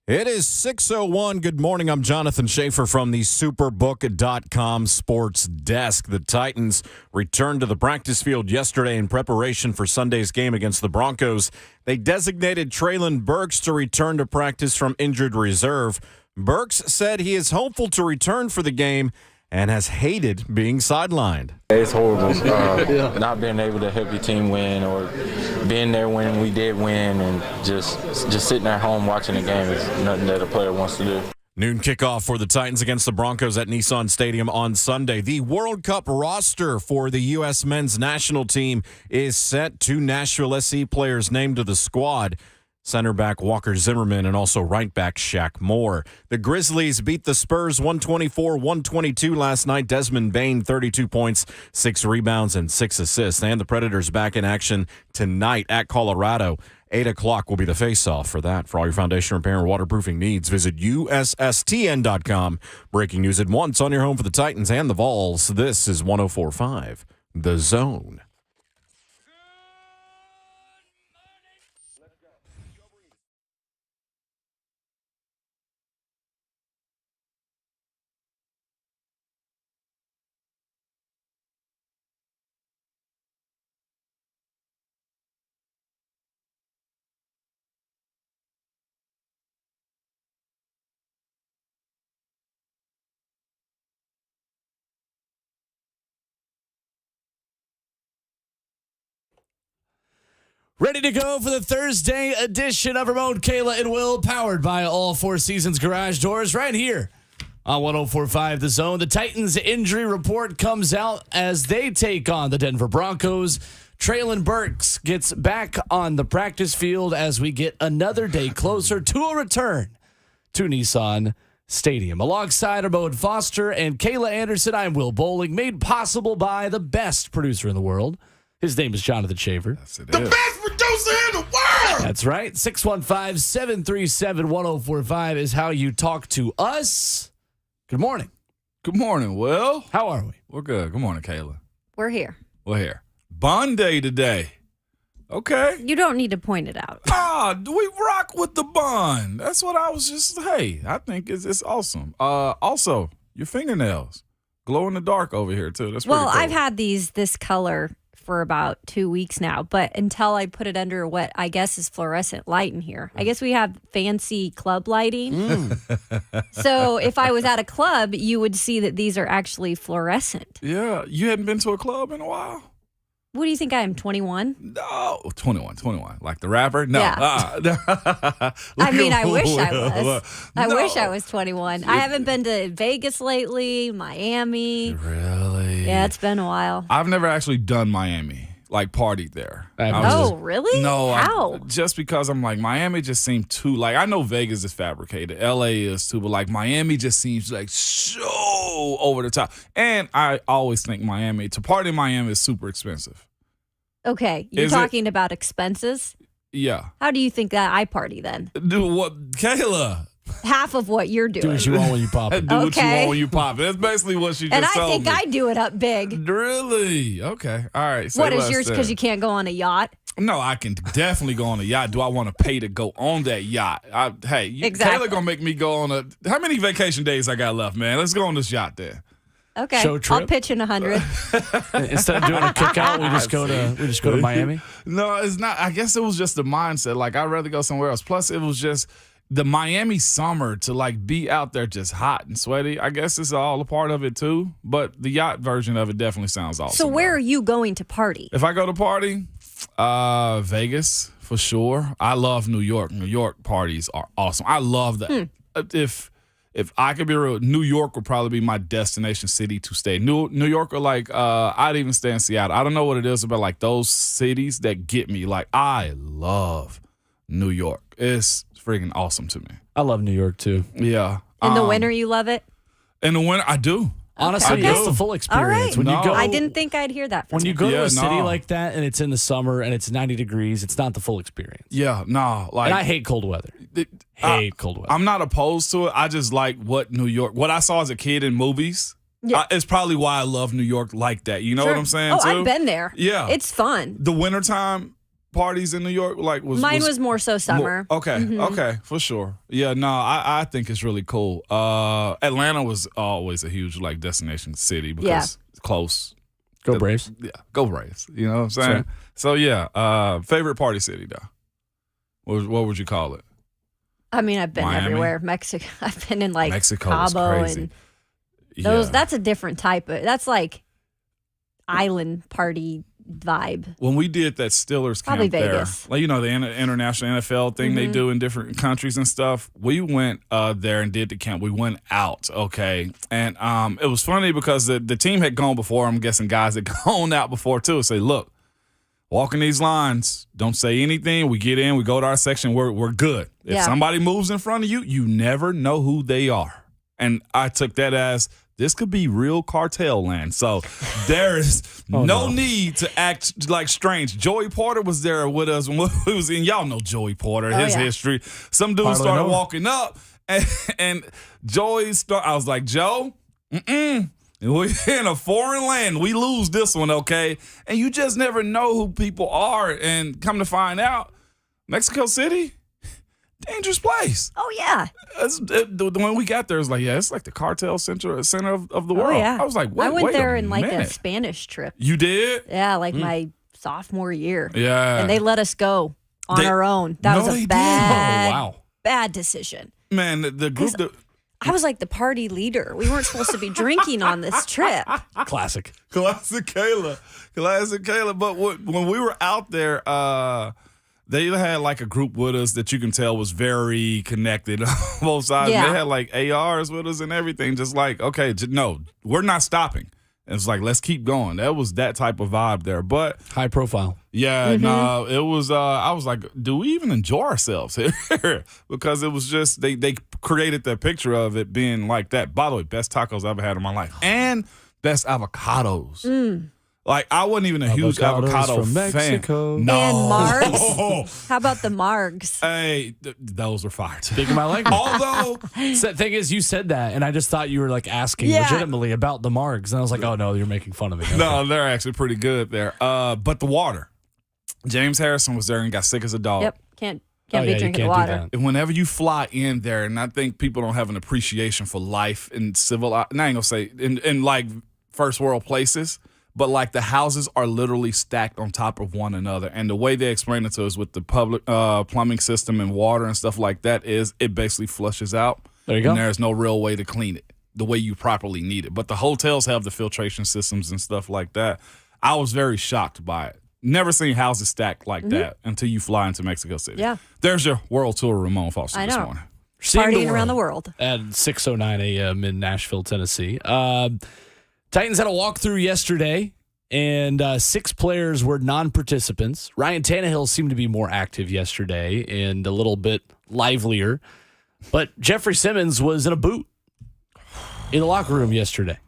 It is 6:01. Good morning. I'm Jonathan Schaefer from the Superbook.com sports desk. The Titans returned to the practice field yesterday in preparation for Sunday's game against the Broncos. They designated Treylon Burks to return to practice from injured reserve. Burks said he is hopeful to return for the game and has hated being sidelined. It's horrible not being able to help your team win or being there when we did win and just sitting at home watching the game is nothing that a player wants to do. Noon kickoff for the Titans against the Broncos at Nissan Stadium on Sunday. The World Cup roster for the U.S. men's national team is set. 2 Nashville SC players named to the squad. Center back Walker Zimmerman and also right back Shaq Moore. The Grizzlies beat the Spurs 124-122 last night. Desmond Bane, 32 points, 6 rebounds, and 6 assists. And the Predators back in action tonight at Colorado. 8 o'clock will be the face-off for that. For all your foundation repair and waterproofing needs, visit USSTN.com. Breaking news at once on your home for the Titans and the Vols. This is 104.5 The Zone. Ready to go for the Thursday edition of Ramon, Kayla, and Will, powered by All Four Seasons Garage Doors, right here on 104.5 The Zone. The Titans injury report comes out as they take on the Denver Broncos. Treylon Burks gets back on the practice field as we get another day closer to a return to Nissan Stadium. Alongside Ramon Foster and Kayla Anderson, I'm Will Bowling, made possible by the best producer in the world. His name is Jonathan Schaefer. Yes, it is. The best producer in the world! That's right. 615-737-1045 is how you talk to us. Good morning. Good morning, Will. How are we? We're good. Good morning, Kayla. We're here. We're here. Bond Day today. Okay. You don't need to point it out. We rock with the bond. That's what I was just, I think it's awesome. Also, your fingernails glow in the dark over here, too. That's pretty cool. I've had this color for about 2 weeks now, but until I put it under what I guess is fluorescent light in here. I guess we have fancy club lighting. So if I was at a club, you would see that these are actually fluorescent. Yeah. You hadn't been to a club in a while? What do you think I am, 21? No, 21. Like the rapper? No. Yeah. I mean, I wish I was. I wish I was 21. I haven't been to Vegas lately, Miami. Really? Yeah, it's been a while. I've never actually done Miami, like partied there. Really? No. How? Just because I'm like, Miami just seemed too, like, I know Vegas is fabricated. LA is too, but like Miami just seems like so over the top. And I always think to party in Miami is super expensive. Okay, you're talking about expenses? Yeah. How do you think that I party then? Do what, Kayla? Half of what you're doing. Do what you want when you pop it. Do what you want when you pop it. That's basically what she just told me. And I think I do it up big. Really? Okay. All right. What is yours? Because you can't go on a yacht? No, I can definitely go on a yacht. Do I want to pay to go on that yacht? Exactly. Kayla gonna make me go on how many vacation days I got left, man? Let's go on this yacht there. Okay, Show trip? I'll pitch in 100. Instead of doing a cookout, we just go to Miami. No, it's not. I guess it was just the mindset. Like, I'd rather go somewhere else. Plus, it was just the Miami summer to like be out there just hot and sweaty. I guess it's all a part of it too. But the yacht version of it definitely sounds awesome. So where are you going to party? If I go to party, Vegas for sure. I love New York. New York parties are awesome. I love that. If I could be real, New York would probably be my destination city to stay. New York or like, I'd even stay in Seattle. I don't know what it is about like those cities that get me. Like, I love New York. It's freaking awesome to me. I love New York too. Yeah. In the winter, you love it? In the winter, I do. Honestly, Okay. it's the full experience. All right. When you go, I didn't think I'd hear that from when you you. go to a city like that and it's in the summer and it's 90 degrees, it's not the full experience. Yeah, no. Like, And I hate cold weather. Cold weather. I'm not opposed to it. I just like what I saw as a kid in movies. Yeah. It's probably why I love New York like that. You know Sure. what I'm saying, Oh, too? I've been there. Yeah. It's fun. The wintertime, parties in New York? Like Mine was more so summer. Okay, for sure. Yeah, no, I think it's really cool. Atlanta was always a huge like destination city because it's close. Go Braves. Yeah, go Braves. You know what I'm saying? Right. So yeah, favorite party city though. What would you call it? I mean, I've been Miami? everywhere. Mexico. I've been in like Mexico Cabo is crazy. and those. Yeah. That's a different type of. That's like island party vibe. When we did that Steelers Probably camp there, Vegas. like the international NFL thing they do in different countries and stuff, we went there and did the camp. We went out, okay, and it was funny because the team had gone before. I'm guessing guys had gone out before too. Say, look, walking these lines, don't say anything. We get in, we go to our section, we're good. If somebody moves in front of you, you never know who they are. And I took that as this could be real cartel land. So there is no need to act like strange. Joey Porter was there with us when we was in. Y'all know Joey Porter, his history. Some dude started walking up, and Joey I was like, Joe, we're in a foreign land. We lose this one, okay? And you just never know who people are. And come to find out, Mexico City, dangerous place. Oh yeah. When we got there, it was like, it's like the cartel center of the world. Oh, yeah. I was like, I went there a in like a minute. Spanish trip. You did? Yeah, like my sophomore year. Yeah. And they let us go on our own. That was a bad decision. Man, the group that I was like the party leader. We weren't supposed to be drinking on this trip. Classic. Classic Kayla. But when we were out there, they had like a group with us that you can tell was very connected on both sides. Yeah. They had like ARs with us and everything. Just like, okay, no, we're not stopping. And it's like, let's keep going. That was that type of vibe there. But High profile. yeah, no, it was. I was like, do we even enjoy ourselves here? Because it was just they created that picture of it being like that. By the way, best tacos I've ever had in my life, and best avocados. Like I wasn't even a huge avocado from fan. Mexico. No, And Margs. How about the Margs? Hey, those were fire. Speaking my language. Although, The thing is, you said that, and I just thought you were like asking Yeah. legitimately about the Margs, and I was like, oh no, you're making fun of me. Okay. no, they're actually pretty good there. But the water. James Harrison was there and got sick as a dog. Yep. Can't Oh, be yeah, you drinking can't do water. that. And whenever you fly in there, and I think people don't have an appreciation for life in I ain't gonna say in like first world places, but like the houses are literally stacked on top of one another. And the way they explain it to us with the public plumbing system and water and stuff like that is it basically flushes out. There you go. And there's no real way to clean it the way you properly need it. But the hotels have the filtration systems and stuff like that. I was very shocked by it. Never seen houses stacked like that until you fly into Mexico City. Yeah. There's your world tour, Ramon Foster, I this know. morning. Seeing Partying around the world. At 6:09 a.m. in Nashville, Tennessee. Titans had a walkthrough yesterday, and 6 players were non-participants. Ryan Tannehill seemed to be more active yesterday and a little bit livelier. But Jeffrey Simmons was in a boot in the locker room yesterday.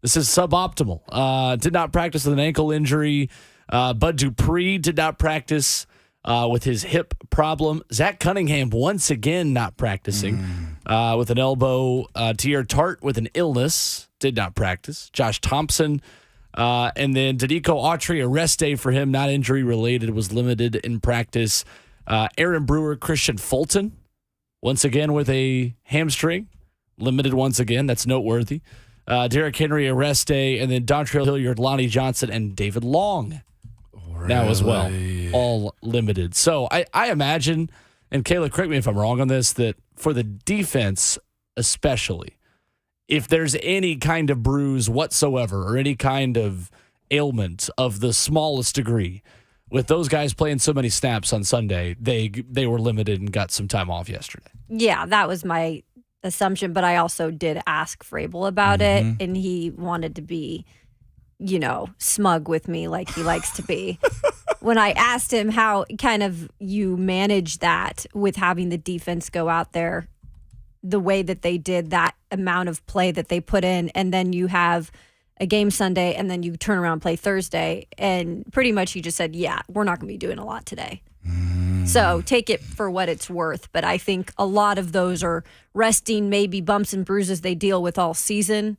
This is suboptimal. Did not practice with an ankle injury. Bud Dupree did not practice with his hip problem. Zach Cunningham once again not practicing with an elbow. Tier Tart with an illness did not practice. Josh Thompson and then Danico Autry, a rest day for him, not injury related, was limited in practice. Aaron Brewer, Christian Fulton, once again with a hamstring, limited once again. That's noteworthy. Derrick Henry, a rest day, and then Dontrell Hilliard, Lonnie Johnson, and David Long now as well, all limited. So I imagine, and Kayla, correct me if I'm wrong on this, that for the defense especially, if there's any kind of bruise whatsoever or any kind of ailment of the smallest degree, with those guys playing so many snaps on Sunday, they were limited and got some time off yesterday. Yeah, that was my assumption, but I also did ask Vrabel about it, and he wanted to be, smug with me like he likes to be. When I asked him how kind of you manage that with having the defense go out there the way that they did, that amount of play that they put in, and then you have a game Sunday and then you turn around and play Thursday, and pretty much he just said, yeah, we're not going to be doing a lot today. So take it for what it's worth. But I think a lot of those are resting, maybe bumps and bruises they deal with all season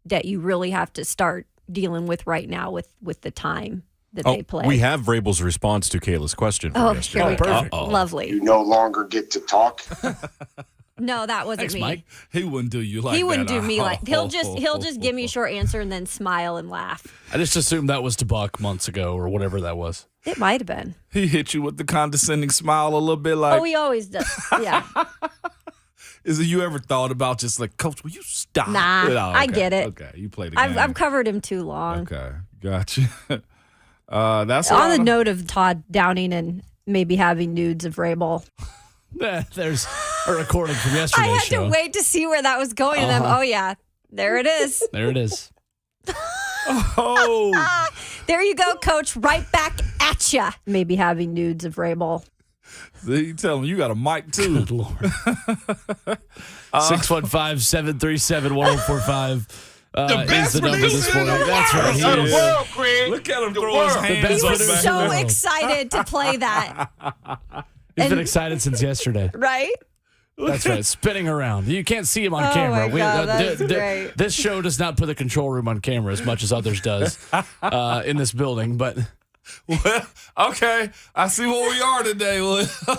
that you really have to start dealing with right now with the time. that they play. We have Vrabel's response to Kayla's question from yesterday. Here we go. perfect. Lovely. You no longer get to talk. No, that wasn't Thanks, me. Mike. He wouldn't do you like that. He wouldn't do me like he'll just give me a short answer and then smile and laugh. I just assumed that was to Buck months ago or whatever that was. It might have been. He hit you with the condescending smile a little bit like, Oh, he always does. Yeah. is it you ever thought about just like, Coach, will you stop? Nah, Oh, I okay. get it. Okay, you played the game. I've covered him too long. Okay, gotcha. That's On the note of Todd Downing and maybe having nudes of Vrabel, There's a recording from I yesterday's had show. to wait to see where that was going. And then, oh yeah, there it is. There it is. Oh, There you go, Coach. Right back at ya. Maybe having nudes of Vrabel. you tell him you got a mic too. Good Lord. 615-737-1045 is the number this morning. That's right. He is. Look at him throw his hands best He up was winner. back so there. excited to play that, He's been And- excited since yesterday. right? That's right. Spinning around. You can't see him on Oh, camera. my God, that's great. This show does not put the control room on camera as much as others does in this building, but Well, okay, I see where we are today.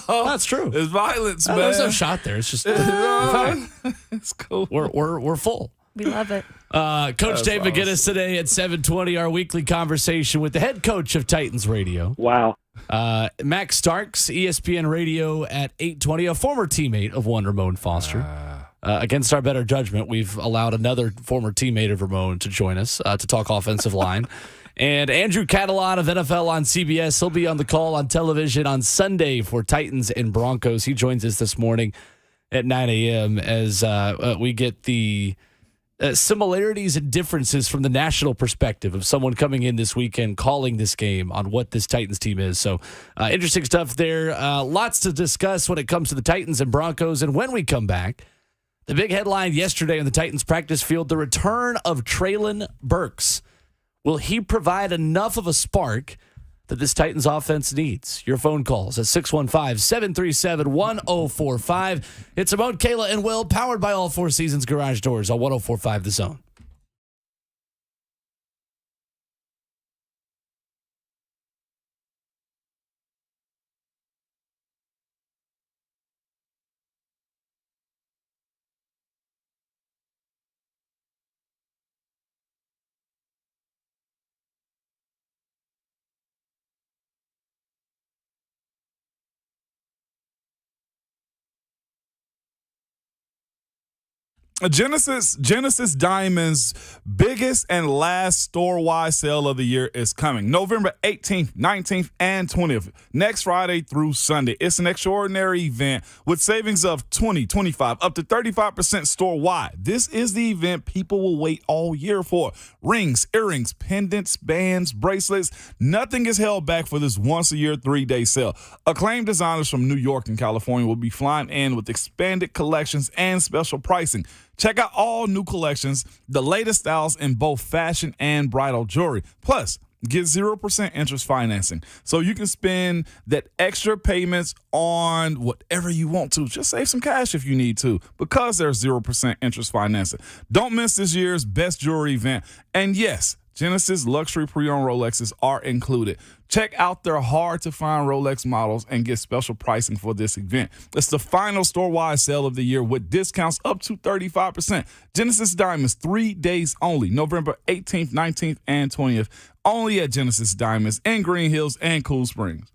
that's true. It's violence, man. There's no shot there. It's just It's cool. we're full. We love it. Coach Dave McGinnis today at 7:20. Our weekly conversation with the head coach of Titans Radio. Wow. Max Starks, ESPN Radio at 8:20, a former teammate of one Ramon Foster. Against our better judgment, we've allowed another former teammate of Ramon to join us to talk offensive line. And Andrew Catalon of NFL on CBS, he'll be on the call on television on Sunday for Titans and Broncos. He joins us this morning at 9 a.m. as we get the similarities and differences from the national perspective of someone coming in this weekend calling this game on what this Titans team is. So interesting stuff there. Lots to discuss when it comes to the Titans and Broncos. And when we come back, the big headline yesterday on the Titans practice field, the return of Treylon Burks. Will he provide enough of a spark that this Titans offense needs? Your phone calls at 615-737-1045. It's about Kayla and Will, powered by All Four Seasons Garage Doors on 1045 The Zone. Genesis Diamond's biggest and last store-wide sale of the year is coming. November 18th, 19th, and 20th. Next Friday through Sunday. It's an extraordinary event with savings of 20, 25, up to 35% store-wide. This is the event people will wait all year for. Rings, earrings, pendants, bands, bracelets. Nothing is held back for this once-a-year 3-day sale. Acclaimed designers from New York and California will be flying in with expanded collections and special pricing. Check out all new collections, the latest styles in both fashion and bridal jewelry. Plus, get 0% interest financing. So you can spend that extra payments on whatever you want to. Just save some cash if you need to, because there's 0% interest financing. Don't miss this year's best jewelry event. And yes, Genesis luxury pre-owned Rolexes are included. Check out their hard-to-find Rolex models and get special pricing for this event. It's the final store-wide sale of the year with discounts up to 35%. Genesis Diamonds, 3 days only, November 18th, 19th, and 20th, only at Genesis Diamonds in Green Hills and Cool Springs.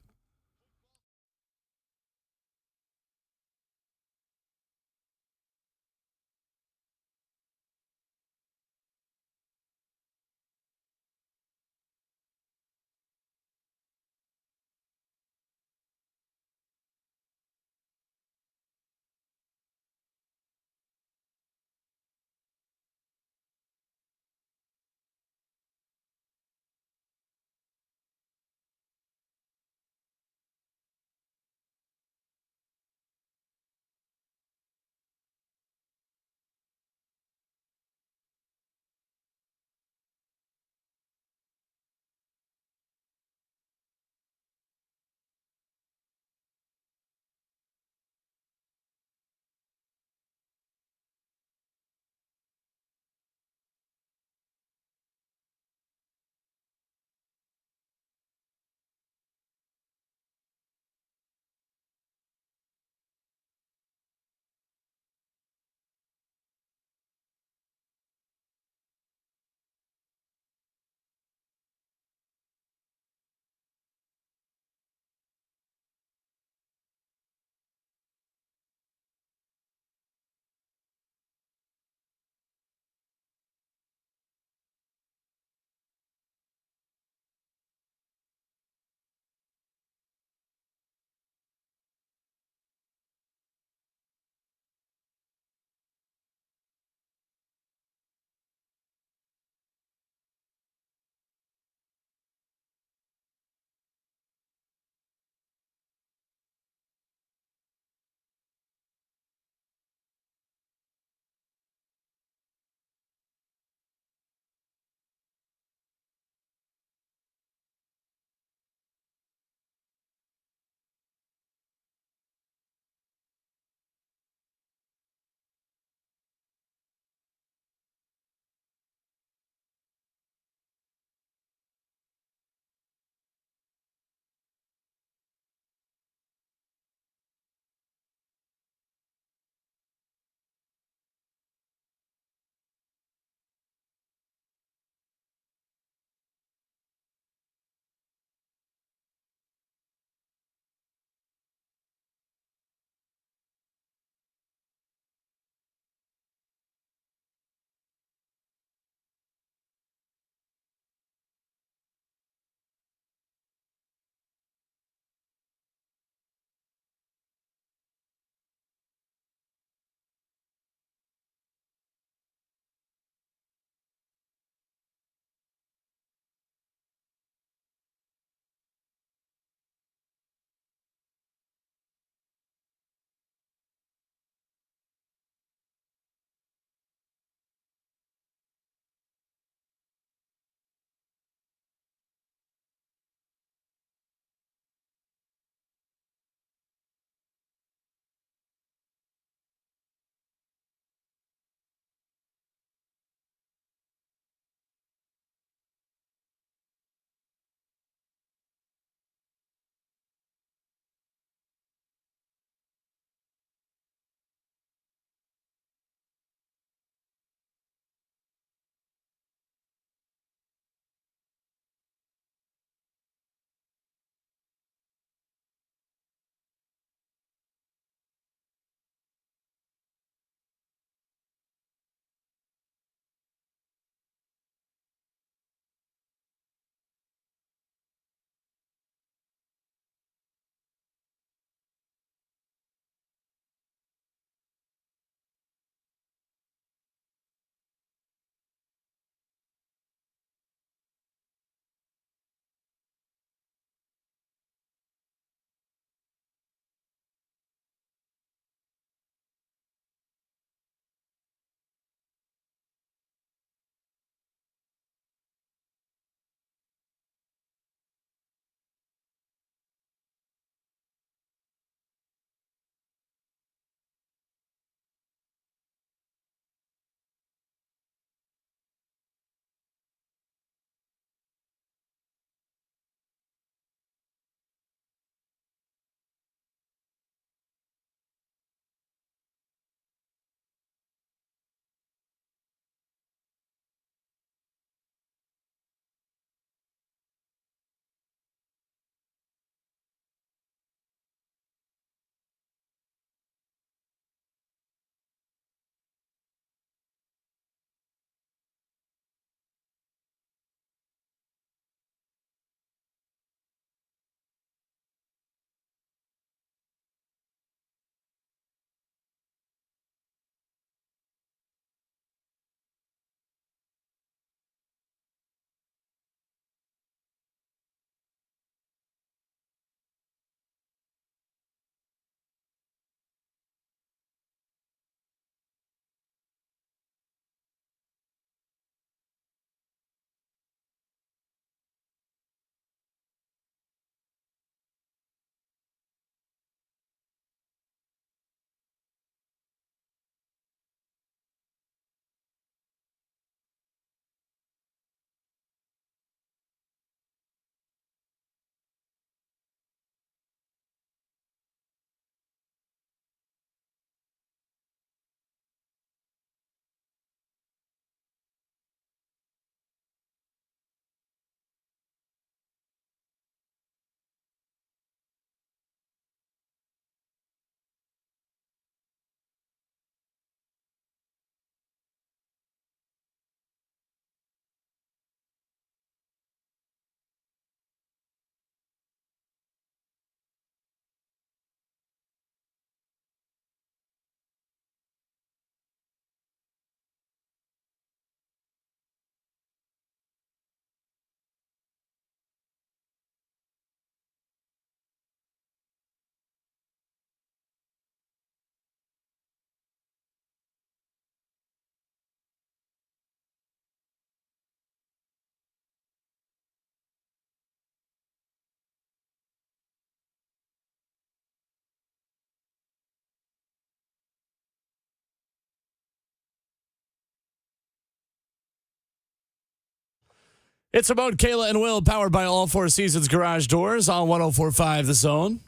It's Ramon, Kayla, and Will, powered by All Four Seasons Garage Doors on 104.5 The Zone.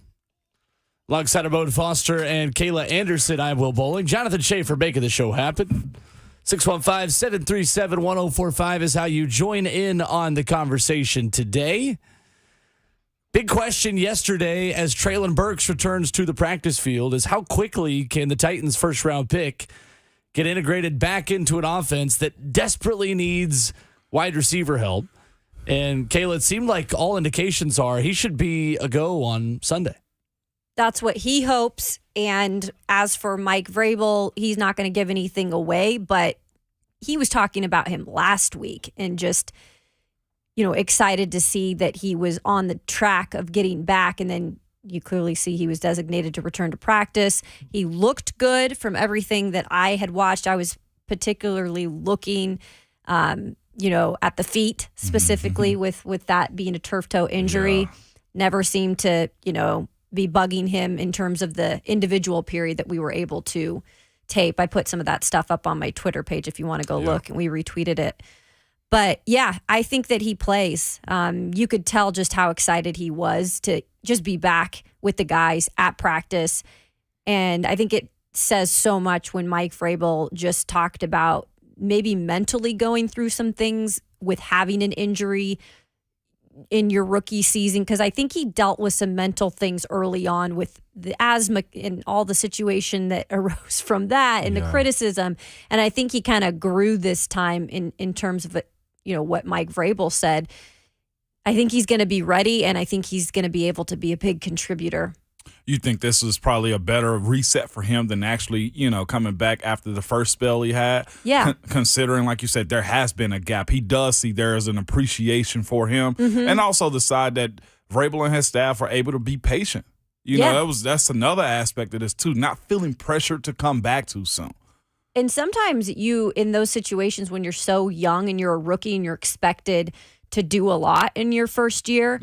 Alongside Ramon Foster and Kayla Anderson, I'm Will Bowling. Jonathan Schaefer making the show happen. 615-737-1045 is how you join in on the conversation today. Big question yesterday as Treylon Burks returns to the practice field is how quickly can the Titans' first-round pick get integrated back into an offense that desperately needs wide receiver help. And Kayla, it seemed like all indications are he should be a go on Sunday. That's what he hopes. And as for Mike Vrabel, he's not going to give anything away, but he was talking about him last week and just, excited to see that he was on the track of getting back. And then you clearly see he was designated to return to practice. He looked good from everything that I had watched. I was particularly looking at the feet specifically with that being a turf toe injury. Never seemed to, be bugging him in terms of the individual period that we were able to tape. I put some of that stuff up on my Twitter page if you want to go look, and we retweeted it. But yeah, I think that he plays. You could tell just how excited he was to just be back with the guys at practice. And I think it says so much when Mike Vrabel just talked about maybe mentally going through some things with having an injury in your rookie season, because I think he dealt with some mental things early on with the asthma and all the situation that arose from that and the criticism. And I think he kind of grew this time in terms of what Mike Vrabel said. I think he's going to be ready, and I think he's going to be able to be a big contributor. You think this was probably a better reset for him than actually, coming back after the first spell he had? Yeah. Considering, like you said, there has been a gap. He does see there is an appreciation for him. And also the side that Vrabel and his staff are able to be patient. That's another aspect of this too, not feeling pressured to come back too soon. And sometimes in those situations when you're so young and you're a rookie and you're expected to do a lot in your first year,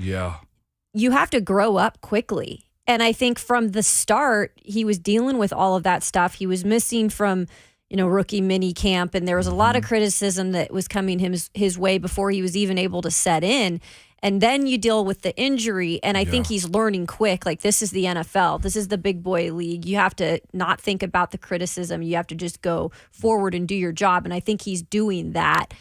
you have to grow up quickly. And I think from the start, he was dealing with all of that stuff. He was missing from, rookie mini camp, and there was a lot of criticism that was coming his way before he was even able to set in. And then you deal with the injury, and I think he's learning quick. Like, this is the NFL. This is the big boy league. You have to not think about the criticism. You have to just go forward and do your job. And I think he's doing that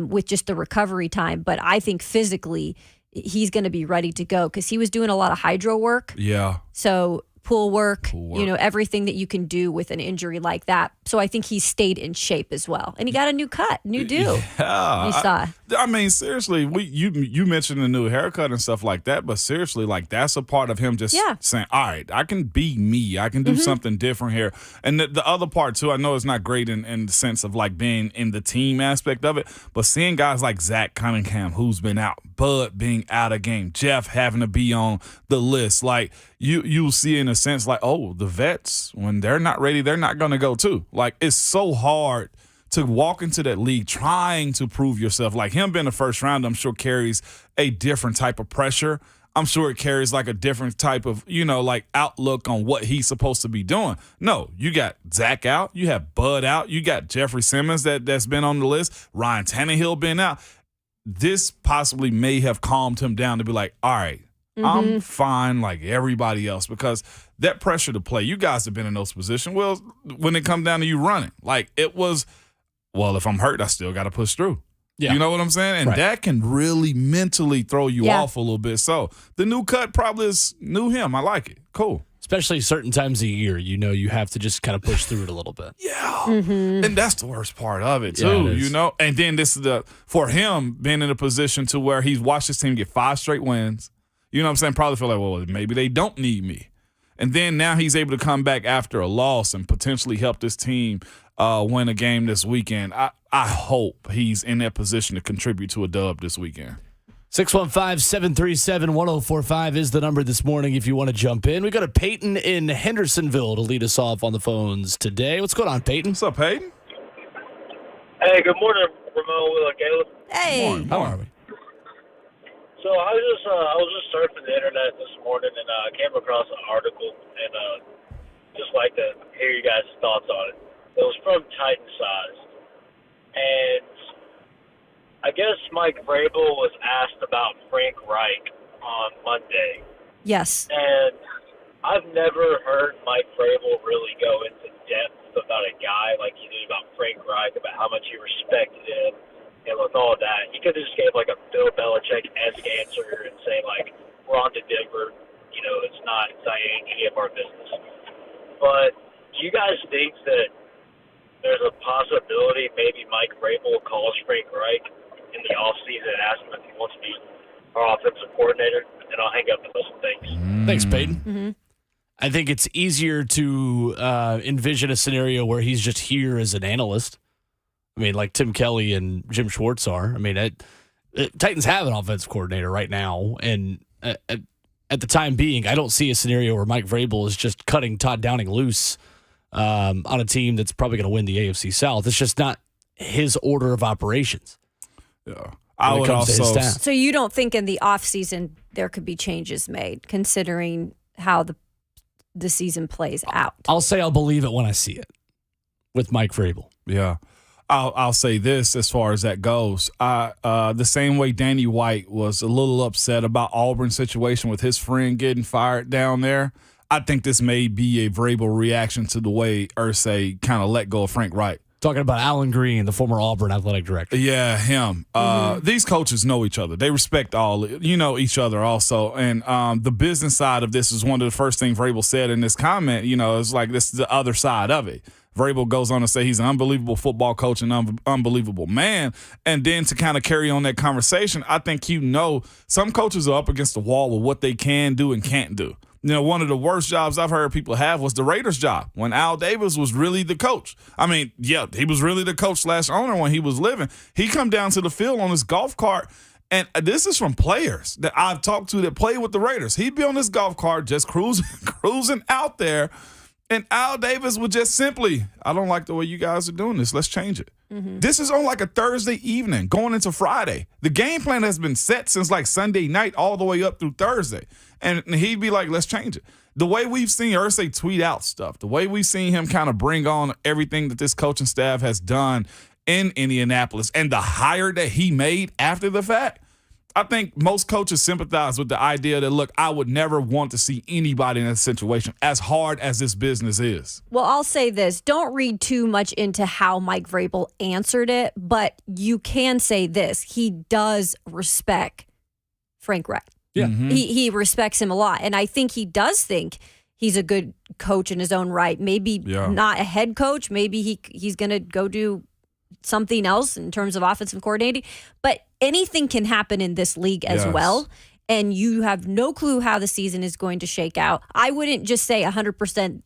with just the recovery time. But I think physically he's going to be ready to go because he was doing a lot of hydro work. Yeah. So pool work, everything that you can do with an injury like that. So I think he stayed in shape as well. And he got a new cut, new do. Yeah. You saw. I mean, seriously, you mentioned the new haircut and stuff like that, but seriously, like, that's a part of him just saying, all right, I can be me. I can do something different here. And the other part, too, I know it's not great in the sense of, like, being in the team aspect of it, but seeing guys like Zach Cunningham, who's been out, Bud being out of game, Jeff having to be on the list, like, you'll see in a sense like, oh, the vets, when they're not ready, they're not going to go too. Like, it's so hard to walk into that league trying to prove yourself. Like, him being the first round, I'm sure carries a different type of pressure. I'm sure it carries like a different type of, outlook on what he's supposed to be doing. No, you got Zach out, you have Bud out, you got Jeffrey Simmons that's been on the list, Ryan Tannehill been out. This possibly may have calmed him down to be like, all right, I'm fine like everybody else, because that pressure to play, you guys have been in those positions. Well, when it comes down to you running, like, it was, well, if I'm hurt, I still got to push through. Yeah. You know what I'm saying? And that can really mentally throw you off a little bit. So the new cut probably is new him. I like it. Cool. Especially certain times of year, you have to just kind of push through it a little bit. Yeah. And that's the worst part of it, too, And then this is for him being in a position to where he's watched his team get 5 straight wins. You know what I'm saying? Probably feel like, well, maybe they don't need me. And then now he's able to come back after a loss and potentially help this team win a game this weekend. I hope he's in that position to contribute to a dub this weekend. 615-737-1045 is the number this morning if you want to jump in. We got a Peyton in Hendersonville to lead us off on the phones today. What's going on, Peyton? What's up, Peyton? Hey, good morning, Ramon, Will, and Caleb. Hey. How are we? So I was just surfing the internet this morning and came across an article and just like to hear you guys' thoughts on it. It was from Titan Size, and I guess Mike Vrabel was asked about Frank Reich on Monday, Yes. and I've never heard Mike Vrabel really go into depth about a guy like he did about Frank Reich, about how much he respected him, and with all that, he could have just gave like a Bill Belichick-esque answer and say like, "We're on to Denver. You know, it's not any of our business." But do you guys think that there's a possibility maybe Mike Vrabel calls Frank Reich in the offseason and asks him if he wants to be our offensive coordinator? And I'll hang up and listen. Thanks. Thanks, Peyton. I think it's easier to envision a scenario where he's just here as an analyst. I mean, like Tim Kelly and Jim Schwartz are. I mean, Titans have an offensive coordinator right now, and at the time being, I don't see a scenario where Mike Vrabel is just cutting Todd Downing loose on a team that's probably going to win the AFC South. It's just not his order of operations. Yeah. I would to his also staff. So you don't think in the offseason there could be changes made, considering how the season plays out? I'll say I'll believe it when I see it with Mike Vrabel. Yeah. I'll say this as far as that goes. The same way Danny White was a little upset about Auburn's situation with his friend getting fired down there, I think this may be a Vrabel reaction to the way Irsay kind of let go of Frank Reich. Talking about Alan Green, the former Auburn athletic director. Yeah, him. These coaches know each other. They respect each other also. And the business side of this is one of the first things Vrabel said in this comment. It's like this is the other side of it. Vrabel goes on to say he's an unbelievable football coach and unbelievable man. And then to kind of carry on that conversation, I think some coaches are up against the wall with what they can do and can't do. One of the worst jobs I've heard people have was the Raiders' job when Al Davis was really the coach. I mean, yeah, he was really the coach / owner when he was living. He come down to the field on his golf cart, and this is from players that I've talked to that play with the Raiders. He'd be on this golf cart just cruising out there, and Al Davis would just simply, "I don't like the way you guys are doing this. Let's change it." This is on like a Thursday evening going into Friday. The game plan has been set since like Sunday night all the way up through Thursday. And he'd be like, "Let's change it." The way we've seen Irsay tweet out stuff, the way we've seen him kind of bring on everything that this coaching staff has done in Indianapolis and the hire that he made after the fact, I think most coaches sympathize with the idea that, look, I would never want to see anybody in that situation as hard as this business is. Well, I'll say this. Don't read too much into how Mike Vrabel answered it, but you can say this. He does respect Frank Reich. Yeah. He respects him a lot. And I think he does think he's a good coach in his own right. Maybe not a head coach. Maybe he's going to go do something else in terms of offensive coordinating. But anything can happen in this league as well. And you have no clue how the season is going to shake out. I wouldn't just say 100%,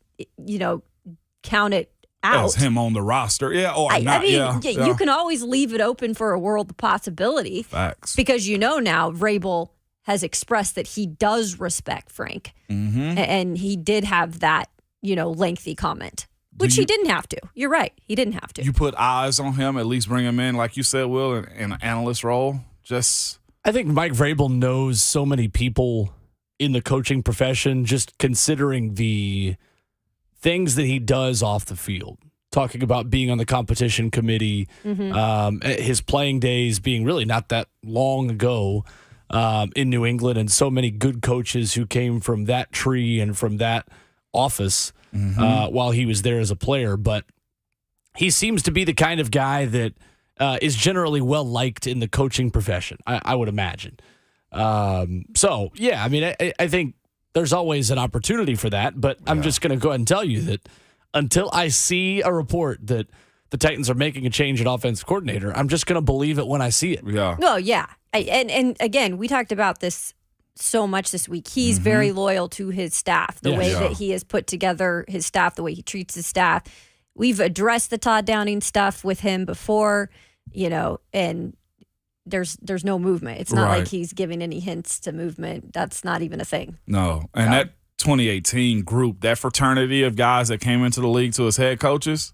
count it out. As him on the roster. Yeah, or not. You can always leave it open for a world of possibility. Facts. Because now Vrabel has expressed that he does respect Frank. And he did have that, lengthy comment, which he didn't have to. You're right. He didn't have to. You put eyes on him, at least bring him in, like you said, Will, in an analyst role. I think Mike Vrabel knows so many people in the coaching profession, just considering the things that he does off the field. Talking about being on the competition committee, his playing days being really not that long ago. In New England, and so many good coaches who came from that tree and from that office while he was there as a player. But he seems to be the kind of guy that is generally well liked in the coaching profession, I would imagine. I think there's always an opportunity for that. But I'm just going to go ahead and tell you that until I see a report that the Titans are making a change at offensive coordinator, I'm just going to believe it when I see it. Yeah. Well, yeah. And again, we talked about this so much this week. He's very loyal to his staff, the way that he has put together his staff, the way he treats his staff. We've addressed the Todd Downing stuff with him before, and there's no movement. It's not like he's giving any hints to movement. That's not even a thing. No. And that 2018 group, that fraternity of guys that came into the league to his head coaches,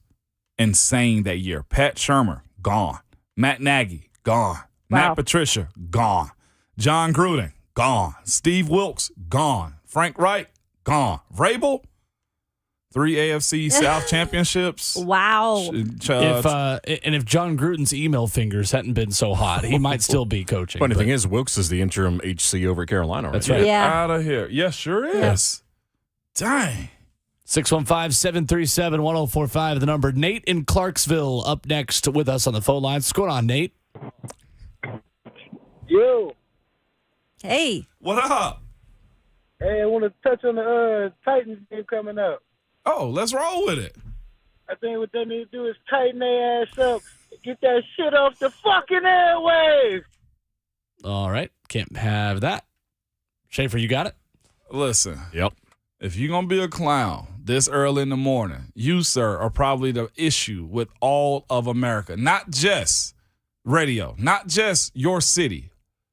insane that year. Pat Shurmur, gone. Matt Nagy, gone. Wow. Matt Patricia, gone. John Gruden, gone. Steve Wilkes, gone. Frank Reich, gone. Vrabel, 3 AFC South championships. Wow. If John Gruden's email fingers hadn't been so hot, he might still be coaching. Funny thing is, Wilkes is the interim HC over at Carolina. That's right? right. Yeah. Out of here. Yeah, sure is. Dang. 615-737-1045, the number. Nate in Clarksville up next with us on the phone lines. What's going on, Nate? Yo, Hey. What up? hey, I want to touch on the Titans game coming up. Oh, let's roll with it. I think what they need to do is tighten their ass up, get that shit off the fucking airwaves. All right. Can't have that. Schaefer, you got it? Listen. Yep. If you're going to be a clown this early in the morning, you, sir, are probably the issue with all of America. Not just radio, not just your city,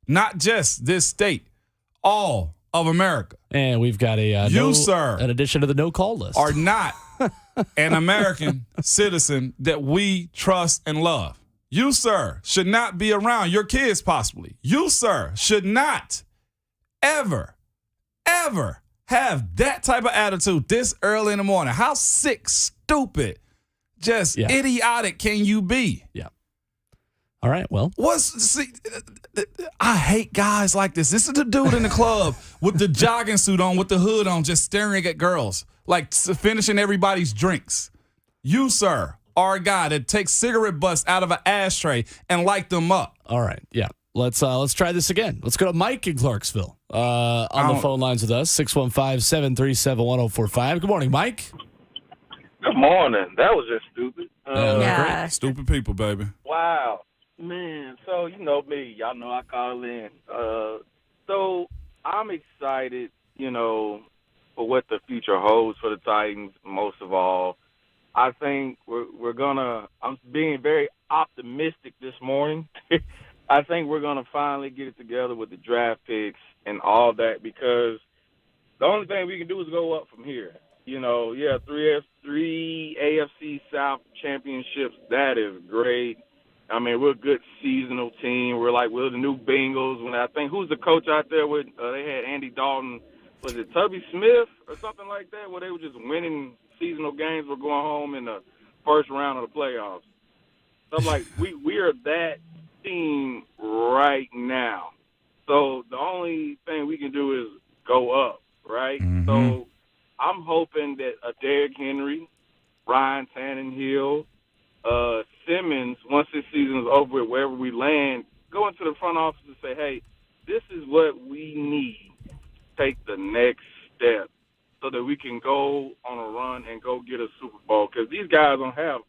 not just this state, all of America. And we've got sir, an addition to the no-call list. are not an American citizen that we trust and love. You, sir, should not be around your kids possibly. You, sir, should not ever have that type of attitude this early in the morning. How sick, stupid, just idiotic can you be? Yeah. All right, well. I hate guys like this. This is the dude in the club with the jogging suit on, with the hood on, just staring at girls, like finishing everybody's drinks. You, sir, are a guy that takes cigarette butts out of an ashtray and light them up. All right, yeah. Let's try this again. Let's go to Mike in Clarksville on the phone lines with us, 615-737-1045. Good morning, Mike. Good morning. That was just stupid. Yeah. Stupid people, baby. Wow. Man, so you know me. Y'all know I call in. So I'm excited, for what the future holds for the Titans, most of all. I think I'm being very optimistic this morning. I think we're going to finally get it together with the draft picks and all that, because the only thing we can do is go up from here. Three AFC South championships, that is great. I mean, we're a good seasonal team. We're the new Bengals. Who's the coach out there with, they had Andy Dalton, was it Tubby Smith or something like that, where they were just winning seasonal games, were going home in the first round of the playoffs. So I'm like, we are that team right now. So the only thing we can do is go up, right? Mm-hmm. So I'm hoping that a Derrick Henry, Ryan Tannehill, Simmons, once this season is over with, wherever we land, go into the front office and say, hey, this is what we need to take the next step so that we can go on a run and go get a Super Bowl, because these guys don't have,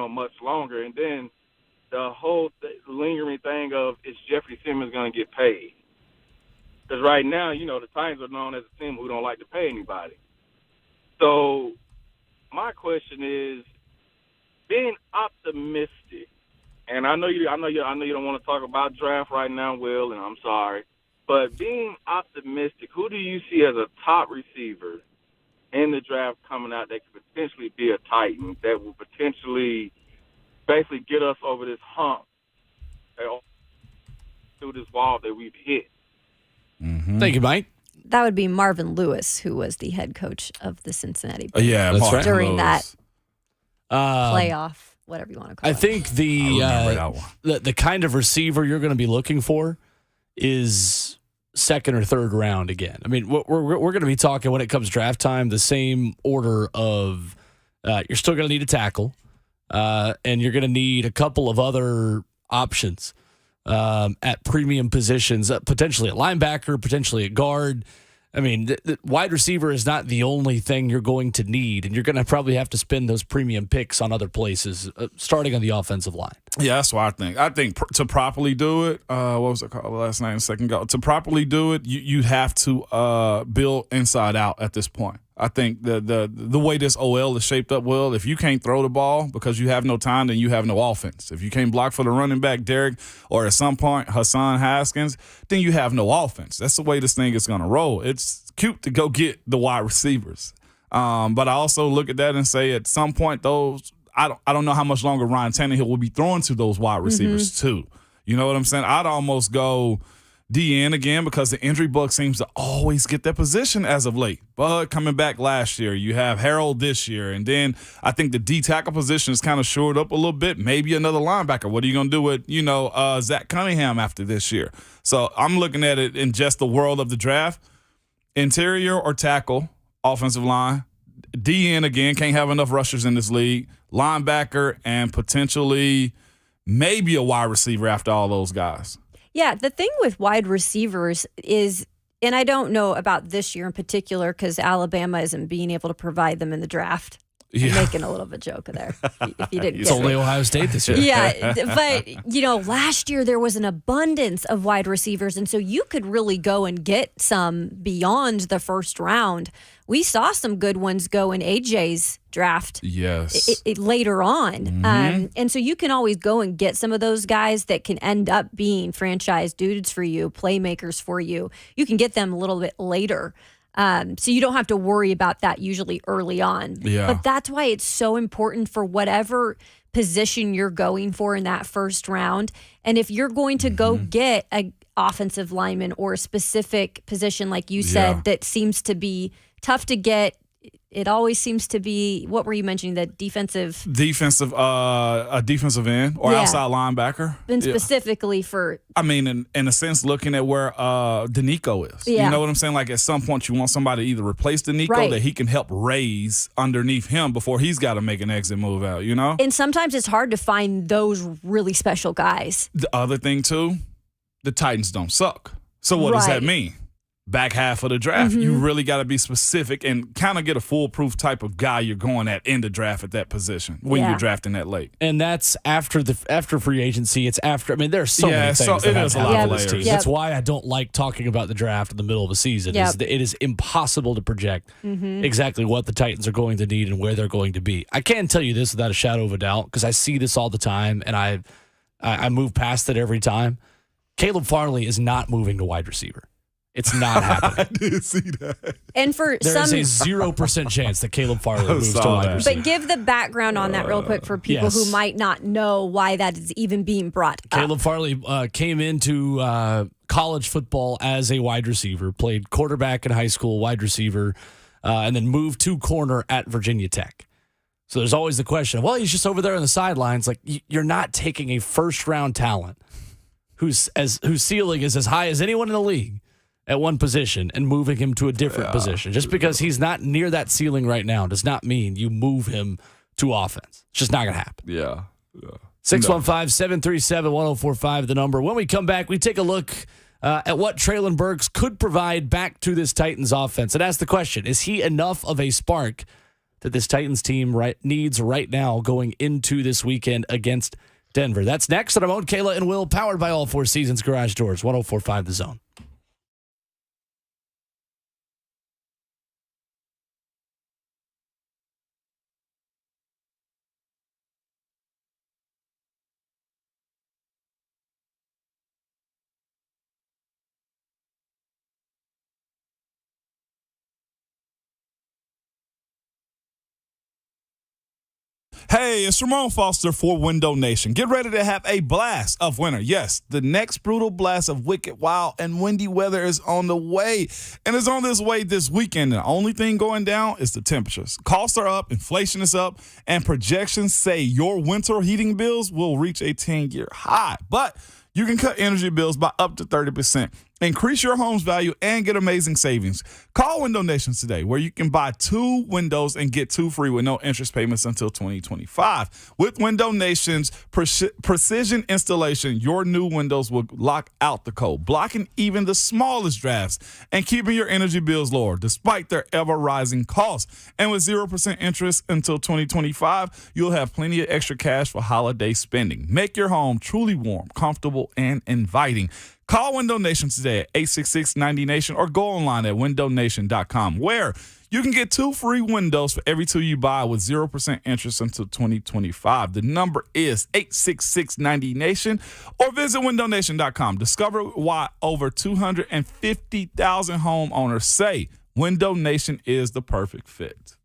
much longer. And then the whole lingering thing of, is Jeffrey Simmons going to get paid? Because right now, the Titans are known as a team who don't like to pay anybody. So my question is, being optimistic, and I know you don't want to talk about draft right now, Will, and I'm sorry, but being optimistic, who do you see as a top receiver in the draft coming out that could potentially be a Titan, that will potentially basically get us over this hump, through this wall that we've hit? Mm-hmm. Thank you, Mike. That would be Marvin Lewis, who was the head coach of the Cincinnati Bengals. Yeah, that's right. During that playoff, whatever you want to call it. I think the kind of receiver you're going to be looking for is second or third round again. I mean, we're going to be talking when it comes draft time, the same order of you're still going to need a tackle, and you're going to need a couple of other options at premium positions, potentially at linebacker, potentially at guard. I mean, the wide receiver is not the only thing you're going to need, and you're going to probably have to spend those premium picks on other places, starting on the offensive line. Yeah, that's what I think. I think to properly do it, what was it called last night? Second go. To properly do it, you have to build inside out at this point. I think the way this OL is shaped up, Will, if you can't throw the ball because you have no time, then you have no offense. If you can't block for the running back, Derek, or at some point Hassan Haskins, then you have no offense. That's the way this thing is going to roll. It's cute to go get the wide receivers. But I also look at that and say at some point, I don't know how much longer Ryan Tannehill will be throwing to those wide receivers too. You know what I'm saying? I'd almost go DN again because the injury bug seems to always get that position as of late. Bud coming back last year. You have Harold this year. And then I think the D tackle position is kind of shored up a little bit. Maybe another linebacker. What are you going to do with, Zach Cunningham after this year? So I'm looking at it in just the world of the draft. Interior or tackle, offensive line. DN again, can't have enough rushers in this league. Linebacker and potentially maybe a wide receiver after all those guys. Yeah, the thing with wide receivers is, and I don't know about this year in particular because Alabama isn't being able to provide them in the draft. I'm making a little bit of a joke there. If you didn't It's get only it. Ohio State this year. Yeah, but, last year there was an abundance of wide receivers, and so you could really go and get some beyond the first round. We saw some good ones go in AJ's draft Yes. later on. And so you can always go and get some of those guys that can end up being franchise dudes for you, playmakers for you. You can get them a little bit later. So you don't have to worry about that usually early on. Yeah. But that's why it's so important for whatever position you're going for in that first round. And if you're going to go get an offensive lineman or a specific position, like you said, that seems to be tough to get, it always seems to be, what were you mentioning, the defensive a defensive end or outside linebacker. and specifically for, I mean, in a sense, looking at where Danico is. Yeah. You know what I'm saying? Like at some point you want somebody to either replace Danico that he can help raise underneath him before he's got to make an exit move out, And sometimes it's hard to find those really special guys. The other thing, too, the Titans don't suck. So what does that mean? Back half of the draft, you really got to be specific and kind of get a foolproof type of guy you're going at in the draft at that position when you're drafting that late. And that's after free agency. It's after. I mean, there's so many things that have happened with this team. That's why I don't like talking about the draft in the middle of a season. It is impossible to project exactly what the Titans are going to need and where they're going to be. I can tell you this without a shadow of a doubt because I see this all the time and I move past it every time. Caleb Farley is not moving to wide receiver. It's not happening. I did see that. And for there is a 0% chance that Caleb Farley moves to wide receiver. But give the background on that real quick for people who might not know why that is even being brought up. Caleb Farley came into college football as a wide receiver, played quarterback in high school, wide receiver, and then moved to corner at Virginia Tech. So there's always the question, well, he's just over there on the sidelines. Like, you're not taking a first-round talent whose ceiling is as high as anyone in the league at one position and moving him to a different position. Just because he's not near that ceiling right now does not mean you move him to offense. It's just not going to happen. Yeah. 615-737-1045, the number. When we come back, we take a look at what Treylon Burks could provide back to this Titans offense and ask the question, is he enough of a spark that this Titans team needs right now going into this weekend against Denver? That's next on Ramon, Kayla, and Will, powered by All Four Seasons Garage Doors, 104.5 The Zone. Hey, it's Ramon Foster for Window Nation. Get ready to have a blast of winter. Yes, the next brutal blast of wicked, wild, and windy weather is on the way. And it's on this way this weekend. The only thing going down is the temperatures. Costs are up, inflation is up, and projections say your winter heating bills will reach a 10-year high. But you can cut energy bills by up to 30%. Increase your home's value and get amazing savings. Call Window Nation today, where you can buy 2 windows and get 2 free with no interest payments until 2025. With Window Nation's precision installation, your new windows will lock out the cold, blocking even the smallest drafts and keeping your energy bills lower despite their ever-rising costs. And with 0% interest until 2025, you'll have plenty of extra cash for holiday spending. Make your home truly warm, comfortable, and inviting. Call Window Nation today at 866-90Nation or go online at windownation.com, where you can get 2 free windows for every 2 you buy with 0% interest until 2025. The number is 866-90Nation or visit windownation.com. Discover why over 250,000 homeowners say Window Nation is the perfect fit.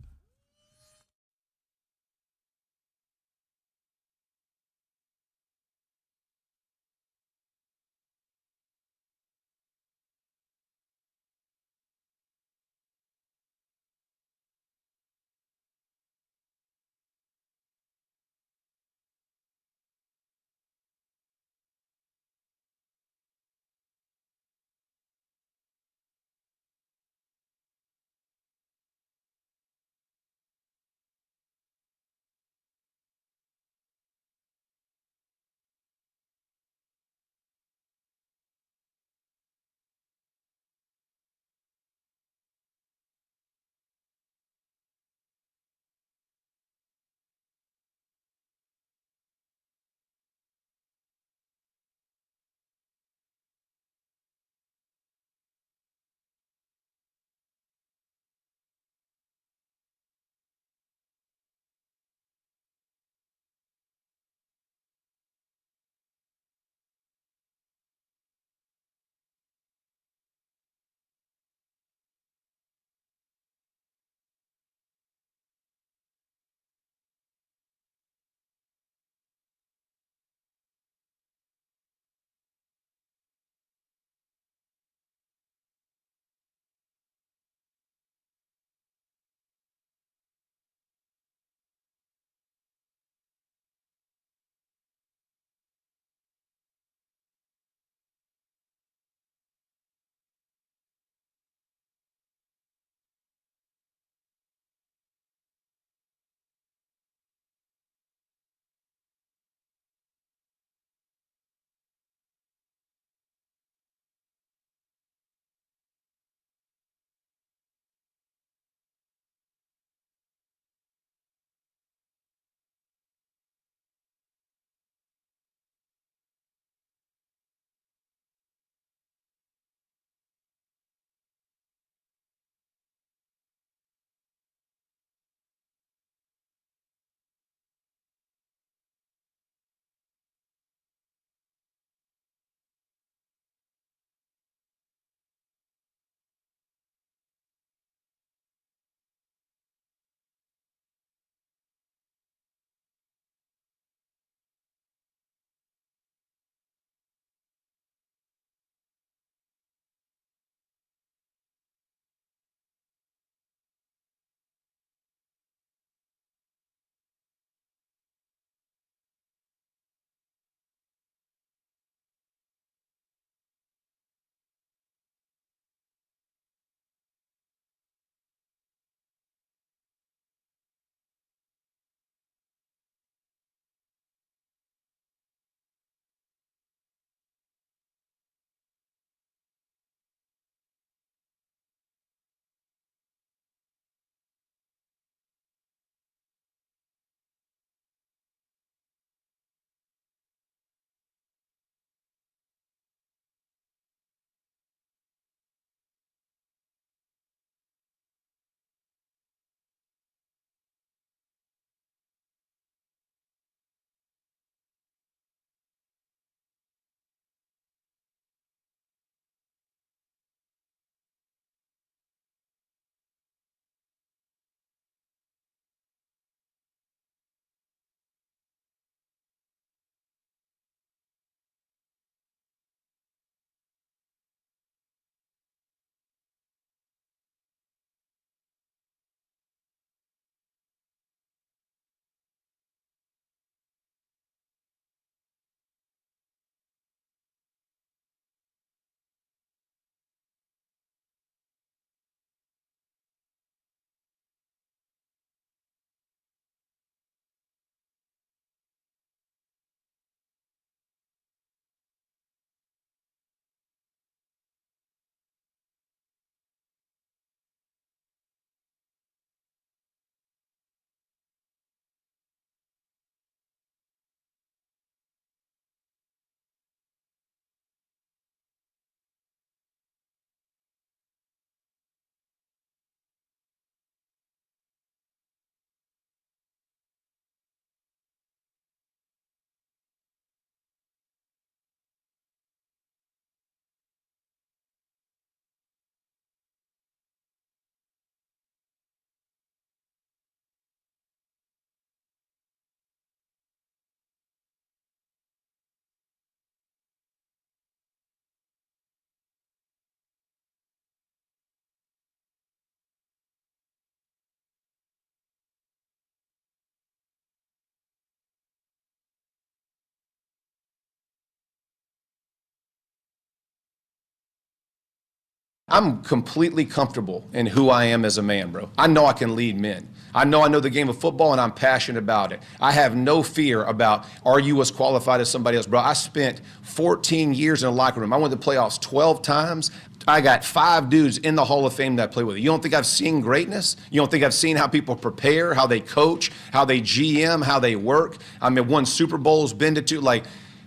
I'm completely comfortable in who I am as a man, bro. I know I can lead men. I know the game of football, and I'm passionate about it. I have no fear about, are you as qualified as somebody else, bro? I spent 14 years in a locker room. I went to the playoffs 12 times. I got 5 dudes in the Hall of Fame that I play with. You don't think I've seen greatness? You don't think I've seen how people prepare, how they coach, how they GM, how they work? I mean, won Super Bowls, been to 2. Like,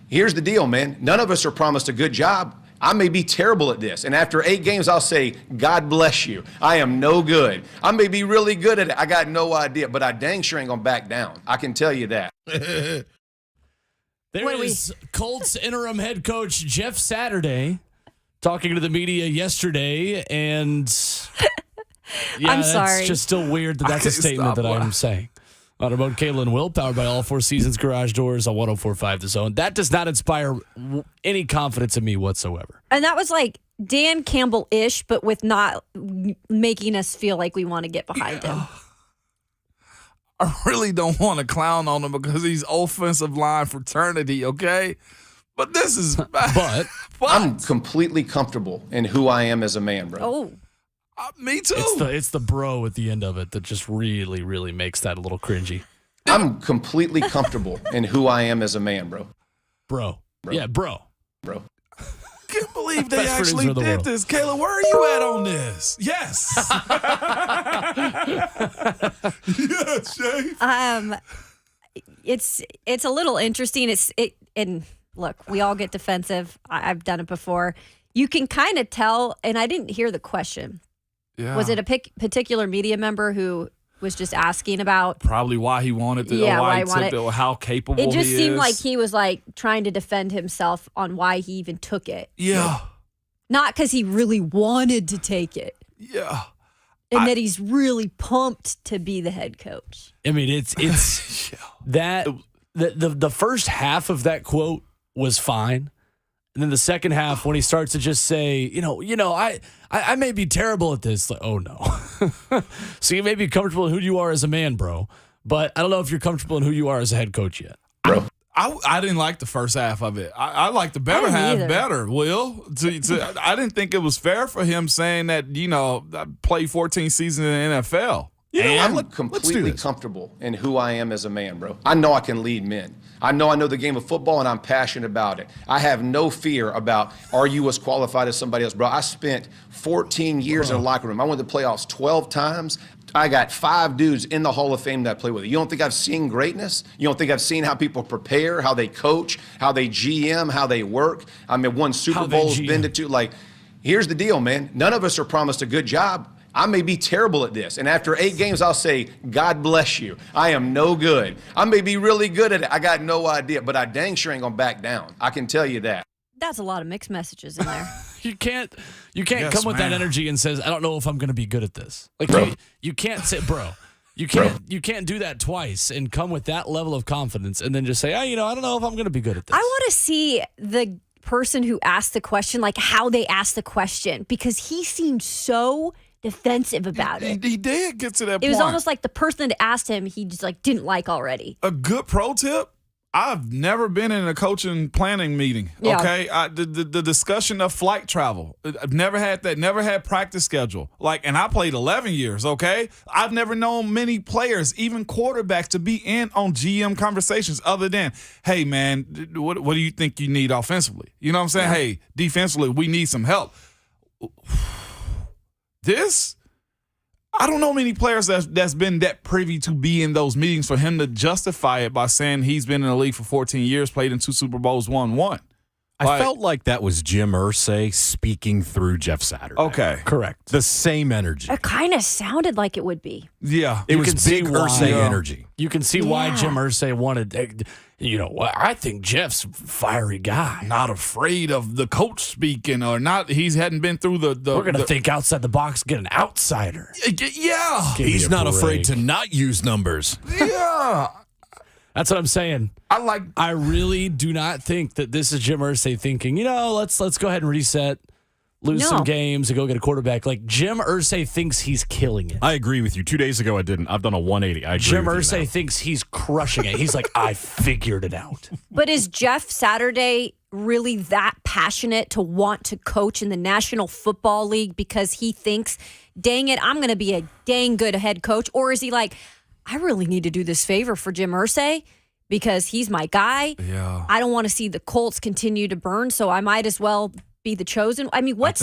here's the deal, man. None of us are promised a good job. I may be terrible at this. And after 8 games, I'll say, God bless you. I am no good. I may be really good at it. I got no idea. But I dang sure ain't going to back down. I can tell you that. There is Colts interim head coach Jeff Saturday talking to the media yesterday. And yeah, I'm sorry. It's just still weird that that's a statement that I'm saying. On Ramon, Catalon, and Will, powered by All Four Seasons Garage Doors on 104.5 The Zone. That does not inspire any confidence in me whatsoever. And that was like Dan Campbell-ish, but with not making us feel like we want to get behind him. I really don't want to clown on him because he's offensive line fraternity, okay? But this is but I'm completely comfortable in who I am as a man, bro. Oh. Me too. It's the bro at the end of it that just really, really makes that a little cringy. I'm completely comfortable in who I am as a man, bro. Bro. Yeah, bro. Bro. Can't believe they Best actually producer of the did world. this. Kayla, where are you at on this? Yes. Yes, Jay. It's a little interesting. And look, we all get defensive. I've done it before. You can kind of tell, and I didn't hear the question. Yeah. Was it a particular media member who was just asking about Probably why he wanted to, Yeah, or why why he he took wanted- it, or how capable it just he seemed is. like he was like trying to defend himself on why he even took it. Yeah. Not because he really wanted to take it. Yeah. And that he's really pumped to be the head coach. I mean, it's that the first half of that quote was fine. And then the second half, when he starts to just say, I may be terrible at this. Like, oh no. So you may be comfortable in who you are as a man, bro. But I don't know if you're comfortable in who you are as a head coach yet. Bro. I didn't like the first half of it. I liked the better half either. better, Will. I didn't think it was fair for him saying that, I played 14 seasons in the NFL. I'm completely comfortable in who I am as a man, bro. I know I can lead men. I know the game of football, and I'm passionate about it. I have no fear about, are you as qualified as somebody else, bro? I spent 14 years in a locker room. I went to the playoffs 12 times. I got 5 dudes in the Hall of Fame that I play with. You don't think I've seen greatness? You don't think I've seen how people prepare, how they coach, how they GM, how they work? I mean, won Super Bowls, been to 2. Like, here's the deal, man. None of us are promised a good job. I may be terrible at this. And after 8 games, I'll say, God bless you. I am no good. I may be really good at it. I got no idea. But I dang sure ain't going to back down. I can tell you that. That's a lot of mixed messages in there. You can't Yes, come with that man. energy and says, I don't know if I'm going to be good at this. Like Bro. you can't say, bro. You can't do that twice and come with that level of confidence and then just say, I don't know if I'm going to be good at this. I want to see the person who asked the question, like how they asked the question, because he seemed so defensive about it. He did get to that point. It was almost like the person that asked him, he just like didn't like already. A good pro tip, I've never been in a coaching planning meeting, Yeah. okay? The discussion of flight travel, I've never had that, never had practice schedule. And I played 11 years, okay? I've never known many players, even quarterbacks, to be in on GM conversations other than, hey, man, what do you think you need offensively? You know what I'm saying? Yeah. Hey, defensively, we need some help. This, I don't know many players that's been that privy to be in those meetings for him to justify it by saying he's been in the league for 14 years, played in 2 Super Bowls, won one. I felt like that was Jim Irsay speaking through Jeff Saturday. Okay. Correct. The same energy. It kind of sounded like it would be. Yeah. It You was can see big why. Irsay Yeah. energy. You can see why Yeah. Jim Irsay wanted, I think Jeff's a fiery guy. Not afraid of the coach speaking or not. He hadn't been through the We're going to think outside the box, get an outsider. Yeah. Give me He's a not break. afraid to not use numbers. Yeah. That's what I'm saying. I really do not think that this is Jim Irsay thinking, let's go ahead and reset, lose No. some games, and go get a quarterback. Like, Jim Irsay thinks he's killing it. I agree with you. 2 days ago, I didn't. I've done a 180. I agree Jim with you Irsay now. thinks he's crushing it. He's like, I figured it out. But is Jeff Saturday really that passionate to want to coach in the National Football League because he thinks, dang it, I'm going to be a dang good head coach? Or is he like, I really need to do this favor for Jim Irsay because he's my guy. Yeah. I don't want to see the Colts continue to burn, so I might as well be the chosen. I mean, what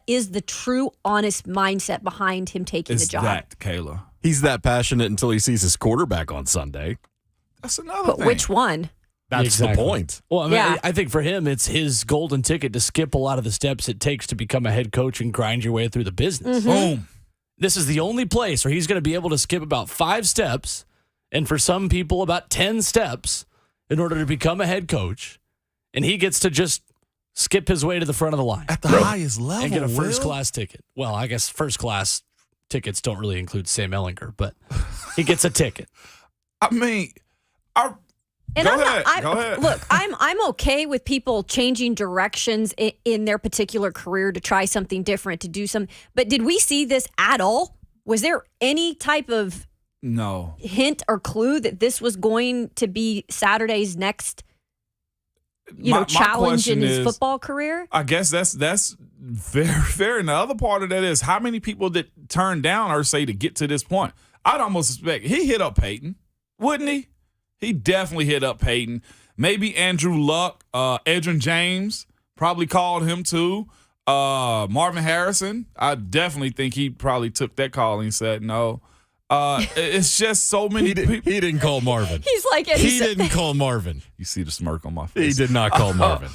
is the true, honest mindset behind him taking the job? That, Kayla. He's that passionate until he sees his quarterback on Sunday. That's another But thing. which one? That's Exactly. the point. Well, I mean, Yeah. I think for him, it's his golden ticket to skip a lot of the steps it takes to become a head coach and grind your way through the business. Boom. This is the only place where he's going to be able to skip about 5 steps, and for some people, about 10 steps in order to become a head coach. And he gets to just skip his way to the front of the line At the highest level, and get a Will. first-class ticket. Well, I guess first-class tickets don't really include Sam Ellinger, but he gets a ticket. I mean, And Go I'm ahead. not, Go ahead. Look, I'm okay with people changing directions in their particular career to try something different, to do some. But did we see this at all? Was there any type of no. hint or clue that this was going to be Saturday's next, My challenge in question his is, football career? I guess that's very fair. And the other part of that is how many people that turn down Irsay to get to this point. I'd almost suspect he hit up Peyton, wouldn't he? He definitely hit up Peyton. Maybe Andrew Luck, Edrin James probably called him too. Marvin Harrison, I definitely think he probably took that call and said no. It's just so many people. He didn't call Marvin. He's like, He didn't call Marvin. You see the smirk on my face. He did not call Marvin.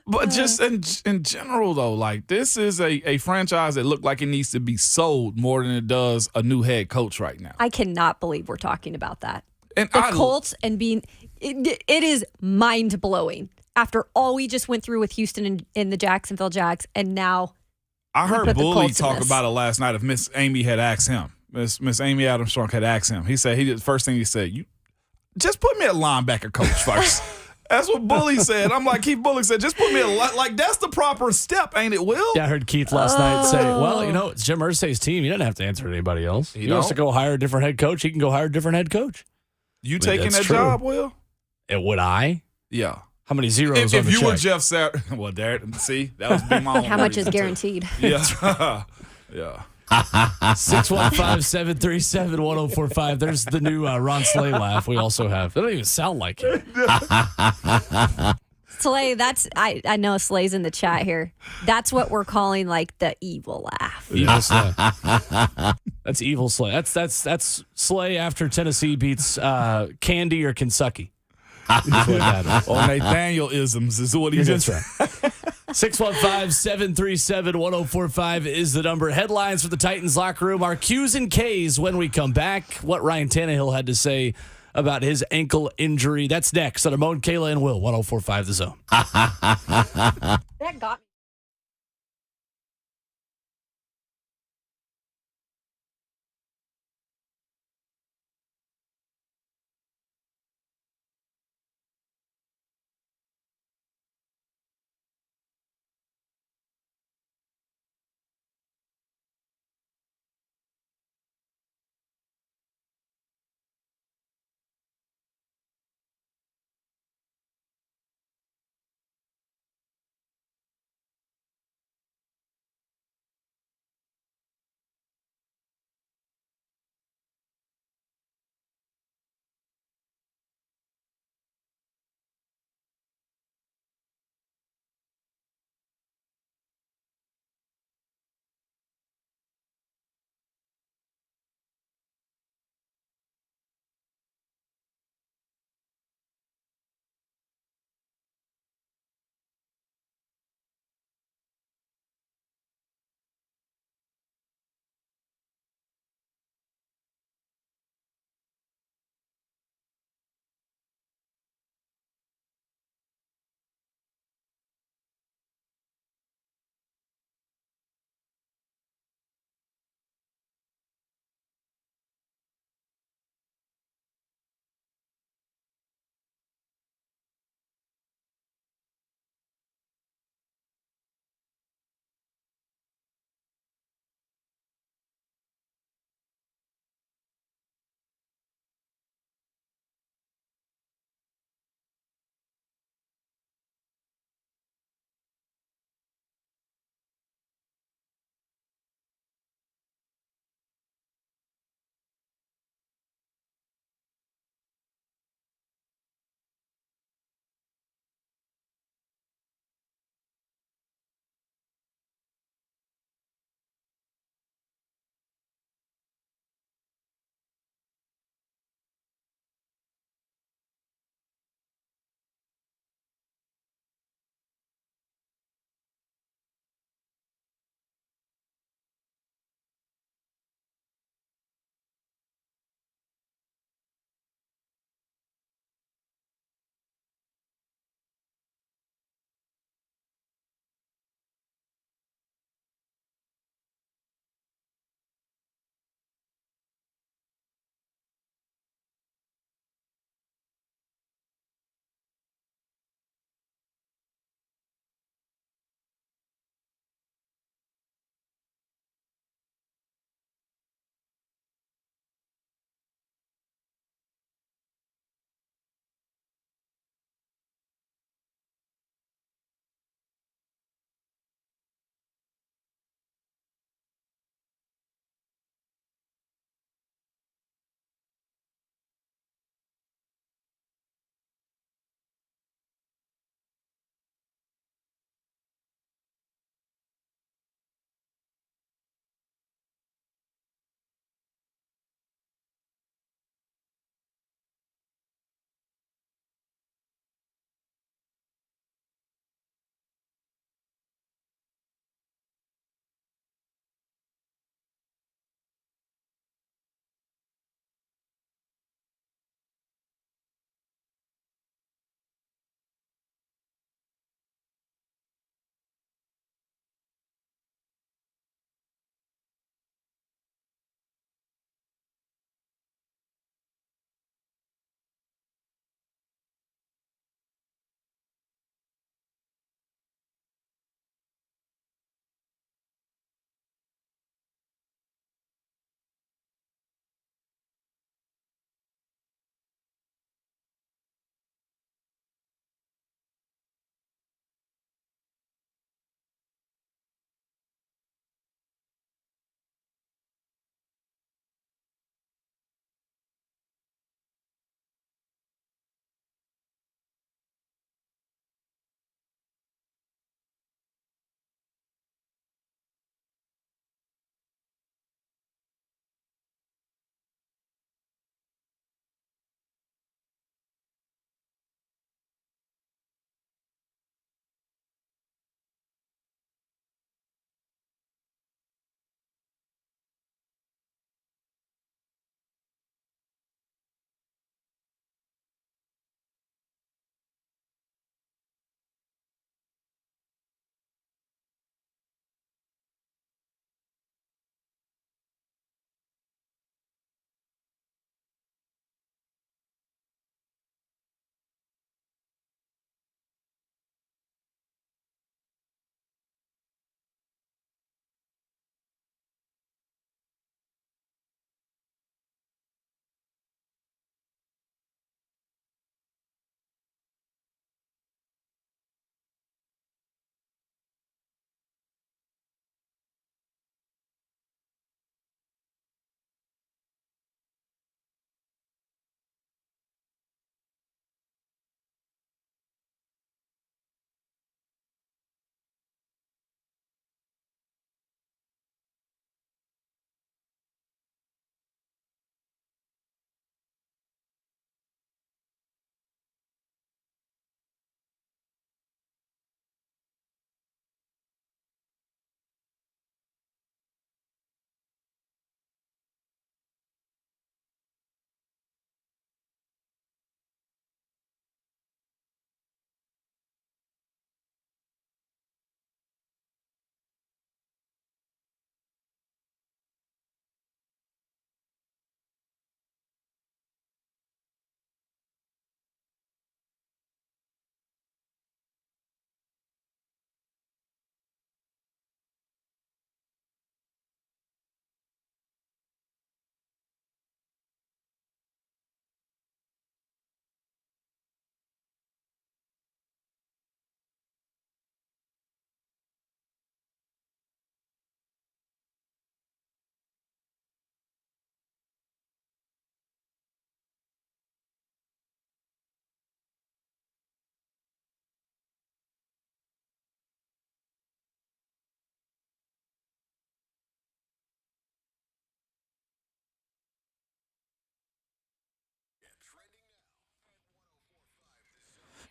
But just in general, though, like this is a franchise that looked like it needs to be sold more than it does a new head coach right now. I cannot believe we're talking about that. And The Colts and being, it is mind blowing after all we just went through with Houston and in the Jacksonville Jags, and now I we heard put the Bully Colts in talk this. about it last night. If Miss Amy had asked him, Miss Amy Adams Strunk had asked him. He said the first thing he said, "You just put me a linebacker coach first." That's what Bully said. I'm like, Keith Bullock said, just put me like that's the proper step, ain't it, Will? Yeah, I heard Keith last night say, well, it's Jim Irsay's team. He doesn't have to answer to anybody else. He wants to go hire a different head coach. He can go hire a different head coach. You But taking that's that true. job, Will? Would I? Yeah. How many zeros on If the you were check? Jeff Sarah, well, there, see, that was be my own how much is reason, too. guaranteed? Yeah. Yeah. 615-737-1045. There's the new Ron Slay laugh we also have. It don't even sound like it. Slay, I know Slay's in the chat here. That's what we're calling like the evil laugh. Evil Slay. That's evil Slay. That's Slay after Tennessee beats Candy or Kentucky. That's what that is. Or Nathaniel-isms is what he That's just right. 615-737-1045 is the number. Headlines for the Titans locker room. Our Q's and K's when we come back. What Ryan Tannehill had to say about his ankle injury. That's next on Ramon, Kayla, and Will. 1045 The Zone. That got me.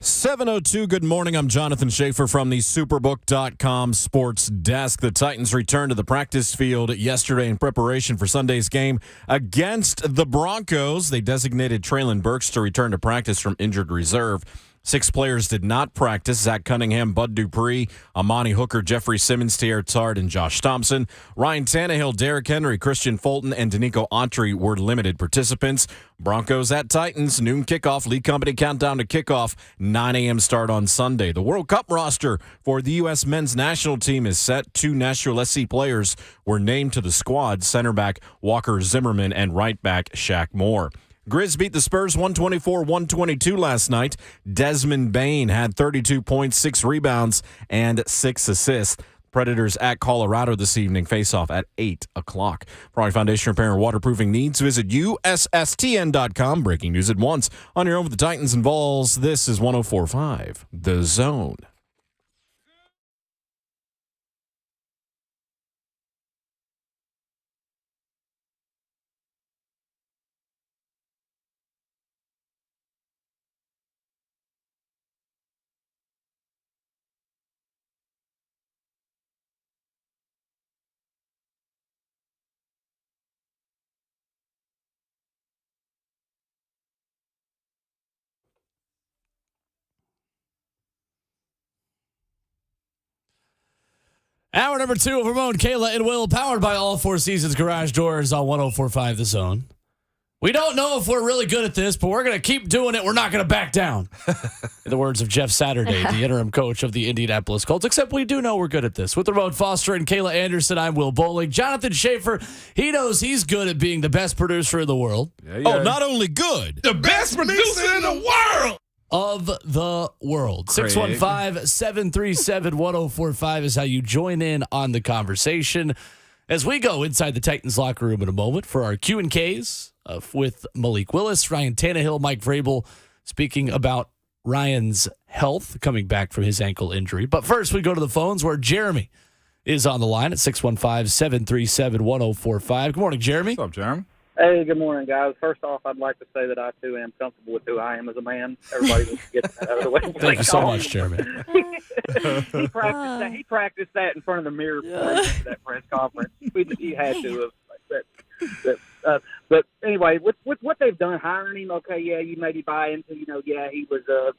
7:02, good morning. I'm Jonathan Schaefer from the Superbook.com sports desk. The Titans returned to the practice field yesterday in preparation for Sunday's game against the Broncos. They designated Treylon Burks to return to practice from injured reserve. 6 players did not practice: Zach Cunningham, Bud Dupree, Amani Hooker, Jeffrey Simmons, Tier Tard, and Josh Thompson. Ryan Tannehill, Derrick Henry, Christian Fulton, and Danico Autry were limited participants. Broncos at Titans, noon kickoff. League Company countdown to kickoff, 9 a.m. start on Sunday. The World Cup roster for the U.S. men's national team is set. 2 Nashville SC players were named to the squad: center back Walker Zimmerman and right back Shaq Moore. Grizz beat the Spurs 124-122 last night. Desmond Bain had 32 points, 6 rebounds, and 6 assists. Predators at Colorado this evening. Face-off at 8 o'clock. For all foundation repair and waterproofing needs, visit USSTN.com. Breaking news at once. On your own with the Titans and Vols, this is 104.5 The Zone. Hour number 2 of Ramon, Kayla, and Will, powered by All Four Seasons Garage Doors on 104.5 The Zone. We don't know if we're really good at this, but we're going to keep doing it. We're not going to back down. In the words of Jeff Saturday, the interim coach of the Indianapolis Colts, except we do know we're good at this. With Ramon Foster and Kayla Anderson, I'm Will Bowling. Jonathan Schaefer, he knows he's good at being the best producer in the world. Yeah. Oh, not only good, the best producer in the world. Of the world. 615-737-1045 is how you join in on the conversation as we go inside the Titans locker room in a moment for our Q&Ks with Malik Willis, Ryan Tannehill, Mike Vrabel, speaking about Ryan's health coming back from his ankle injury. But first, we go to the phones where Jeremy is on the line at 615-737-1045. Good morning, Jeremy. What's up, Jeremy? Hey, good morning, guys. First off, I'd like to say that I, too, am comfortable with who I am as a man. Everybody needs to get that out of the way. Thank you so much, Jeremy. He practiced that in front of the mirror before that press conference. He had to have. But anyway, with what they've done, hiring him, okay, yeah, you maybe buy into, he was a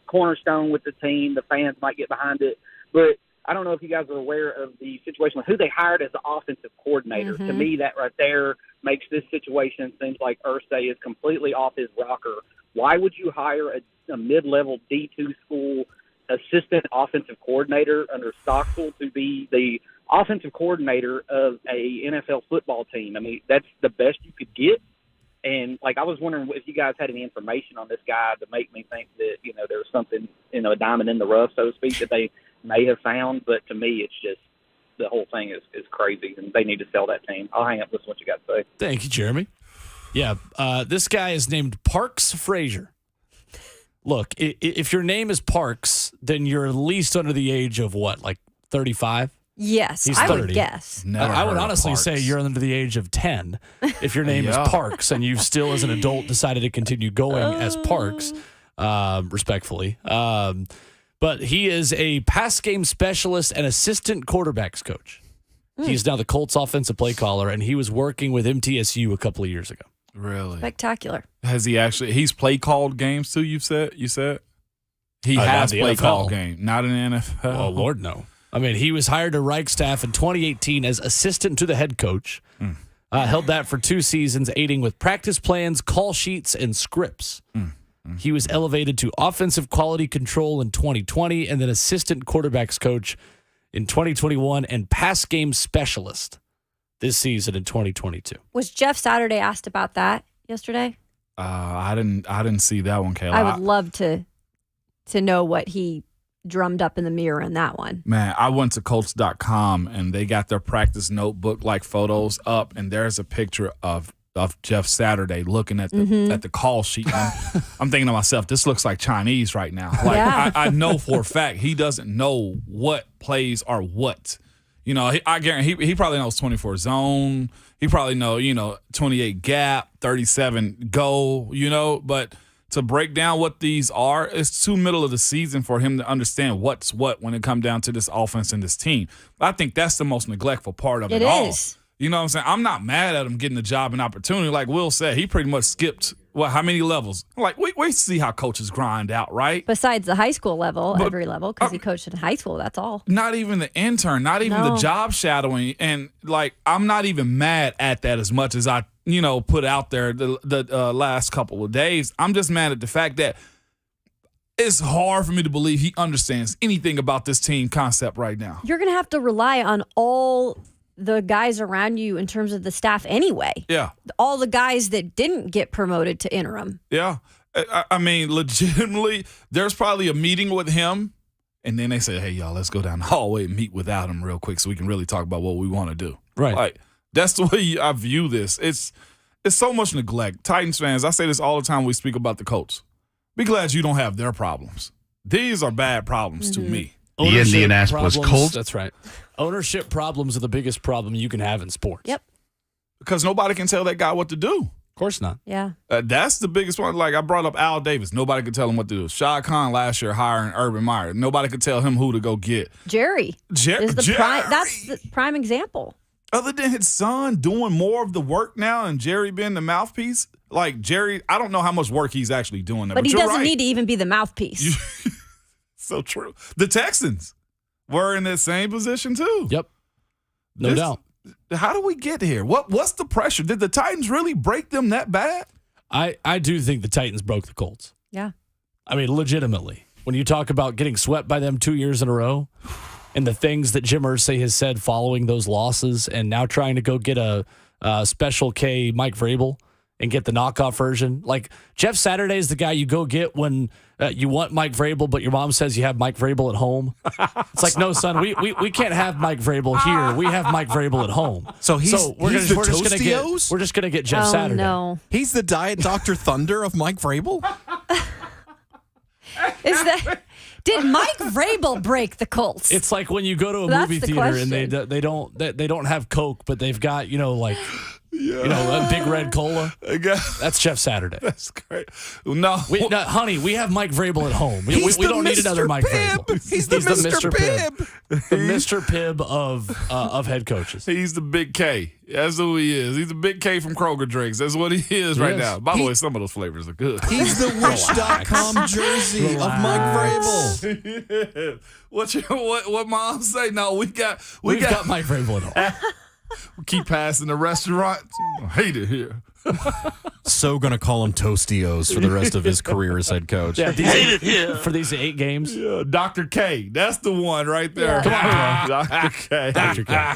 cornerstone with the team. The fans might get behind it. But I don't know if you guys are aware of the situation with who they hired as the offensive coordinator. Mm-hmm. To me, that right there makes this situation seems like Irsay is completely off his rocker. Why would you hire a mid-level D2 school assistant offensive coordinator under Stockstill to be the offensive coordinator of a NFL football team? I mean, that's the best you could get. And, I was wondering if you guys had any information on this guy to make me think that, there was something, a diamond in the rough, so to speak, that they may have found. But to me, it's just the whole thing is crazy, and they need to sell that team. I'll hang up with what you got to say. Thank you, Jeremy. Yeah, this guy is named Parks Frazier. Look, if your name is Parks, then you're at least under the age of what, 35? Yes, He's I 30. would guess. I would honestly say you're under the age of 10 if your name is Parks and you've still, as an adult, decided to continue going as Parks, respectfully. But he is a pass game specialist and assistant quarterbacks coach. He's now the Colts offensive play caller, and he was working with MTSU a couple of years ago. Really? Spectacular. Has he actually? He's play called games too. You said he has play called game, not in the NFL. Oh Lord, no. I mean, he was hired to Reich staff in 2018 as assistant to the head coach. Held that for 2 seasons, aiding with practice plans, call sheets, and scripts. He was elevated to offensive quality control in 2020 and then assistant quarterbacks coach in 2021 and pass game specialist this season in 2022. Was Jeff Saturday asked about that yesterday? I didn't see that one, Kayla. I would love to know what he drummed up in the mirror in that one. Man, I went to Colts.com and they got their practice notebook photos up, and there's a picture of Jeff Saturday looking at the call sheet. I'm thinking to myself, this looks like Chinese right now. I know for a fact he doesn't know what plays are what. I guarantee he probably knows 24 zone. He probably know 28 gap, 37 go. But to break down what these are. It's too middle of the season for him to understand what's what when it comes down to this offense and this team. I think that's the most neglectful part of it all. You know what I'm saying? I'm not mad at him getting the job and opportunity. Like Will said, he pretty much skipped, how many levels? Like, we see how coaches grind out, right? Besides the high school level, every level, because he coached in high school, that's all. Not even the intern, not even the job shadowing. And, like, I'm not even mad at that as much as I, put out there the last couple of days. I'm just mad at the fact that it's hard for me to believe he understands anything about this team concept right now. You're going to have to rely on all the guys around you in terms of the staff anyway. Yeah. All the guys that didn't get promoted to interim. Yeah. I mean, legitimately, there's probably a meeting with him, and then they say, hey, y'all, let's go down the hallway and meet without him real quick so we can really talk about what we want to do. Right. Like, that's the way I view this. It's so much neglect. Titans fans, I say this all the time when we speak about the Colts. Be glad you don't have their problems. These are bad problems to me. The Indianapolis Colts. That's right. Ownership problems are the biggest problem you can have in sports. Yep. Because nobody can tell that guy what to do. Of course not. Yeah. That's the biggest one. Like, I brought up Al Davis. Nobody could tell him what to do. Shad Khan last year hiring Urban Meyer. Nobody could tell him who to go get. Jerry. Is the prime, that's the prime example. Other than his son doing more of the work now and Jerry being the mouthpiece, like Jerry, I don't know how much work he's actually doing there. But he doesn't need to even be the mouthpiece. So true. The Texans were in that same position too. Yep. No doubt. How do we get here? What's the pressure? Did the Titans really break them that bad? I do think the Titans broke the Colts. Yeah. I mean, legitimately. When you talk about getting swept by them 2 years in a row and the things that Jim Irsay has said following those losses and now trying to go get a Special K Mike Vrabel and get the knockoff version. Like, Jeff Saturday is the guy you go get when you want Mike Vrabel, but your mom says you have Mike Vrabel at home. It's like, no, son, we can't have Mike Vrabel here. We have Mike Vrabel at home. So we're just going to get Jeff Saturday. No. He's the Diet Dr. Thunder of Mike Vrabel? Did Mike Vrabel break the Colts? It's like when you go to a movie theater and they don't have Coke, but they've got, a big red cola. That's Jeff Saturday. That's great. No, honey, we have Mike Vrabel at home. We don't need another Mike Vrabel. He's the Mr. Pibb. The Mr. Pibb of head coaches. He's the Big K. That's who he is. He's the Big K from Kroger drinks. That's what he is right now. By the way, some of those flavors are good. He's the Wish.com jersey of Mike Vrabel. What mom say? No, we've got Mike Vrabel at home. We keep passing the restaurant. I hate it here. So going to call him Tostios for the rest of his career as head coach. Yeah, for these 8 games. Yeah, Dr. K. That's the one right there. Yeah. Come on, Dr. K. Dr. K.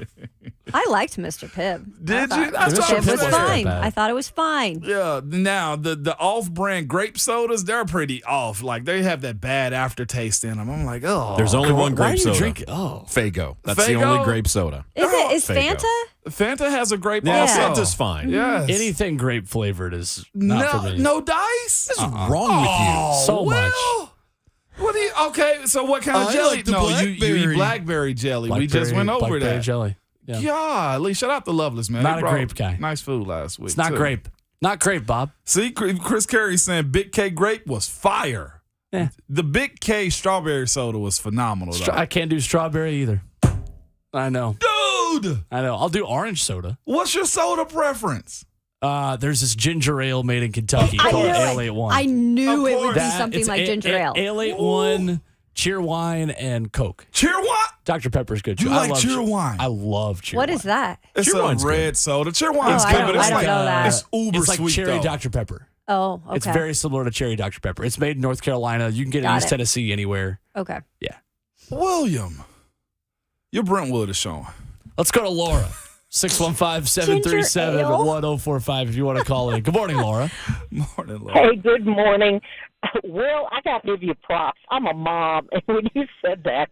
I liked Mr. Pibb. Did you? Mr. Pibb was fine. I thought it was fine. Yeah. Now the off-brand grape sodas, they're pretty off. Like, they have that bad aftertaste in them. I'm like, oh. There's only one grape soda. Oh, Fago. That's the only grape soda. Is Fago. Fanta? Fanta has a grape. Yeah, also. Fanta's fine. Yes. Anything grape flavored is not for me. No dice. What's wrong with you? So much. What do you? Okay, so what kind of jelly? Like the no, you eat blackberry jelly. We just went over blackberry that. Jelly. Yeah. Golly, shout out to Loveless, man. Not a grape guy. Nice food last week. It's not grape. Not grape, Bob. See, Chris Carey saying Big K grape was fire. Yeah. The Big K strawberry soda was phenomenal. I can't do strawberry either. I know. Dude! I know. I'll do orange soda. What's your soda preference? There's this ginger ale made in Kentucky called Ale 81. I knew it would be something like ginger ale. Ale 81, cheer wine, and Coke. Cheer wine? Dr. Pepper's good. You like cheer wine? I love cheer wine. What is that? It's cheer a red soda. Cheer wine's good, but it's I don't know that. it's uber It's like sweet, cherry though. Dr. Pepper. Oh, okay. It's very similar to cherry Dr. Pepper. It's made in North Carolina. You can get it in East Tennessee anywhere. Okay. Yeah. William, your Brentwood is showing. Let's go to Laura. 615-737-1045 if you want to call in. Good morning, Laura. Morning, Laura. Hey, good morning. Will, I got to give you props. I'm a mom, and when you said that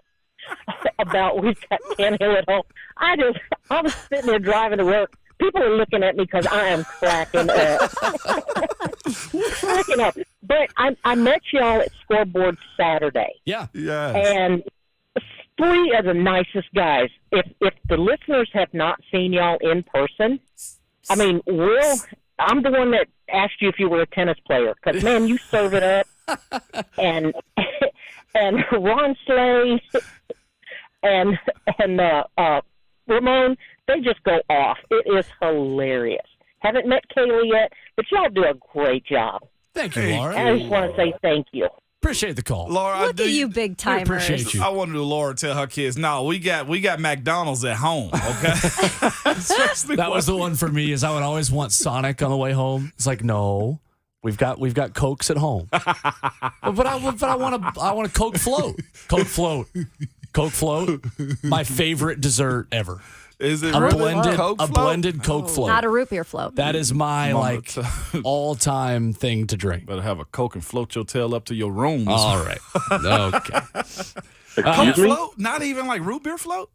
about we've got Tannehill at home, I was sitting there driving to work. People are looking at me because I am cracking up. Cracking up. But I met y'all at Scoreboard Saturday. Yeah. Yes. And 3 of the nicest guys. If the listeners have not seen y'all in person, I mean, Will I'm the one that asked you if you were a tennis player because, man, you serve it up. And Ron Slay and Ramon, they just go off. It is hilarious. Haven't met Kaylee yet, but y'all do a great job. Thank you, Laura. I just want to say thank you. Appreciate the call. Laura, Look at you, big timers. appreciate you. I wanted Laura to tell her kids, no, we got McDonald's at home, okay? That was the one for me. Is I would always want Sonic on the way home. It's like, no, we've got Cokes at home, but I want a Coke float. Coke float. My favorite dessert ever. Is it A really blended Coke float. Not a root beer float. That is my all-time thing to drink. Better have a Coke and float your tail up to your room. All right. Okay. Coke float? Not even like root beer float?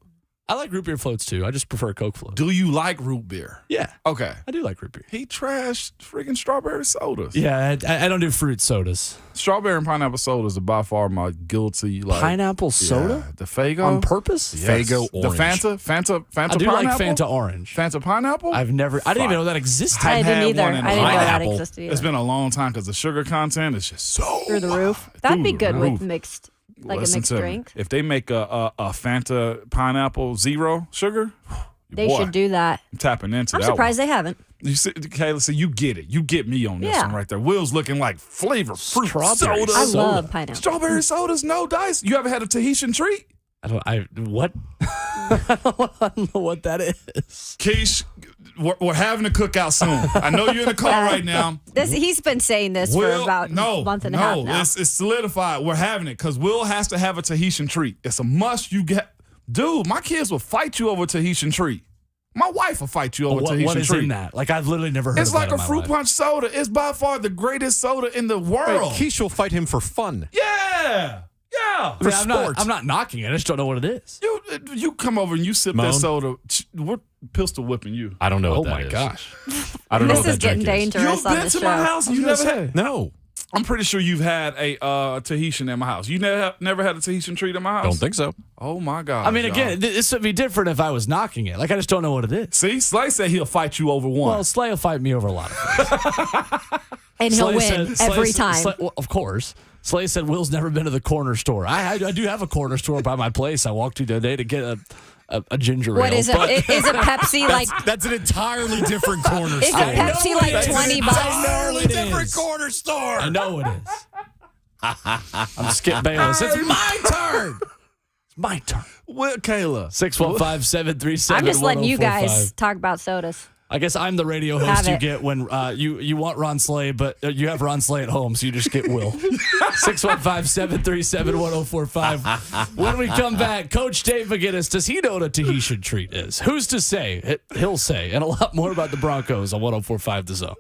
I like root beer floats too. I just prefer Coke float. Do you like root beer? Yeah. Okay. I do like root beer. He trashed freaking strawberry sodas. Yeah, I don't do fruit sodas. Strawberry and pineapple sodas are by far my guilty. Pineapple soda? The Faygo. On purpose? Yes. Faygo The orange. Fanta I do pineapple? like Fanta orange. Fanta pineapple? I didn't even know that existed. I didn't had either. one I in didn't know that pineapple. existed either. It's been a long time because the sugar content is just so Through the roof. That'd be Through good the with roof. mixed, like Listen a mixed to me. drink. If they make a Fanta pineapple zero sugar, They boy, should do that. I'm tapping into I'm that surprised they haven't. one. You see, Kayla, so you get it. You get me on this Yeah. one right there. Will's looking like flavor fruit Strawberry soda. I love pineapple. Strawberry sodas, no dice. You ever had a Tahitian treat? What? I don't know what that is. Keish, we're having a cookout soon. I know you're in the car right now. He's been saying this for about a month and a half now. It's solidified. We're having it because Will has to have a Tahitian treat. It's a must. You get, dude. My kids will fight you over a Tahitian treat. My wife will fight you over a Tahitian What is treat. in that? Like I've literally never heard It's of like that a in my fruit life. punch soda. It's by far the greatest soda in the world. Keish will fight him for fun. Yeah. I mean, I'm not knocking it. I just don't know what it is. You come over and you sip Moan? that soda. We're pistol whipping you. I don't know what that my is. gosh. I don't know This what that is getting drink is. dangerous You've on been the to show. my house. You never had. No, I'm pretty sure you've had a Tahitian at my house. You never had a Tahitian treat at my house? don't think so. Oh, my God. I mean, again, this would be different if I was knocking it. Like I just don't know what it is. See, Slay said he'll fight you over one. Well, Slay will fight me over a lot of things. And he'll Slay win said- every Slay- time. Slay- well, of course. Slay said Will's never been to the corner store. I do have a corner store by my place. I walked to the other day to get a ginger ale. What is it? but- Is it Pepsi like? That's an entirely different corner Is store. it Pepsi like That's $20? entirely different corner store. I know it is. I'm Skip Bayless. It's my turn. It's my turn. Well, Kayla. 615-737-1045. I'm just letting you guys talk about sodas. I guess I'm the radio Have host you it. get when you want Ron Slay, but you have Ron Slay at home, so you just get Will. 615-737-1045. When we come back, Coach Dave McGinnis, does he know what a Tahitian treat is? Who's to say? He'll say. And a lot more about the Broncos on 1045 The Zone.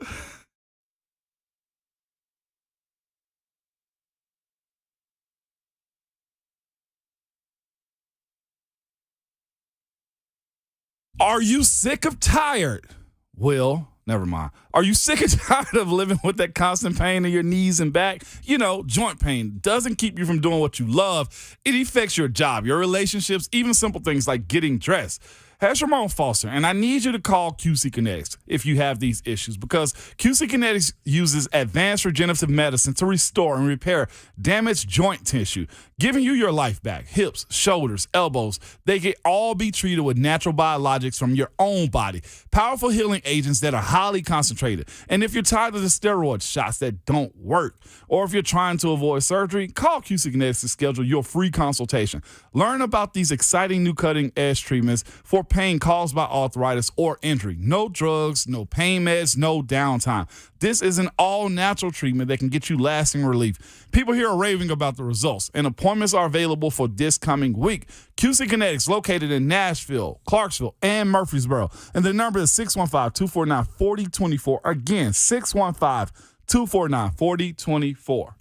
Are you sick of tired? Will, never mind. Are you sick and tired of living with that constant pain in your knees and back? You know, joint pain doesn't keep you from doing what you love. It affects your job, your relationships, even simple things like getting dressed. Here's Ramon Foster, and I need you to call QC Kinetics if you have these issues because QC Kinetics uses advanced regenerative medicine to restore and repair damaged joint tissue, giving you your life back. Hips, shoulders, elbows, they can all be treated with natural biologics from your own body. Powerful healing agents that are highly concentrated. And if you're tired of the steroid shots that don't work, or if you're trying to avoid surgery, call QC Kinetics to schedule your free consultation. Learn about these exciting new cutting-edge treatments for pain caused by arthritis or injury. No drugs, no pain meds, no downtime. This is an all-natural treatment that can get you lasting relief. People here are raving about the results, and appointments are available for this coming week. QC Kinetics located in Nashville, Clarksville, and Murfreesboro. And the number is 615-249-4024. Again, 615-249-4024.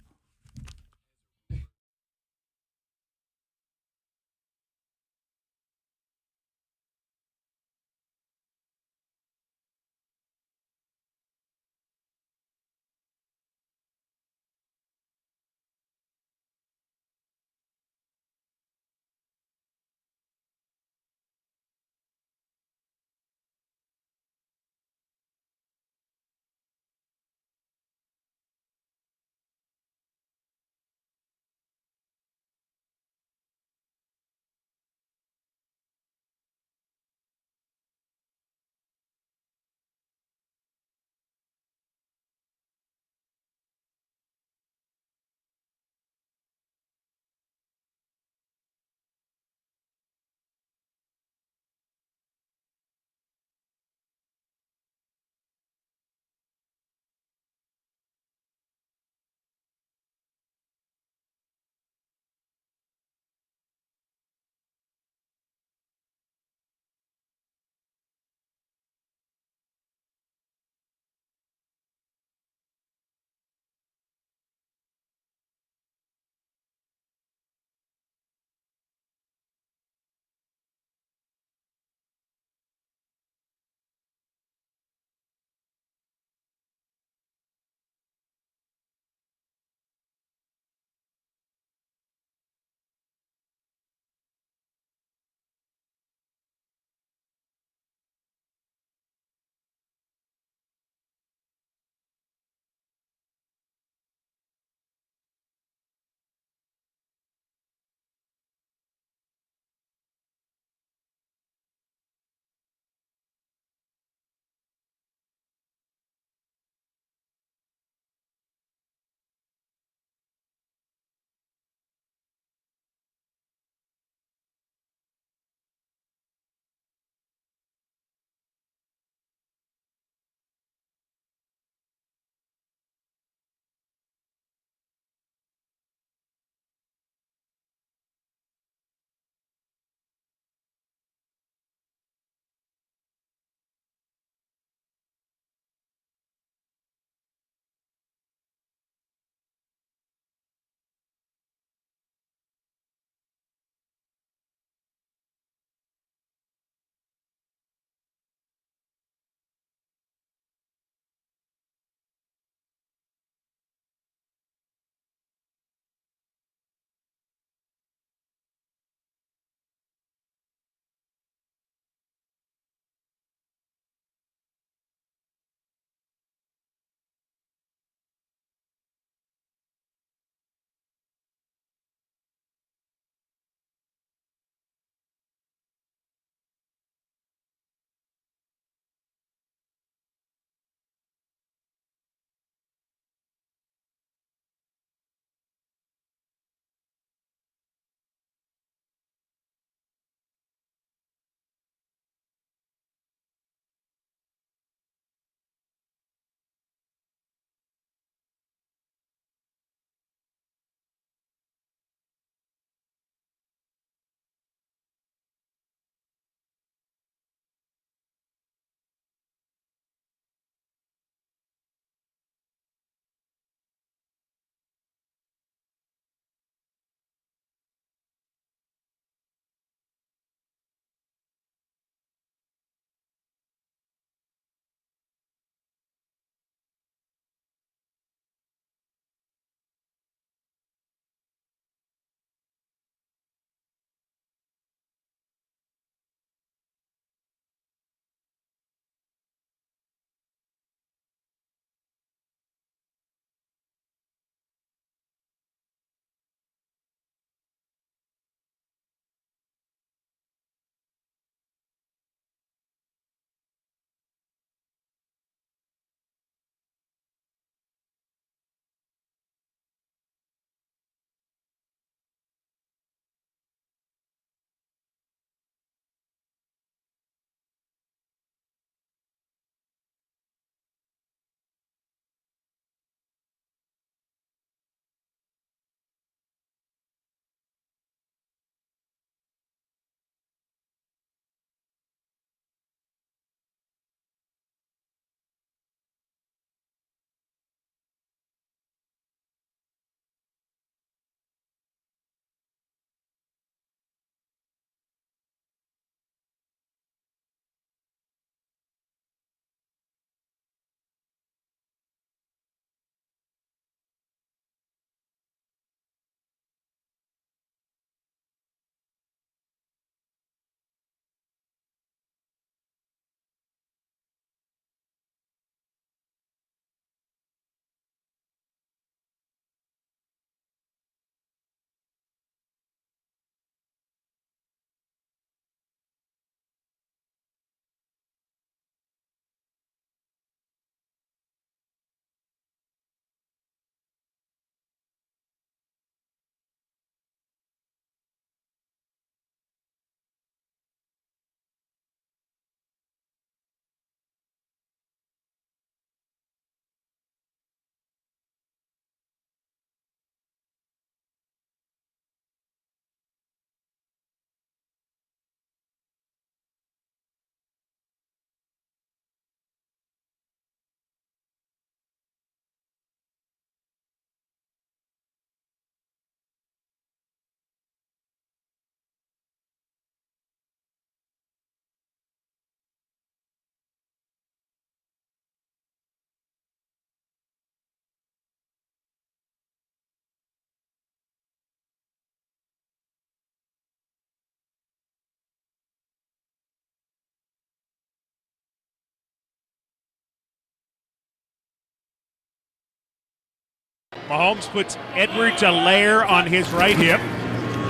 Mahomes puts Edwards-Helaire on his right hip.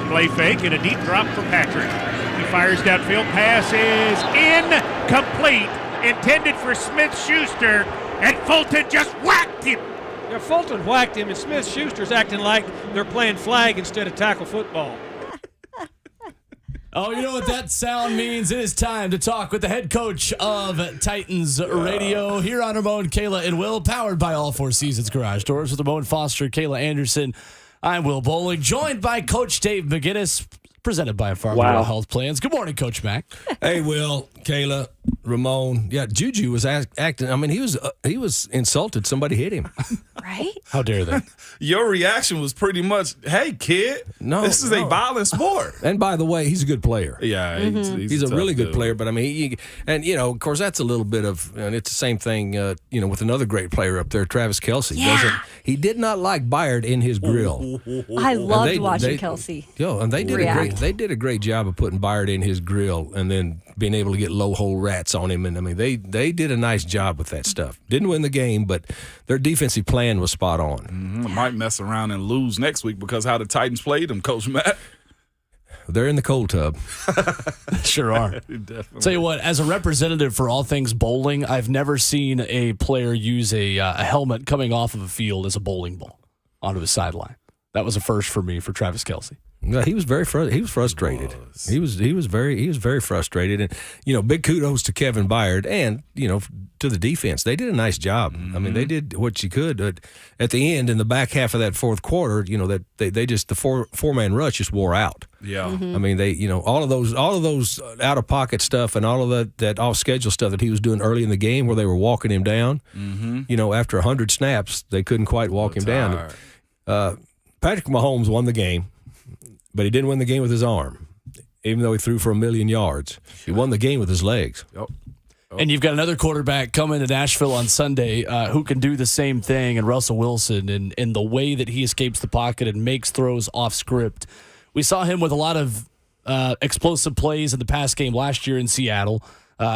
Play fake and a deep drop for Patrick. He fires downfield. Pass is incomplete. Intended for Smith-Schuster, and Fulton just whacked him. Yeah, Fulton whacked him, and Smith-Schuster's acting like they're playing flag instead of tackle football. Oh, you know what that sound means? It is time to talk with the head coach of Titans Radio here on Ramon, Kayla, and Will, powered by All Four Seasons Garage Doors with Ramon Foster, Kayla Anderson. I'm Will Bowling, joined by Coach Dave McGinnis, presented by Farmville Health Plans. Good morning, Coach Mac. Hey, Will, Kayla, Ramon. Yeah, Juju was acting. I mean, he was insulted. Somebody hit him. Right? How dare they? Your reaction was pretty much, "Hey, kid, this is a violent sport." And by the way, he's a good player. Yeah, he's a really good player. But I mean, of course, that's a little bit of, and it's the same thing, with another great player up there, Travis Kelce. Yeah. He did not like Byard in his grill. I loved watching Kelce. And they did a great job of putting Byard in his grill and then being able to get low hole rats on him. And I mean, they did a nice job with that stuff. Didn't win the game, but their defensive plan was spot on. Might mess around and lose next week because how the Titans played them, Coach Matt. They're in the cold tub. Sure are. Definitely. Tell you what, as a representative for all things bowling, I've never seen a player use a helmet coming off of a field as a bowling ball onto his sideline. That was a first for me for Travis Kelce. No, he was very frustrated. He was very frustrated, and big kudos to Kevin Byard and to the defense. They did a nice job. I mean, they did what you could. At the end, in the back half of that fourth quarter, that they just the four-man rush just wore out. Yeah, I mean, they all of those out of pocket stuff and all of that off schedule stuff that he was doing early in the game where they were walking him down. After 100 snaps, they couldn't quite walk him down. Patrick Mahomes won the game. But he didn't win the game with his arm, even though he threw for 1 million yards. He won the game with his legs. Yep. And you've got another quarterback coming to Nashville on Sunday who can do the same thing, and Russell Wilson, and the way that he escapes the pocket and makes throws off script. We saw him with a lot of explosive plays in the pass game last year in Seattle.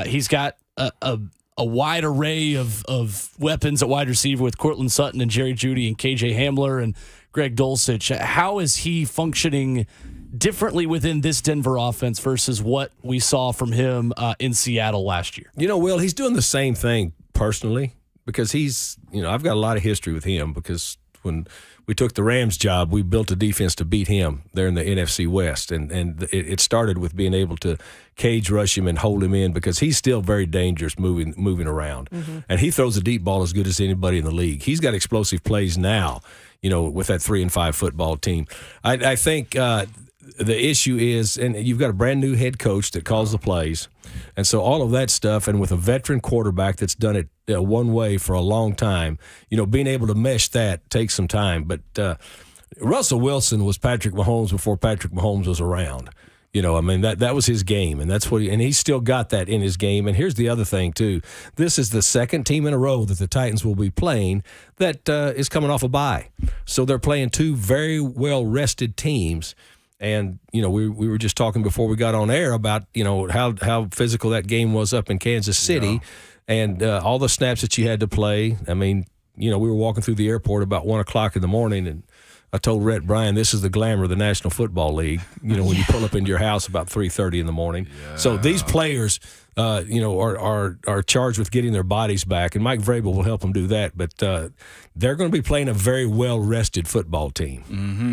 He's got a wide array of weapons at wide receiver with Courtland Sutton and Jerry Jeudy and KJ Hamler and Greg Dulcich. How is he functioning differently within this Denver offense versus what we saw from him in Seattle last year? Will, he's doing the same thing personally because he's, I've got a lot of history with him because when we took the Rams job, we built a defense to beat him there in the NFC West. And it started with being able to cage rush him and hold him in because he's still very dangerous moving around. And he throws a deep ball as good as anybody in the league. He's got explosive plays now, with that 3-5 football team. I think the issue is, and you've got a brand new head coach that calls the plays. And so all of that stuff, and with a veteran quarterback that's done it one way for a long time, being able to mesh that takes some time. But Russell Wilson was Patrick Mahomes before Patrick Mahomes was around. That was his game, and that's what and he's still got that in his game. And here's the other thing, too. This is the second team in a row that the Titans will be playing that is coming off a bye. So they're playing two very well-rested teams. And, we were just talking before we got on air about, how physical that game was up in Kansas City and all the snaps that you had to play. I mean, we were walking through the airport about 1 o'clock in the morning, and I told Rhett Bryan, this is the glamour of the National Football League, when you pull up into your house about 3:30 in the morning. Yeah. So these players, are charged with getting their bodies back, and Mike Vrabel will help them do that. But they're going to be playing a very well-rested football team.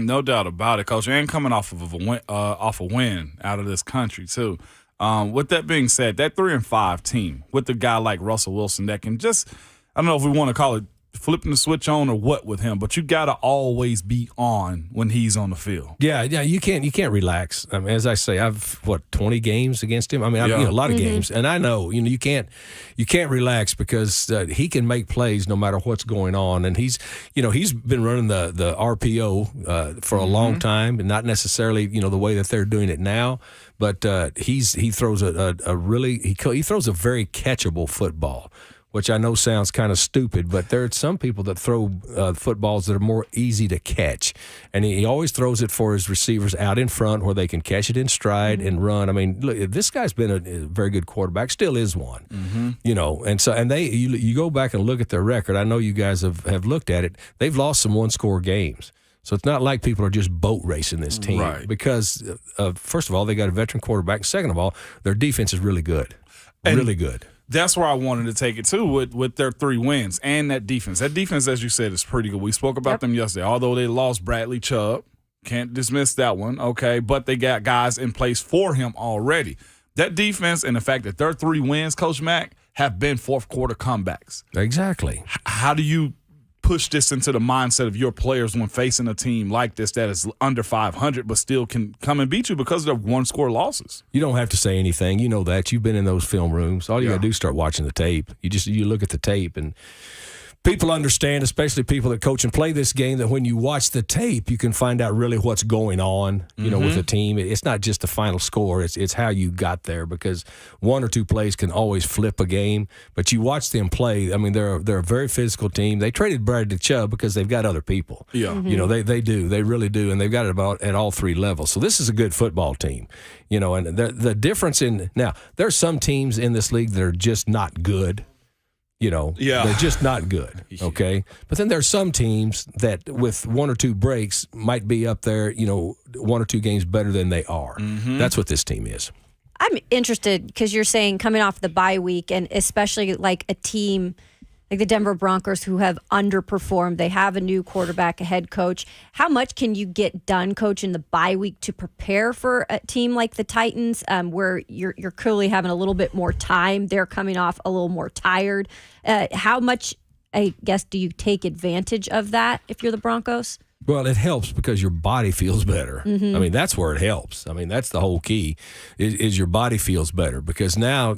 No doubt about it, Coach. And coming off of a win out of this country, too. With that being said, that 3-5 team with a guy like Russell Wilson that can just, I don't know if we want to call it flipping the switch on or what with him, but you got to always be on when he's on the field. Yeah, you can't relax. I mean, as I say, I've 20 games against him. I mean, a lot of games, and I know you can't relax because he can make plays no matter what's going on, and he's been running the RPO for a long time, and not necessarily the way that they're doing it now, but he throws he throws a very catchable football. which I know sounds kind of stupid, but there are some people that throw footballs that are more easy to catch. And he always throws it for his receivers out in front where they can catch it in stride and run. I mean, look, this guy's been a very good quarterback, still is one. And you go back and look at their record. I know you guys have looked at it. They've lost some one-score games. So it's not like people are just boat racing this team. Right. Because, first of all, they got a veteran quarterback. Second of all, their defense is really good. Really good. That's where I wanted to take it, too, with their 3 wins and that defense. That defense, as you said, is pretty good. We spoke about them yesterday. Although they lost Bradley Chubb, can't dismiss that one, okay, but they got guys in place for him already. That defense and the fact that their 3 wins, Coach Mack, have been fourth-quarter comebacks. Exactly. How do you push this into the mindset of your players when facing a team like this that is under 500 but still can come and beat you because of one-score losses? You don't have to say anything. You know that. You've been in those film rooms. All you got to do is start watching the tape. You look at the tape, and people understand, especially people that coach and play this game, that when you watch the tape, you can find out really what's going on, with the team. It's not just the final score. It's how you got there, because 1 or 2 plays can always flip a game. But you watch them play. I mean, they're a very physical team. They traded Bradley Chubb because they've got other people. Yeah. They do. They really do. And they've got it about at all 3 levels. So this is a good football team. And the difference now, there's some teams in this league that are just not good. They're just not good, okay? But then there's some teams that with 1 or 2 breaks might be up there, 1 or 2 games better than they are. That's what this team is. I'm interested because you're saying coming off the bye week, and especially like a team like the Denver Broncos who have underperformed. They have a new quarterback, a head coach. How much can you get done, Coach, in the bye week to prepare for a team like the Titans, where you're clearly having a little bit more time? They're coming off a little more tired. How much, I guess, do you take advantage of that if you're the Broncos? Well, it helps because your body feels better. I mean, that's where it helps. I mean, that's the whole key is your body feels better, because now,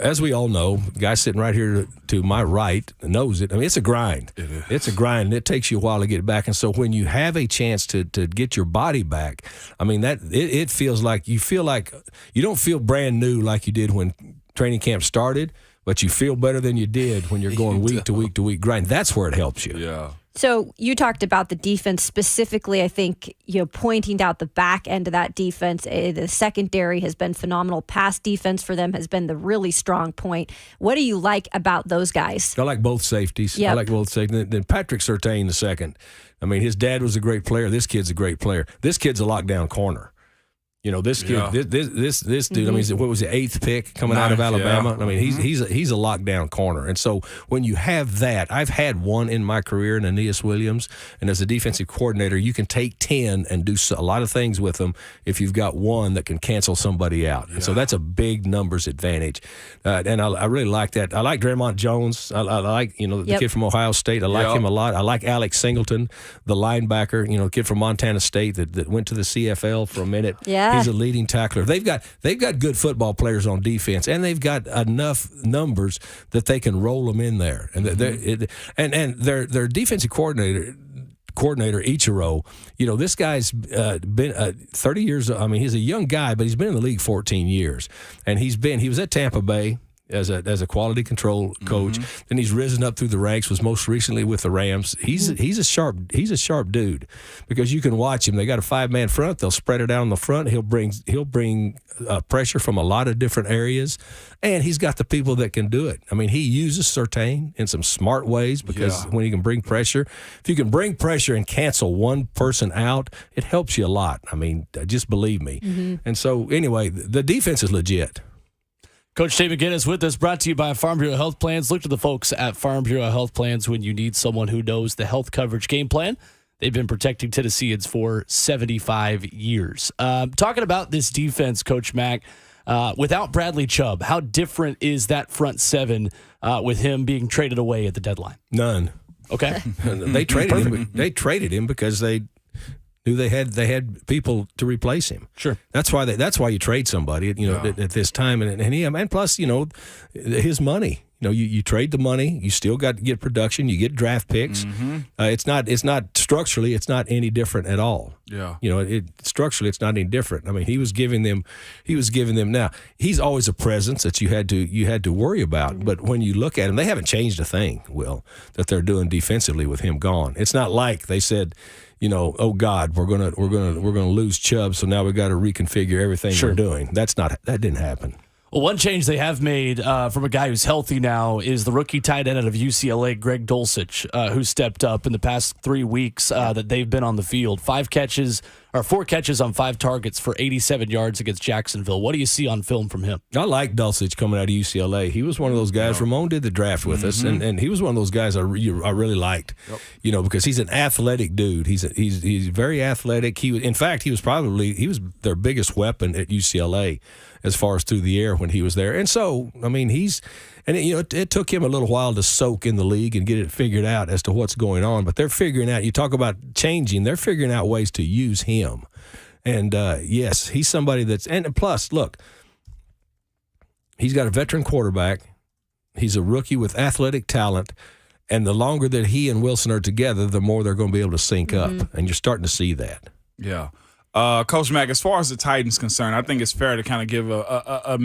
as we all know, the guy sitting right here to my right knows it. I mean, it's a grind. It's a grind, and it takes you a while to get back. And so when you have a chance to get your body back, I mean, that it feels like you don't feel brand new like you did when training camp started, but you feel better than you did when you're going week to week to week grind. That's where it helps you. Yeah. So you talked about the defense specifically. I think, pointing out the back end of that defense, the secondary has been phenomenal. Pass defense for them has been the really strong point. What do you like about those guys? I like both safeties. Yep. I like both safeties. Then Patrick Surtain the second. I mean, his dad was a great player. This kid's a great player. This kid's a lockdown corner. This kid, this dude. I mean, what was the 8th pick coming out of Alabama? Yeah. I mean, he's a lockdown corner. And so when you have that, I've had one in my career, in Aeneas Williams, and as a defensive coordinator, you can take 10 and do a lot of things with them if you've got one that can cancel somebody out. And so that's a big numbers advantage. And I really like that. I like Draymond Jones. I like the kid from Ohio State. I like him a lot. I like Alex Singleton, the linebacker. The kid from Montana State that went to the CFL for a minute. Yeah. He's a leading tackler. They've got good football players on defense, and they've got enough numbers that they can roll them in there. And their defensive coordinator Ichiro, this guy's been 30 years. I mean, he's a young guy, but he's been in the league 14 years, and he was at Tampa Bay as a quality control coach. Then he's risen up through the ranks. Was most recently with the Rams. He's a sharp dude, because you can watch him. They got a 5-man front. They'll spread it out on the front. He'll bring pressure from a lot of different areas, and he's got the people that can do it. I mean, he uses Surtain in some smart ways, because when he can bring pressure, if you can bring pressure and cancel one person out, it helps you a lot. I mean, just believe me. And so anyway, the defense is legit. Coach Dave McGinnis with us, brought to you by Farm Bureau Health Plans. Look to the folks at Farm Bureau Health Plans when you need someone who knows the health coverage game plan. They've been protecting Tennesseans for 75 years. Talking about this defense, Coach Mack, without Bradley Chubb, how different is that front seven with him being traded away at the deadline? None. Okay. They traded him. They traded him because they knew they had people to replace him. Sure. That's why you trade somebody, at this time, and plus, his money. you trade the money. You still got to get production. You get draft picks. It's not structurally. It's not any different at all. Yeah. Structurally, it's not any different. I mean, he was giving them. Now he's always a presence that you had to worry about. But when you look at him, they haven't changed a thing, Will, that they're doing defensively with him gone. It's not like they said, oh God, we're gonna lose Chubb, so now we've got to reconfigure everything we're doing. That didn't happen. Well, one change they have made from a guy who's healthy now is the rookie tight end out of UCLA, Greg Dulcich, who stepped up in the past 3 weeks that they've been on the field. 4 catches on 5 targets for 87 yards against Jacksonville. What do you see on film from him? I like Dulcich coming out of UCLA. He was one of those guys. Ramon did the draft with us, and he was one of those guys I really liked. Because he's an athletic dude. He's very athletic. He was their biggest weapon at UCLA as far as through the air when he was there. And so, I mean, it took him a little while to soak in the league and get it figured out as to what's going on. But they're figuring out, you talk about changing, they're figuring out ways to use him. And, yes, he's somebody and plus, look, he's got a veteran quarterback. He's a rookie with athletic talent. And the longer that he and Wilson are together, the more they're going to be able to sync up. And you're starting to see that. Yeah. Coach Mack, as far as the Titans concerned, I think it's fair to kind of give a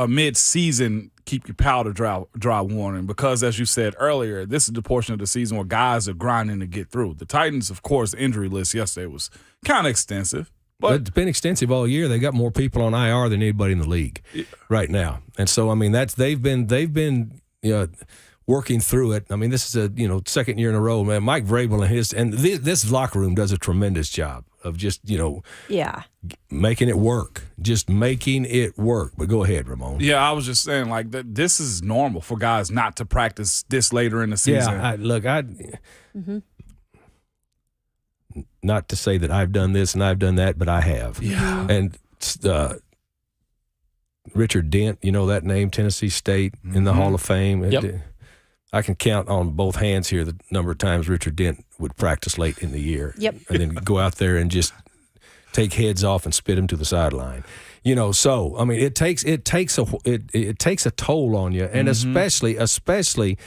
mid-season keep your powder dry warning because, as you said earlier, this is the portion of the season where guys are grinding to get through. The Titans, of course, the injury list yesterday was kind of extensive. But it's been extensive all year. They got more people on IR than anybody in the league right now. And so, I mean, they've been working through it. I mean, this is a second year in a row, man. Mike Vrabel and this locker room does a tremendous job of just making it work, But go ahead, Ramon. Yeah, I was just saying this is normal for guys not to practice this later in the season. Yeah, not to say that I've done this and I've done that, but I have. Yeah, and Richard Dent, that name, Tennessee State in the Hall of Fame. Yep. I can count on both hands here the number of times Richard Dent would practice late in the year. Yep. And then go out there and just take heads off and spit them to the sideline. So I mean, it takes a toll on you, and especially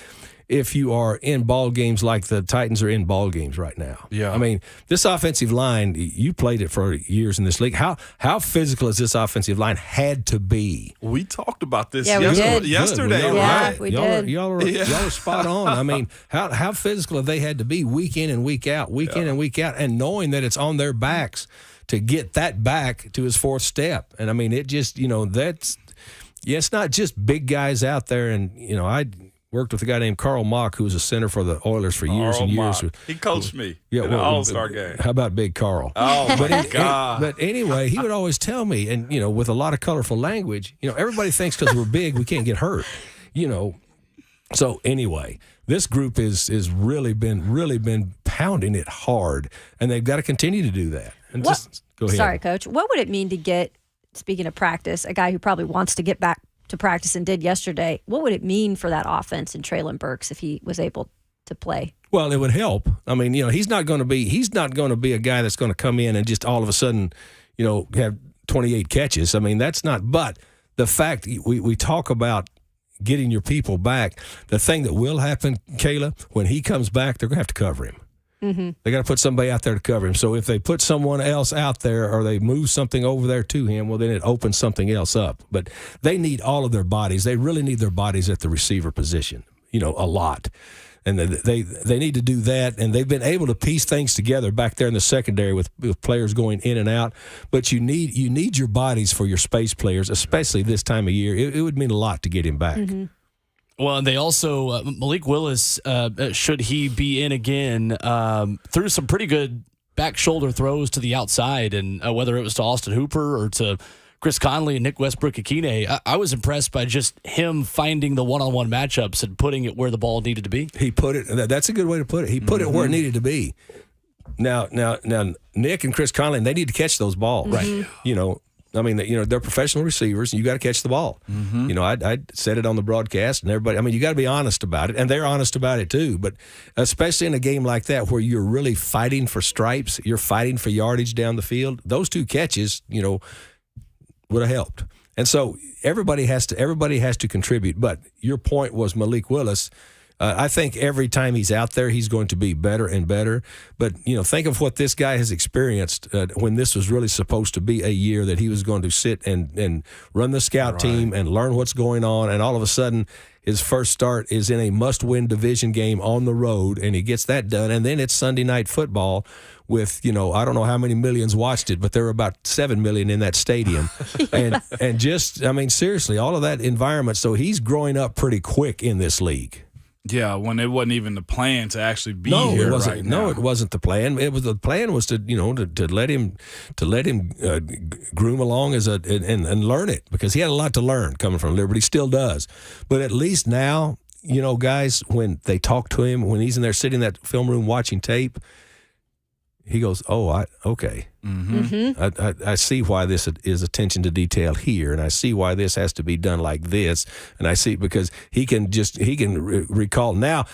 if you are in ball games like the Titans are in ball games right now. Yeah. I mean, this offensive line, you played it for years in this league. How physical has this offensive line had to be? We talked about this We yesterday, right? did. Y'all are spot on. I mean, how physical have they had to be week in and week out, and knowing that it's on their backs to get that back to his fourth step. And I mean, it just, it's not just big guys out there. And, I worked with a guy named Carl Mock, who was a center for the Oilers for years and years. He coached me in an All-Star game. How about Big Carl? Oh, my God. But anyway, he would always tell me, and, with a lot of colorful language, everybody thinks because we're big we can't get hurt, So anyway, this group is really been pounding it hard, and they've got to continue to do that. And just go ahead. Sorry, Coach. What would it mean to get, speaking of practice, a guy who probably wants to get back to practice and did yesterday, what would it mean for that offense and Treylon Burks if he was able to play? Well, it would help. I mean, he's not going to be a guy that's going to come in and just all of a sudden, have 28 catches. I mean, that's not. But the fact we talk about getting your people back, the thing that will happen, Kayla, when he comes back, they're going to have to cover him. Mm-hmm. They got to put somebody out there to cover him. So if they put someone else out there or they move something over there to him, well, then it opens something else up. But they need all of their bodies. They really need their bodies at the receiver position, a lot. And they need to do that. And they've been able to piece things together back there in the secondary with players going in and out. But you need your bodies for your space players, especially this time of year. It would mean a lot to get him back. Mm-hmm. Well, and they also, Malik Willis, should he be in again, threw some pretty good back shoulder throws to the outside, and whether it was to Austin Hooper or to Chris Conley and Nick Westbrook-Akine, I was impressed by just him finding the one-on-one matchups and putting it where the ball needed to be. He put it, that's a good way to put it. He put it where it needed to be. Now, Nick and Chris Conley, they need to catch those balls. Right. I mean, they're professional receivers, and you got to catch the ball. Mm-hmm. I said it on the broadcast, and everybody. I mean, you got to be honest about it, and they're honest about it too. But especially in a game like that, where you're really fighting for stripes, you're fighting for yardage down the field. Those two catches, would have helped. And so everybody has to contribute. But your point was Malik Willis. I think every time he's out there, he's going to be better and better. But, think of what this guy has experienced when this was really supposed to be a year that he was going to sit and run the scout team and learn what's going on. And all of a sudden, his first start is in a must-win division game on the road, and he gets that done. And then it's Sunday Night Football with, I don't know how many millions watched it, but there were about 7 million in that stadium. And just, seriously, all of that environment. So he's growing up pretty quick in this league. Yeah, when it wasn't even the plan to actually be here it wasn't, right now. No, it wasn't the plan. The plan was to let him groom along and learn it, because he had a lot to learn coming from Liberty, still does. But at least now, guys, when they talk to him, when he's in there sitting in that film room watching tape, he goes, okay. I see why this is attention to detail here, and I see why this has to be done like this, and I see because he can recall now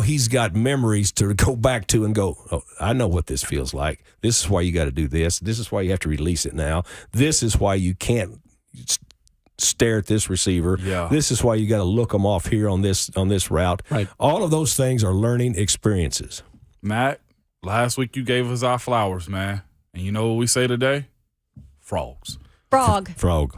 he's got memories to go back to and go, oh, I know what this feels like. This is why you got to do this. This is why you have to release it now. This is why you can't stare at this receiver. Yeah. This is why you got to look them off here on this route. Right. All of those things are learning experiences. Matt, last week you gave us our flowers, man. And you know what we say today? Frogs. Frog. Frog.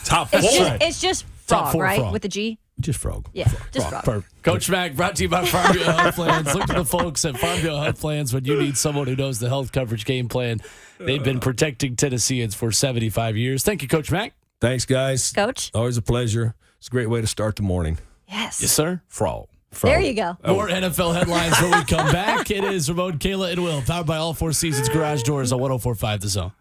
Top four. It's just Top frog, four right? frog. With a G? Just frog. Yeah, just frog. Perfect. Coach Mack, brought to you by Farm Bureau Health Plans. Look to the folks at Farm Bureau Health Plans when you need someone who knows the health coverage game plan. They've been protecting Tennesseans for 75 years. Thank you, Coach Mack. Thanks, guys. Coach. Always a pleasure. It's a great way to start the morning. Yes. Yes, sir. Frog. There you go. More NFL headlines when we come back. It is Ramon, Kayla, and Will, powered by All Four Seasons Garage Doors on 104.5 The Zone.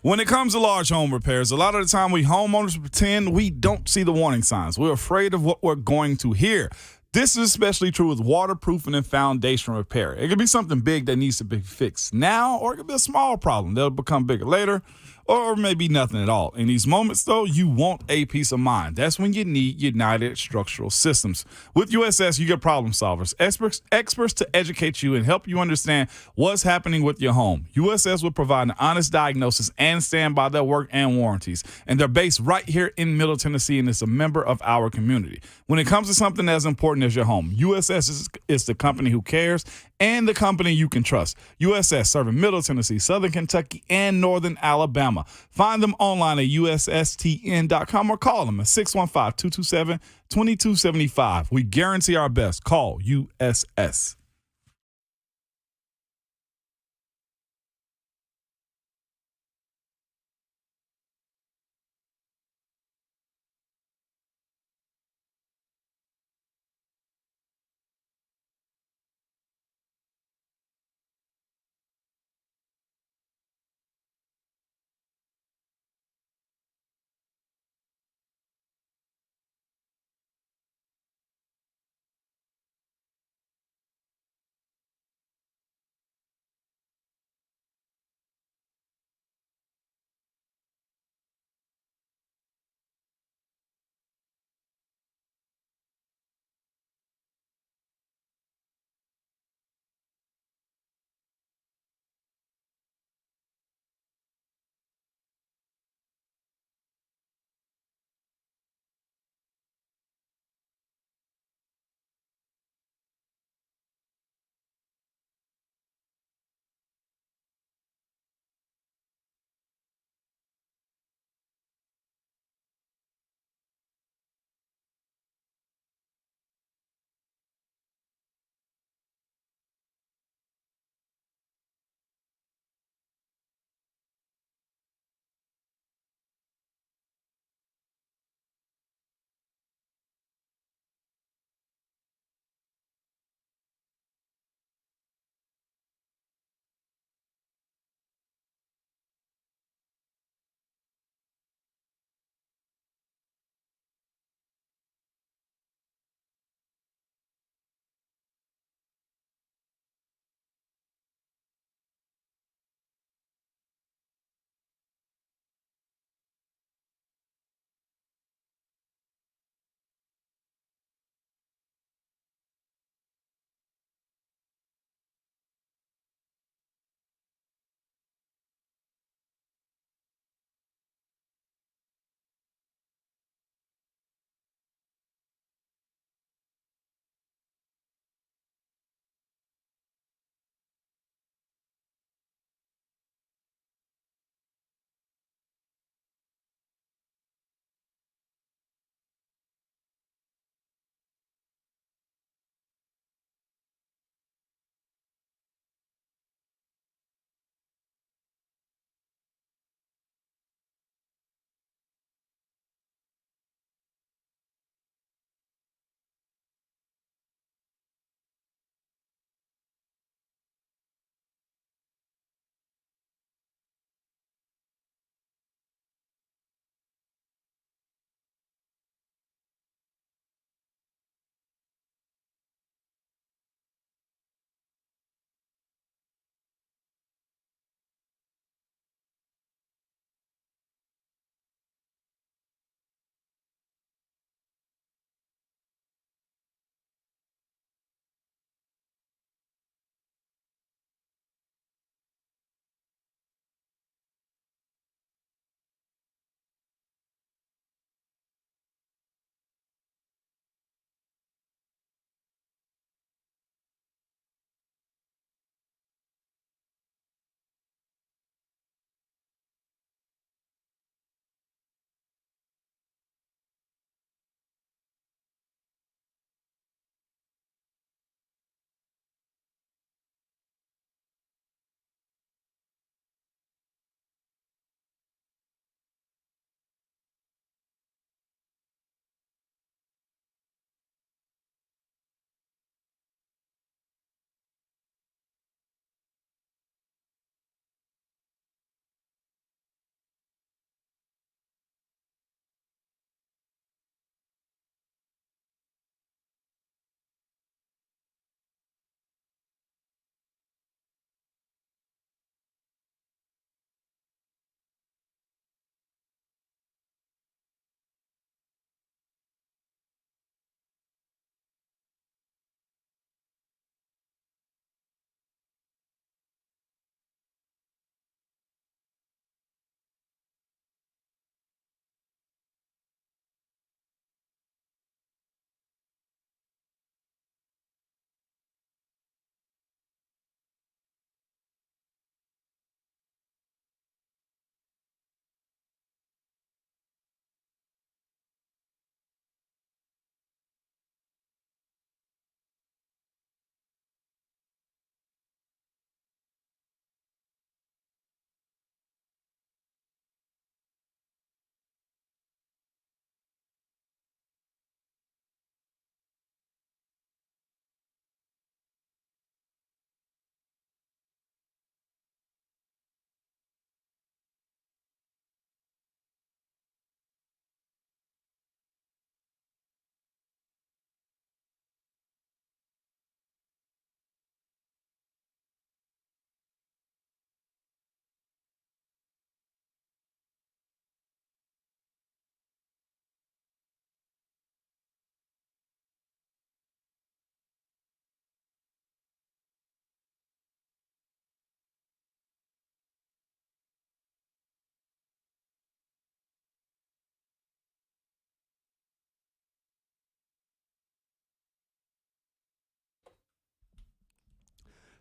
When it comes to large home repairs, a lot of the time we homeowners pretend we don't see the warning signs. We're afraid of what we're going to hear. This is especially true with waterproofing and foundation repair. It could be something big that needs to be fixed now, or it could be a small problem that'll become bigger later, or maybe nothing at all. In these moments, though, you want a peace of mind. That's when you need United Structural Systems. With USS, you get problem solvers, experts to educate you and help you understand what's happening with your home. USS will provide an honest diagnosis and stand by their work and warranties. And they're based right here in Middle Tennessee, and is a member of our community. When it comes to something as important as your home, USS is the company who cares and the company you can trust. USS, serving Middle Tennessee, Southern Kentucky, and Northern Alabama. Find them online at USSTN.com or call them at 615-227-2275. We guarantee our best. Call USS.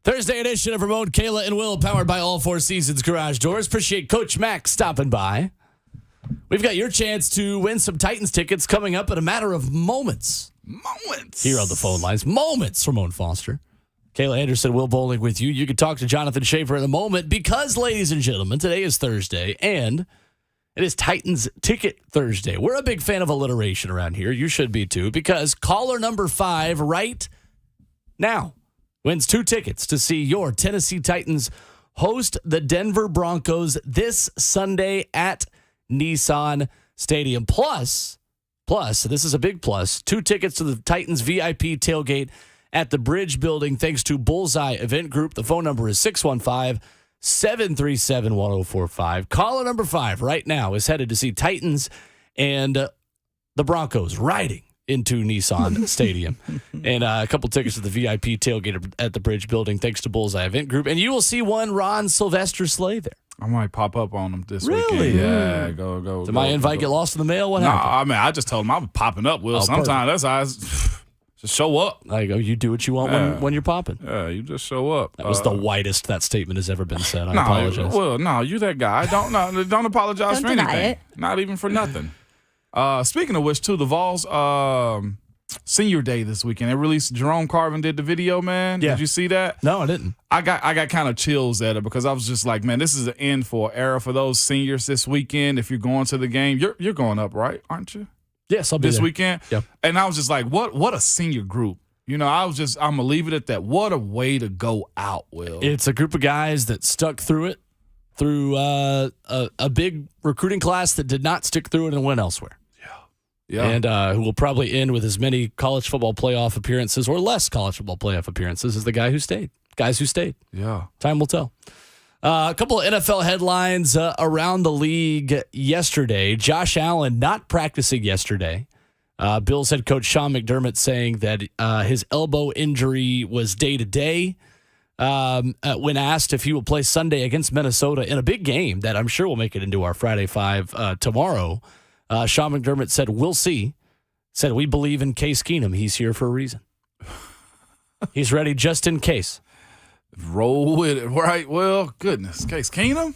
Thursday edition of Ramon, Kayla, and Will, powered by All Four Seasons Garage Doors. Appreciate Coach Mac stopping by. We've got your chance to win some Titans tickets coming up in a matter of moments. Here on the phone lines. Moments, Ramon Foster. Kayla Anderson, Will Bowling with you. You can talk to Jonathan Schaefer in a moment because, ladies and gentlemen, today is Thursday, and it is Titans Ticket Thursday. We're a big fan of alliteration around here. You should be too, because caller number 5 right now wins 2 tickets to see your Tennessee Titans host the Denver Broncos this Sunday at Nissan Stadium. Plus, this is a big plus, 2 tickets to the Titans VIP tailgate at the Bridge Building thanks to Bullseye Event Group. The phone number is 615-737-1045. Caller number 5 right now is headed to see Titans and the Broncos riding into Nissan Stadium. And a couple tickets to the VIP tailgate at the Bridge Building thanks to Bullseye Event Group. And you will see one Ron Sylvester sleigh there. I might pop up on them this Really? weekend. Yeah, go. Did my invite get lost in the mail? What happened? I mean, I just told them I'm popping up, Will. Sometimes that's how just show up. There you go. You do what you want when you're popping. Yeah, you just show up. That was the whitest that statement has ever been said. I apologize. Well, no, you that guy. Don't apologize Don't for deny anything. it. Not even for nothing. Speaking of which, too, the Vols senior day this weekend. They released Jerome Carvin did the video, man. Yeah. Did you see that? No, I didn't. I got kind of chills at it because I was just like, man, this is an end for an era for those seniors this weekend. If you're going to the game, you're going up, right? Aren't you? Yes, I'll be this there. weekend. Yep. And I was just like, what a senior group. You know, I'm gonna leave it at that. What a way to go out, Will. It's a group of guys that stuck through it, through a big recruiting class that did not stick through it and went elsewhere. Yeah. And who will probably end with as many college football playoff appearances or less college football playoff appearances as the guys who stayed. Yeah. Time will tell. A couple of NFL headlines around the league yesterday. Josh Allen not practicing yesterday. Bills head coach Sean McDermott saying that his elbow injury was day-to-day. When asked if he will play Sunday against Minnesota in a big game that I'm sure will make it into our Friday 5 tomorrow, Sean McDermott said, "We'll see." Said, "We believe in Case Keenum. He's here for a reason. He's ready just in case." Roll with it, right? Well, goodness, Case Keenum.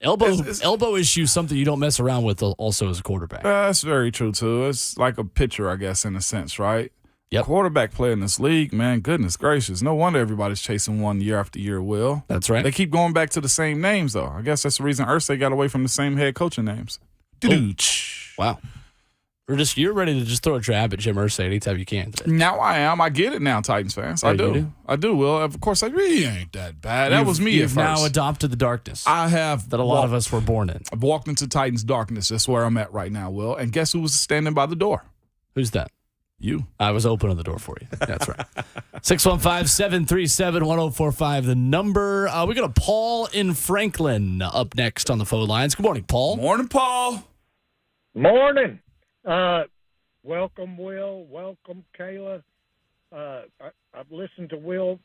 Elbow issue, something you don't mess around with also as a quarterback. That's very true, too. It's like a pitcher, I guess, in a sense, right? Yep. Quarterback play in this league, man, goodness gracious. No wonder everybody's chasing one year after year, Will. That's right. They keep going back to the same names, though. I guess that's the reason Irsay got away from the same head coaching names. Wow. You're ready to just throw a jab at Jim Irsay anytime you can today. Now I am. I get it now, Titans fans. I do. I do, Will. Of course, I really ain't that bad. That was me at You've first. now adopted the darkness. I have. That a lot of us were born in. I've walked into Titans darkness. That's where I'm at right now, Will. And guess who was standing by the door? Who's that? You. I was opening the door for you. That's right. 615-737-1045, the number. We got a Paul in Franklin up next on the phone lines. Good morning, Paul. Morning, Paul. Morning. Welcome, Will. Welcome, Kayla. I've listened to Will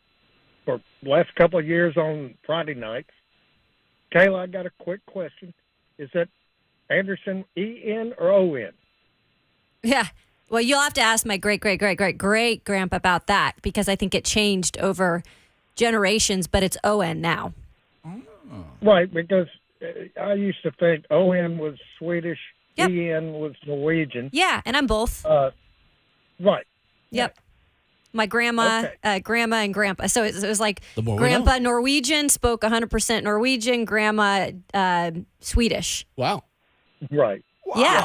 for the last couple of years on Friday nights. Kayla, I got a quick question. Is that Anderson E-N or O-N? Yeah. Well, you'll have to ask my great-great-great-great-great-grandpa about that because I think it changed over generations, but it's O-N now. Right, because I used to think O-N was Swedish, Yep. E-N was Norwegian. Yeah, and I'm both. Right. Yep. My grandma, grandma, and grandpa. So it was like grandpa Norwegian, spoke 100% Norwegian, grandma Swedish. Wow. Right. Yeah.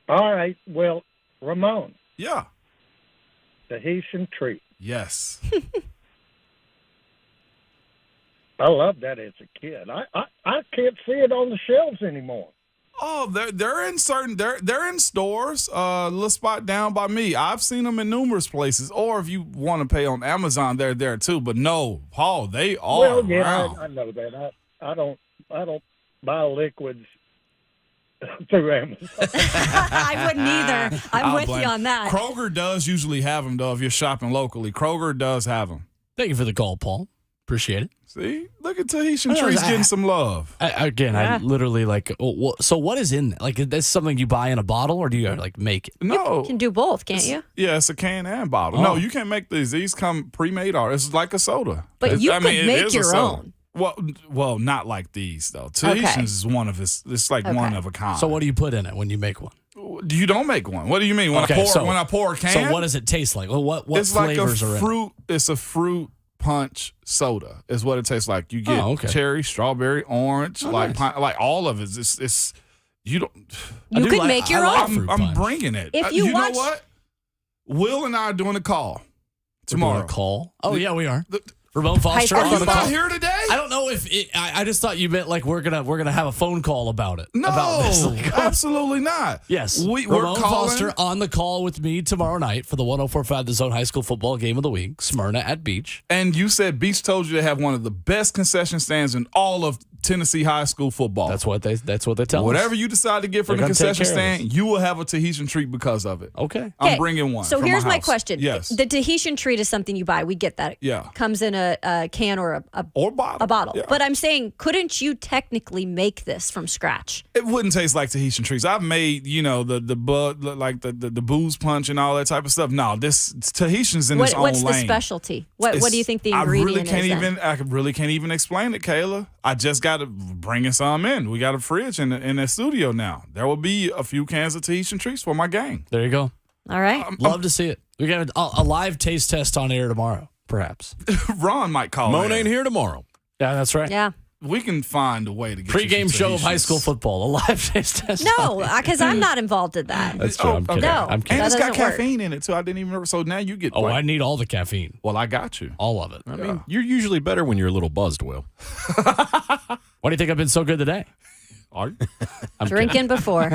All right. Well, Ramon. Yeah. The Haitian treat. Yes. I loved that as a kid. I can't see it on the shelves anymore. Oh, they're in they're in stores. Little spot down by me. I've seen them in numerous places. Or if you want to pay on Amazon, they're there too. But no, Paul, they are. Well, yeah, around. I know that. I don't buy liquids through Amazon. I wouldn't either. I'm with you on that. Kroger does usually have them though. If you're shopping locally, Kroger does have them. Thank you for the call, Paul. Appreciate it. See, look at Tahitian Trees getting some love. I literally so what is in like? Is this something you buy in a bottle or do you like make it? No, You can do both, can't you? Yeah, it's a can and bottle. Oh. No, you can't make these. These come pre-made. It's like a soda. But you could it make is a your soda. own. Well, not like these though. Tahitians is one of it's like one of a kind. So what do you put in it when you make one? You don't make one. What do you mean? When I pour a can? So what does it taste like? Well, what it's flavors like a are fruit. in it? It's a fruit punch soda. Is what it tastes like. You get cherry, strawberry, orange, like all of it. It's you don't. You could make your own. I'm bringing it. If you watch, know what? Will and I are doing a call tomorrow. A call? Oh yeah, we are. Ramon Foster Are on you the not call. here today? I don't know if I just thought you meant like we're gonna have a phone call about it. No, about this. absolutely not. Yes, we're Ramon calling. Foster on the call with me tomorrow night for the 104.5 The Zone High School Football Game of the Week, Smyrna at Beach. And you said Beach told you they have one of the best concession stands in all of Tennessee high school football. That's what they tell us. Whatever you decide to get from the concession stand, you will have a Tahitian treat because of it. Okay. I'm bringing one. So from here's my house. question. Yes. The Tahitian treat is something you buy. We get that. Yeah. Comes in a can or a bottle. A bottle. Yeah. But I'm saying, couldn't you technically make this from scratch? It wouldn't taste like Tahitian treats. I've made, the bud, like the booze punch and all that type of stuff. No, this Tahitian's in its own lane. What's the specialty? What do you think the ingredient is? I really can't even explain it, Kayla. I just got to bring some in. We got a fridge in the studio now. There will be a few cans of Tahitian treats for my gang. There you go. All right. Love to see it. We got a live taste test on air tomorrow, perhaps. Ron might call. Moan ain't here tomorrow. Yeah, that's right. Yeah. We can find a way to get Pre-game show of high school football, a live taste test. No, because I'm not involved in that. That's true. I'm kidding. No. I'm kidding. And it's got doesn't work. caffeine in it too. I didn't even remember. So now you get. I need all the caffeine. Well, I got you. All of it. I mean, you're usually better when you're a little buzzed, Will. Why do you think I've been so good today? Are you? I'm Drinking before.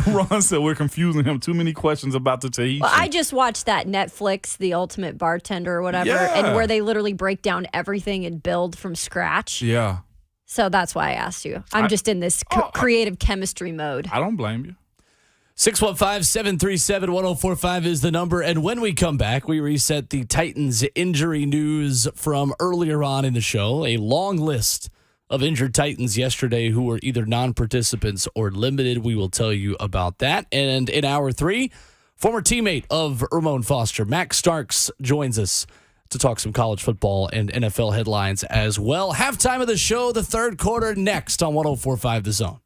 Ron said we're confusing him. Too many questions about the Tahitian. Well, I just watched that Netflix, The Ultimate Bartender or whatever, and where they literally break down everything and build from scratch. Yeah. So that's why I asked you. I'm just in this creative chemistry mode. I don't blame you. 615-737-1045 is the number. And when we come back, we reset the Titans injury news from earlier on in the show. A long list of injured Titans yesterday who were either non-participants or limited. We will tell you about that. And in hour 3, former teammate of Ramon Foster, Max Starks, joins us to talk some college football and NFL headlines as well. Halftime of the show, the third quarter, next on 104.5 The Zone.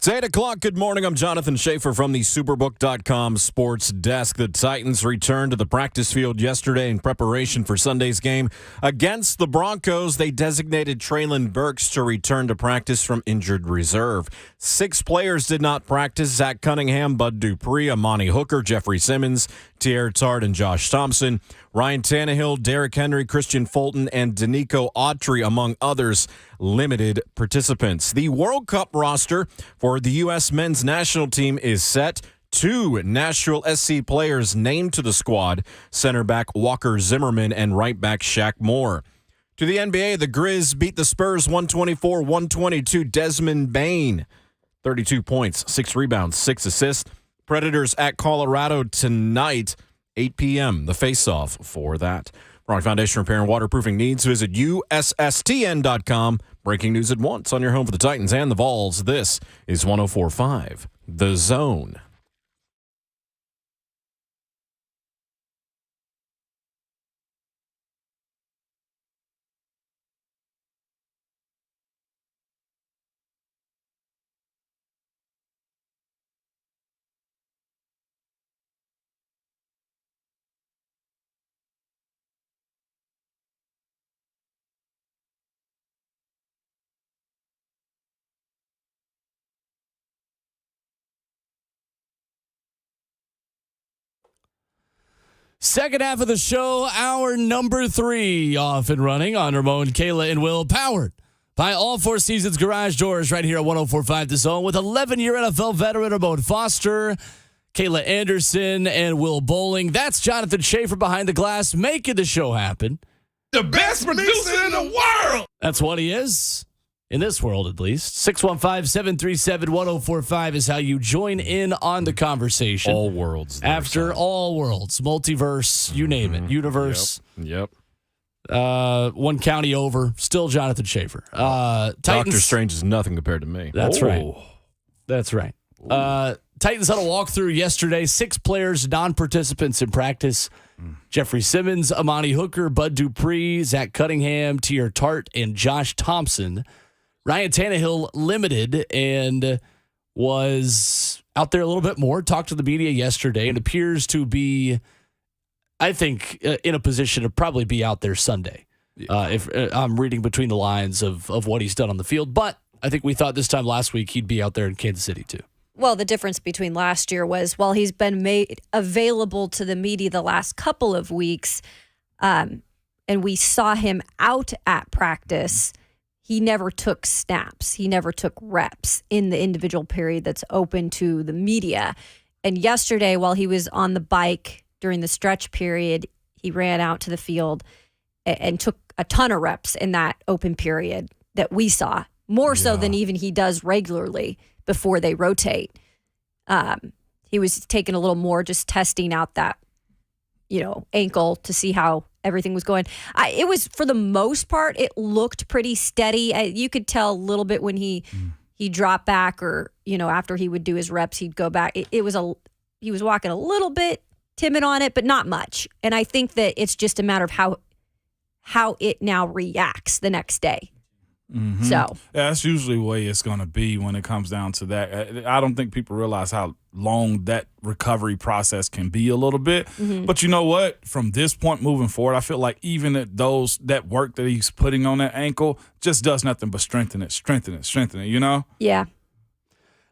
It's 8 o'clock. Good morning. I'm Jonathan Schaefer from the Superbook.com sports desk. The Titans returned to the practice field yesterday in preparation for Sunday's game against the Broncos. They designated Treylon Burks to return to practice from injured reserve. 6 players did not practice: Zach Cunningham, Bud Dupree, Amani Hooker, Jeffrey Simmons, Tier Tart, and Josh Thompson. Ryan Tannehill, Derrick Henry, Christian Fulton, and Danico Autry, among others, limited participants. The World Cup roster for the U.S. men's national team is set. 2 Nashville SC players named to the squad: center back Walker Zimmerman and right back Shaq Moore. To the NBA, the Grizz beat the Spurs 124-122. Desmond Bane, 32 points, 6 rebounds, 6 assists. Predators at Colorado tonight, 8 p.m., the face-off for that. For our foundation repair and waterproofing needs, visit USSTN.com. Breaking news at once on your home for the Titans and the Vols. This is 104.5 The Zone. Second half of the show, hour number 3, off and running on Ramon, Kayla, and Will, powered by All Four Seasons Garage Doors right here at 104.5 The Zone with 11-year NFL veteran Ramon Foster, Kayla Anderson, and Will Bowling. That's Jonathan Schaefer behind the glass, making the show happen. The best producer in the world! That's what he is. In this world, at least. 615-737-1045 is how you join in on the conversation. All worlds. After all worlds. Multiverse, you name it. Universe. Yep. One county over. Still Jonathan Schaefer. Doctor Titans, Strange is nothing compared to me. That's right. That's right. Titans had a walkthrough yesterday. 6 players, non-participants in practice. Jeffrey Simmons, Amani Hooker, Bud Dupree, Zach Cunningham, Tier Tart, and Josh Thompson. Ryan Tannehill limited and was out there a little bit more, talked to the media yesterday, and appears to be, I think, in a position to probably be out there Sunday. If I'm reading between the lines of what he's done on the field. But I think we thought this time last week he'd be out there in Kansas City too. Well, the difference between last year was, while he's been made available to the media the last couple of weeks, and we saw him out at practice, he never took snaps. He never took reps in the individual period that's open to the media. And yesterday, while he was on the bike during the stretch period, he ran out to the field and took a ton of reps in that open period that we saw, more so than even he does regularly before they rotate. He was taking a little more, just testing out that, ankle to see how everything was going. It was, for the most part, it looked pretty steady. You could tell a little bit when he dropped back, or, after he would do his reps, he'd go back. He was walking a little bit timid on it, but not much. And I think that it's just a matter of how it now reacts the next day. Mm-hmm. So that's usually the way it's going to be when it comes down to that. I don't think people realize how long that recovery process can be a little bit. Mm-hmm. But you know what? From this point moving forward, I feel like even at that work that he's putting on that ankle just does nothing but strengthen it, Yeah.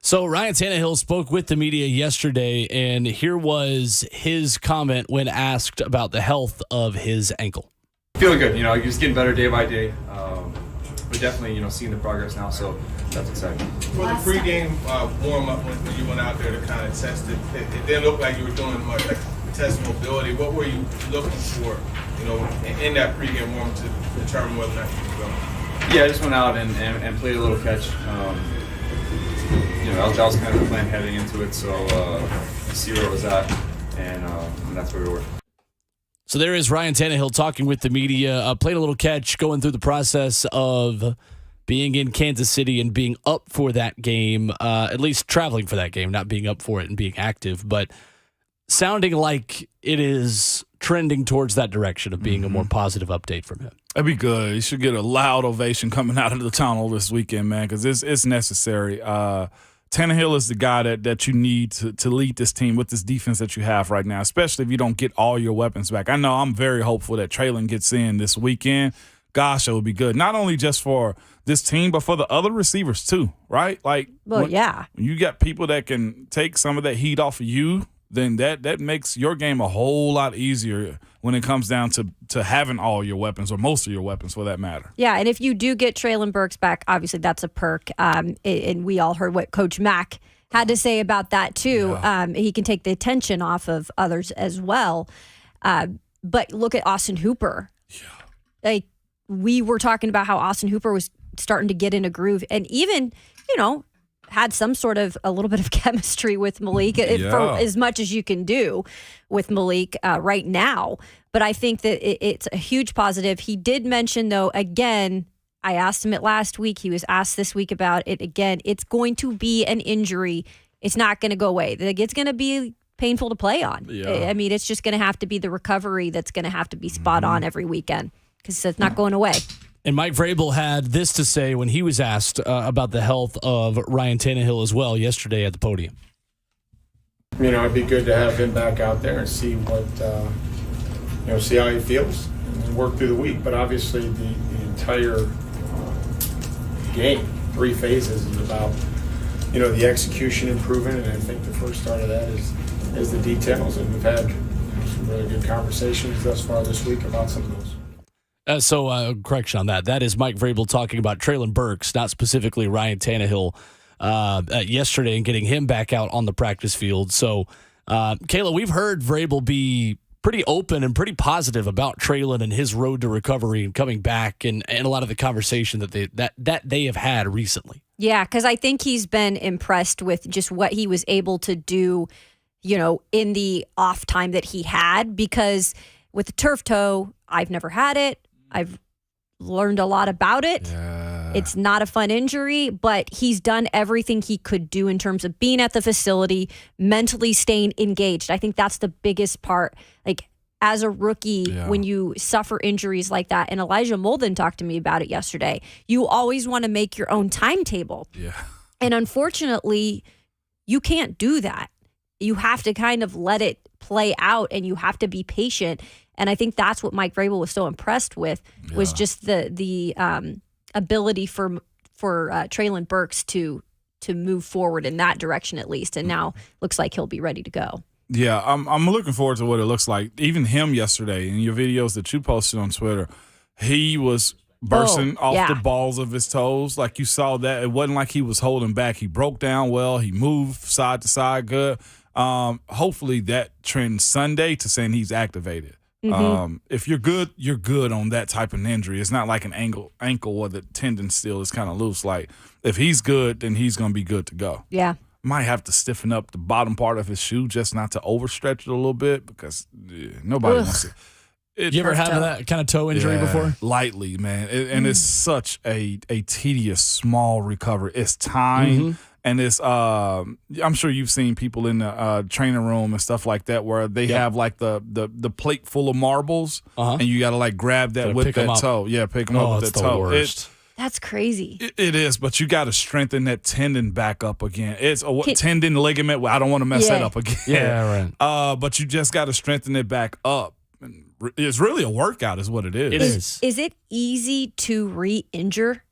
So Ryan Tannehill spoke with the media yesterday, and here was his comment when asked about the health of his ankle. Feeling good. He's getting better day by day. But definitely, seeing the progress now, so that's exciting. For the pregame warm-up, when you went out there to kind of test it, it didn't look like you were doing much, like test mobility. What were you looking for, in that pregame warm-up to determine whether or not you could go? Yeah, I just went out and played a little catch. That was kind of the plan heading into it, so see where it was at, and that's where we were. So there is Ryan Tannehill talking with the media, played a little catch, going through the process of being in Kansas City and being up for that game, at least traveling for that game, not being up for it and being active, but sounding like it is trending towards that direction of being a more positive update from him. That'd be good. You should get a loud ovation coming out of the tunnel this weekend, man, because it's necessary. Tannehill is the guy that you need to lead this team with this defense that you have right now, especially if you don't get all your weapons back. I know I'm very hopeful that Treylon gets in this weekend. Gosh, it would be good. Not only just for this team, but for the other receivers too, right? Like, well, when you got people that can take some of that heat off of you, then that makes your game a whole lot easier when it comes down to having all your weapons, or most of your weapons for that matter. Yeah, and if you do get Treylon Burks back, obviously that's a perk. And we all heard what Coach Mack had to say about that too. Yeah. He can take the attention off of others as well. But look at Austin Hooper. Yeah. Like, we were talking about how Austin Hooper was starting to get in a groove, and even, had some sort of a little bit of chemistry with Malik for as much as you can do with Malik right now. But I think that it's a huge positive. He did mention, though, again, I asked him it last week. He was asked this week about it again. It's going to be an injury. It's not going to go away. It's going to be painful to play on. Yeah. I mean, it's just going to have to be the recovery that's going to have to be spot on every weekend, because it's not going away. And Mike Vrabel had this to say when he was asked about the health of Ryan Tannehill as well yesterday at the podium. It'd be good to have him back out there and see what, see how he feels and work through the week. But obviously the entire game, 3 phases, is about, the execution improving. And I think the first start of that is the details. And we've had some really good conversations thus far this week about some of those. Correction on that. That is Mike Vrabel talking about Treylon Burks, not specifically Ryan Tannehill, yesterday, and getting him back out on the practice field. So, Kayla, we've heard Vrabel be pretty open and pretty positive about Treylon and his road to recovery and coming back, and a lot of the conversation that they have had recently. Yeah, because I think he's been impressed with just what he was able to do, in the off time that he had, because with the turf toe, I've never had it. I've learned a lot about it. Yeah. It's not a fun injury, but he's done everything he could do in terms of being at the facility, mentally staying engaged. I think that's the biggest part. Like, as a rookie, when you suffer injuries like that, and Elijah Molden talked to me about it yesterday, you always want to make your own timetable. Yeah. And unfortunately, you can't do that. You have to kind of let it play out, and you have to be patient. And I think that's what Mike Vrabel was so impressed with, was just the ability for Treylon Burks to move forward in that direction at least. And now looks like he'll be ready to go. Yeah, I'm looking forward to what it looks like. Even him yesterday in your videos that you posted on Twitter, he was bursting off the balls of his toes. Like, you saw that. It wasn't like he was holding back. He broke down well. He moved side to side good. Hopefully that trends Sunday to saying he's activated. Mm-hmm. If you're good, you're good on that type of injury. It's not like an ankle where the tendon still is kind of loose. Like, if he's good, then he's going to be good to go. Yeah. Might have to stiffen up the bottom part of his shoe just not to overstretch it a little bit, because nobody wants it. You ever have that kind of toe injury before? Lightly, man. And it's such a tedious, small recovery. It's time. Mm-hmm. And it's, I'm sure you've seen people in the training room and stuff like that where they have like the plate full of marbles, and you got to like grab that with that toe. Yeah, pick them up with that toe. Worst. That's crazy. It is, but you got to strengthen that tendon back up again. It's a tendon ligament. Well, I don't want to mess that up again. Yeah, right. But you just got to strengthen it back up. It's really a workout is what it is. It is. Is it easy to re-injure?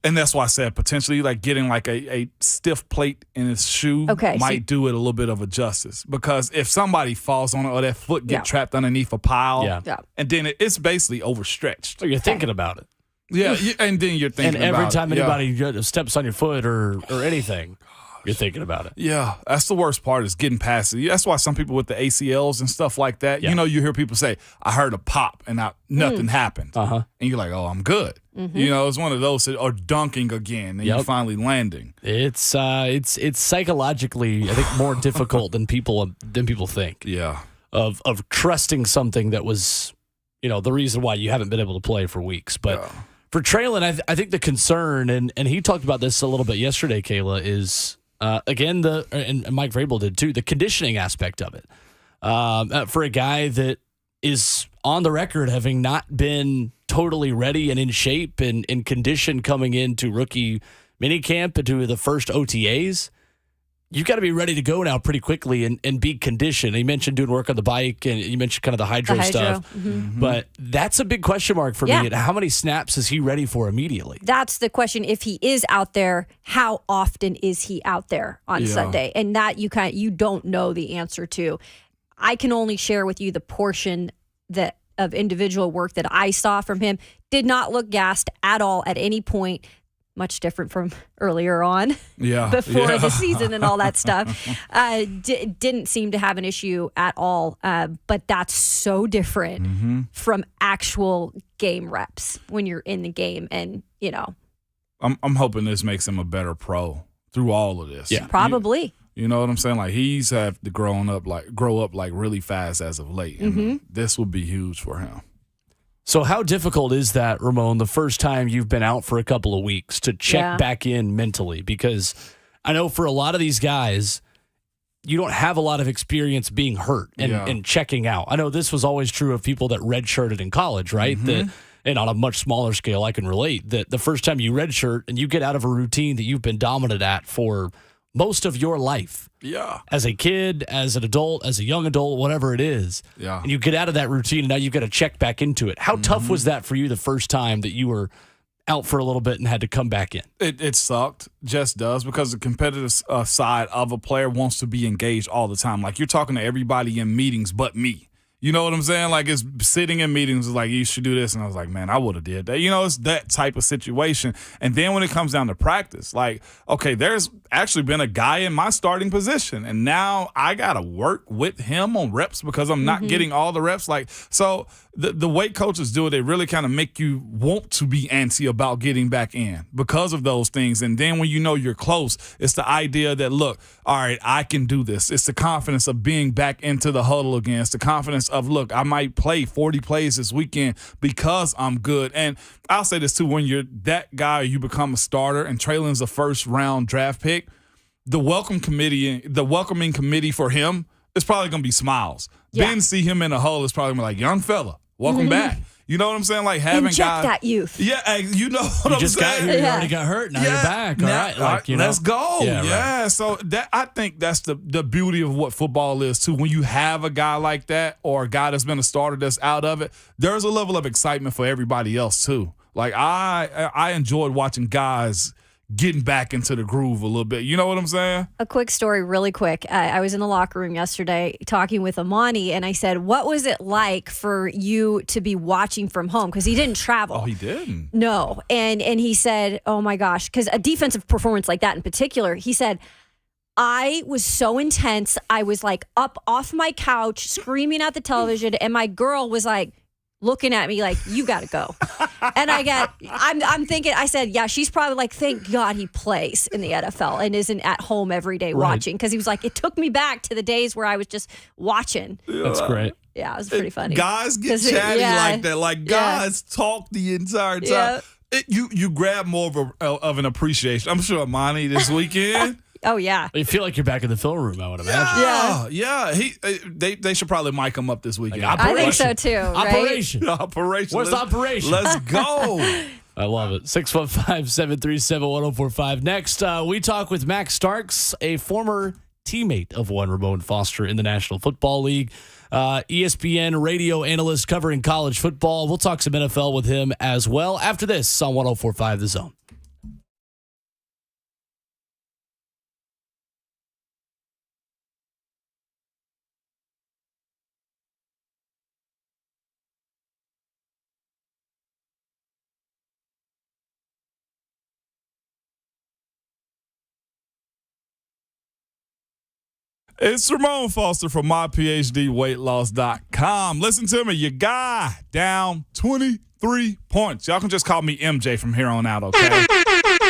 And that's why I said potentially like getting like a stiff plate in his shoe might do it a little bit of a justice. Because if somebody falls on it or that foot get trapped underneath a pile, and then it's basically overstretched. So you're thinking about it. Yeah, and then you're thinking about it. And every time anybody steps on your foot or anything, you're thinking about it. Yeah, that's the worst part is getting past it. That's why some people with the ACLs and stuff like that, you hear people say, I heard a pop and nothing happened. And you're like, oh, I'm good. Mm-hmm. It's one of those, or dunking again and you're finally landing. It's psychologically, I think, more difficult than people think. Yeah. Of trusting something that was, the reason why you haven't been able to play for weeks. But for Treylon, I think the concern, and he talked about this a little bit yesterday, Kayla, is again and Mike Vrabel did too, the conditioning aspect of it. For a guy that is on the record having not been totally ready and in shape and in condition coming into rookie minicamp into the first OTAs, you've got to be ready to go now pretty quickly and be conditioned. You mentioned doing work on the bike, and you mentioned kind of the hydro stuff. Mm-hmm. But that's a big question mark for me. And how many snaps is he ready for immediately? That's the question. If he is out there, how often is he out there on Sunday? And that you don't know the answer to. I can only share with you the portion of individual work that I saw from him. Did not look gassed at all at any point. Much different from earlier on before the season and all that stuff. Didn't seem to have an issue at all. But that's so different from actual game reps when you're in the game. And, I'm hoping this makes him a better pro through all of this. Yeah, probably. You know what I'm saying? Like, he's have to grow up like really fast as of late. And this will be huge for him. So how difficult is that, Ramon, the first time you've been out for a couple of weeks to check back in mentally? Because I know for a lot of these guys, you don't have a lot of experience being hurt and checking out. I know this was always true of people that redshirted in college, right? And on a much smaller scale, I can relate that the first time you redshirt and you get out of a routine that you've been dominant at for most of your life. Yeah. As a kid, as an adult, as a young adult, whatever it is. Yeah. And you get out of that routine and now you've got to check back into it. How tough was that for you the first time that you were out for a little bit and had to come back in? It sucked. Just does, because the competitive side of a player wants to be engaged all the time. Like, you're talking to everybody in meetings but me. You know what I'm saying? Like, it's sitting in meetings like, you should do this. And I was like, man, I would have did that. It's that type of situation. And then when it comes down to practice, like, okay, there's actually been a guy in my starting position. And now I got to work with him on reps because I'm not getting all the reps. Like, so the way coaches do it, they really kind of make you want to be antsy about getting back in because of those things. And then when you know you're close, it's the idea that, look, all right, I can do this. It's the confidence of being back into the huddle again. It's the confidence of, look, I might play 40 plays this weekend because I'm good. And I'll say this too, when you're that guy, you become a starter, and Treylon's a first-round draft pick, the welcoming committee for him is probably going to be smiles. Yeah. Ben see him in the huddle is probably gonna be like, young fella, welcome back. You know what I'm saying? Like, having Inject guys. that youth. Yeah, you know what I'm just saying? got here, you already got hurt, now you're back. All right, like, let's go. Yeah, right. So that, I think that's the beauty of what football is too. When you have a guy like that, or a guy that's been a starter that's out of it, there's a level of excitement for everybody else too. Like, I enjoyed watching guys getting back into the groove a little bit. You know what I'm saying? A quick story, really quick. I was in the locker room yesterday talking with Amani, and I said, what was it like for you to be watching from home? Because he didn't travel. Oh, he didn't? No. And he said, oh, my gosh, because a defensive performance like that in particular, he said, I was so intense. I was like up off my couch screaming at the television, and my girl was like, looking at me like, you got to go. And I'm thinking, I said, yeah, she's probably like, thank God he plays in the NFL and isn't at home every day watching. Because he was like, it took me back to the days where I was just watching. That's great. Yeah, it was pretty funny. Guys get chatty like that. Like, guys talk the entire time. Yeah. You grab more of an appreciation. I'm sure Amani this weekend. Oh, yeah. You feel like you're back in the film room, I would imagine. Yeah. They should probably mic him up this weekend. Like, I think so, too. Right? Operation. Where's the operation? Let's go. I love it. 615-737-1045. Next, we talk with Max Starks, a former teammate of one Ramon Foster in the National Football League. ESPN radio analyst covering college football. We'll talk some NFL with him as well after this on 1045 The Zone. It's Ramon Foster from myphdweightloss.com. Listen to me, your guy down 23 points. Y'all can just call me MJ from here on out, okay?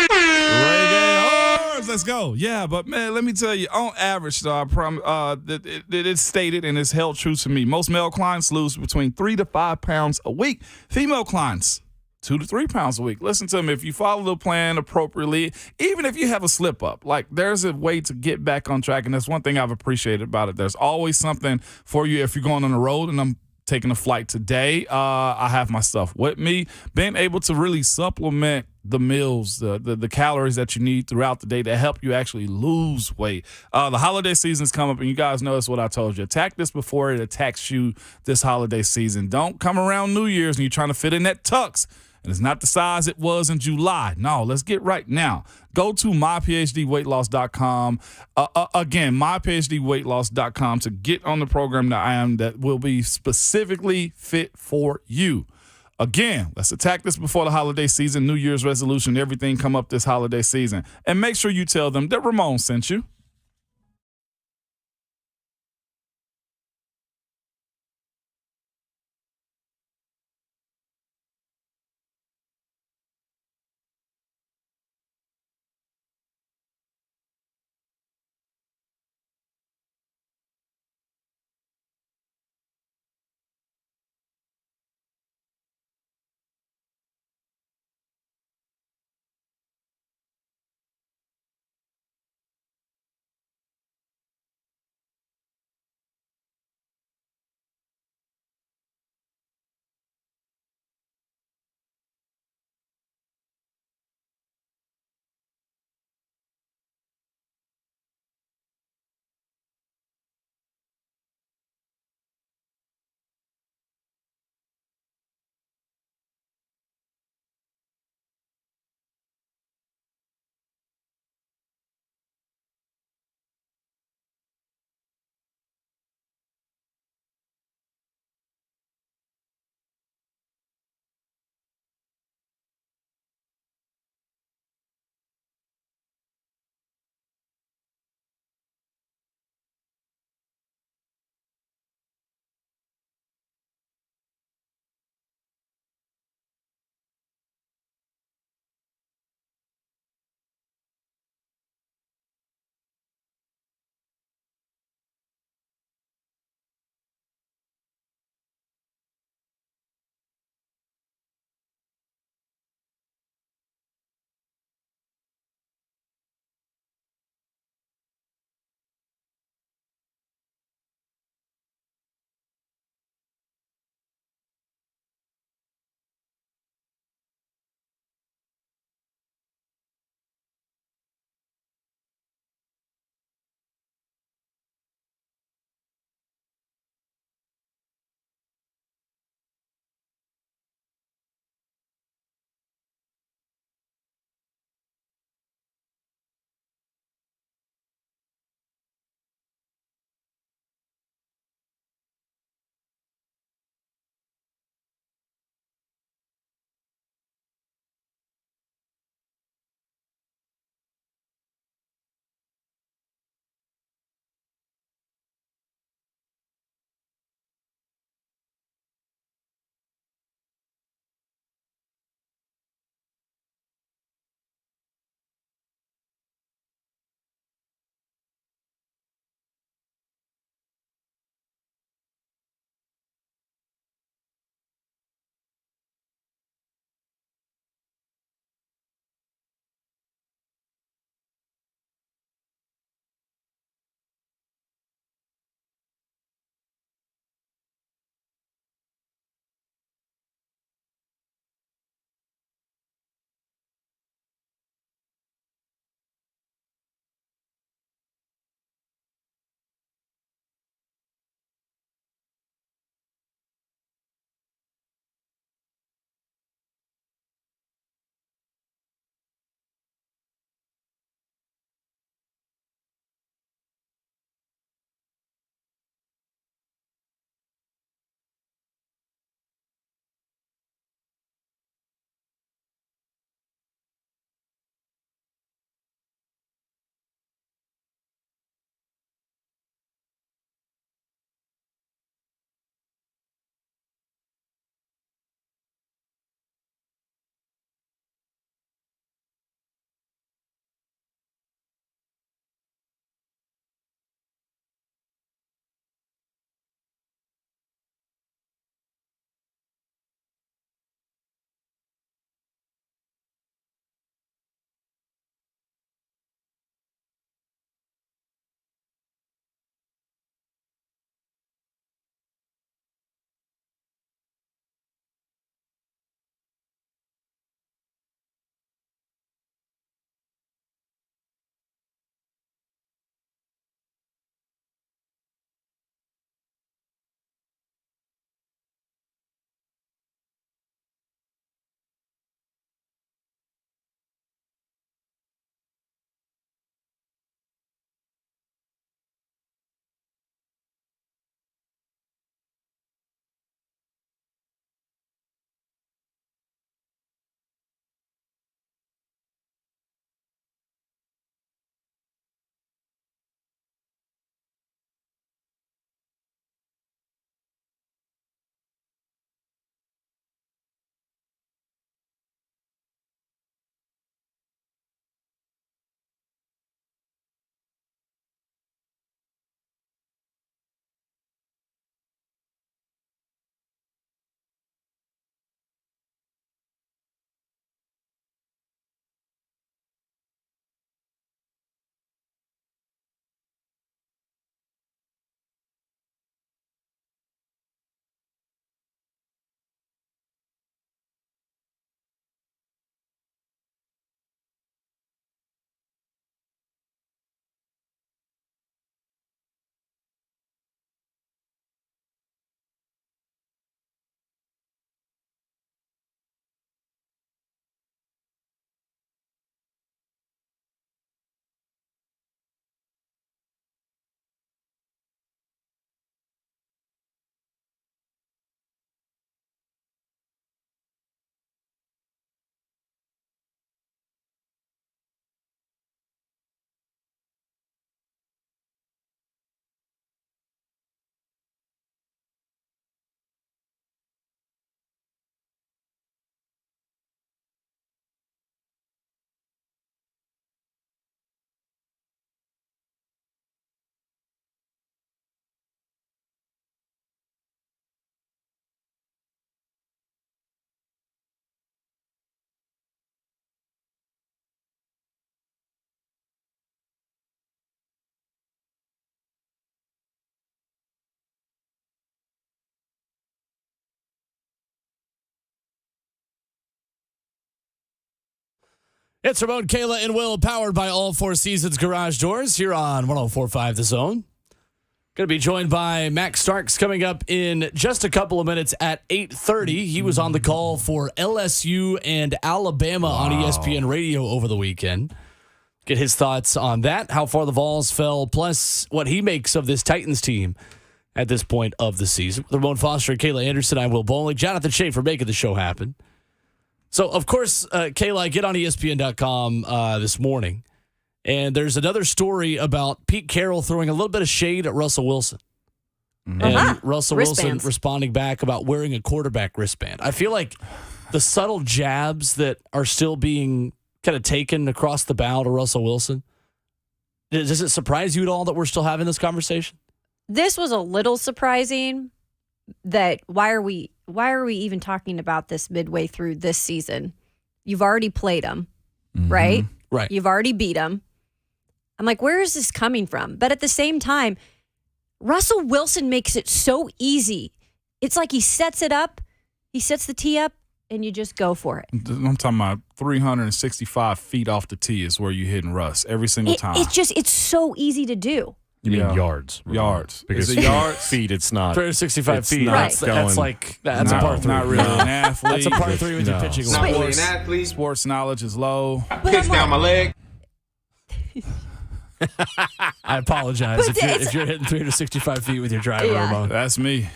Reggae horns, let's go. Yeah, but man, let me tell you, on average, though, I promise, it's stated and it's held true to me. Most male clients lose between 3 to 5 pounds a week. Female clients, 2 to 3 pounds a week. Listen to me. If you follow the plan appropriately, even if you have a slip up, like, there's a way to get back on track. And that's one thing I've appreciated about it. There's always something for you if you're going on the road. And I'm taking a flight today. I have my stuff with me. Being able to really supplement the meals, the calories that you need throughout the day to help you actually lose weight. The holiday season's come up, and you guys notice what I told you. Attack this before it attacks you this holiday season. Don't come around New Year's and you're trying to fit in that tux, and it's not the size it was in July. No, let's get right now. Go to myphdweightloss.com. Again, myphdweightloss.com to get on the program that will be specifically fit for you. Again, let's attack this before the holiday season, New Year's resolution, everything come up this holiday season. And make sure you tell them that Ramon sent you. It's Ramon, Kayla, and Will, powered by All Four Seasons Garage Doors here on 104.5 The Zone. Going to be joined by Max Starks coming up in just a couple of minutes at 8:30. He was on the call for LSU and Alabama on ESPN Radio over the weekend. Get his thoughts on that, how far the Vols fell, plus what he makes of this Titans team at this point of the season. Ramon Foster and Kayla Anderson, I'm Will Bowling. Jonathan Schaefer making the show happen. So, of course, Kayla, I get on ESPN.com this morning, and there's another story about Pete Carroll throwing a little bit of shade at Russell Wilson. And Russell Wilson responding back about wearing a quarterback wristband. I feel like the subtle jabs that are still being kind of taken across the bow to Russell Wilson, does it surprise you at all that we're still having this conversation? This was a little surprising. That why are we even talking about this midway through this season? You've already played them, right? Right. You've already beat them. I'm like, where is this coming from? But at the same time, Russell Wilson makes it so easy. It's like he sets it up, he sets the tee up, and you just go for it. I'm talking about 365 feet off the tee is where you're hitting Russ every single time. It's so easy to do. You mean yards? Yards. Because is it yards? Feet, it's not. 365 feet. Not That's like that's a par 3. Not really an athlete. That's a par 3 with your pitching. Not really an athlete. Sports knowledge is low. Kicks down my leg. I apologize if you're hitting 365 feet with your driver, Ramon. That's me.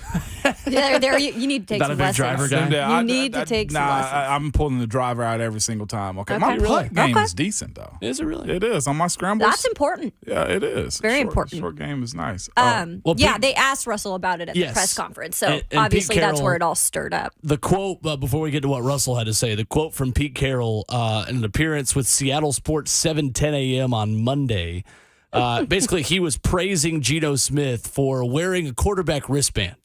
You need to take Not some a big lessons. driver guy. You need to take some lessons. I'm pulling the driver out every single time. Okay. My putt game is decent, though. Is it really? It is. On my scrambles. That's important. Yeah, it is. Very important. Short game is nice. They asked Russell about it at the press conference. So and obviously Pete that's Carroll, where it all stirred up. The quote, before we get to what Russell had to say, the quote from Pete Carroll in an appearance with Seattle Sports 7:10 a.m. on Monday. Basically, he was praising Geno Smith for wearing a quarterback wristband,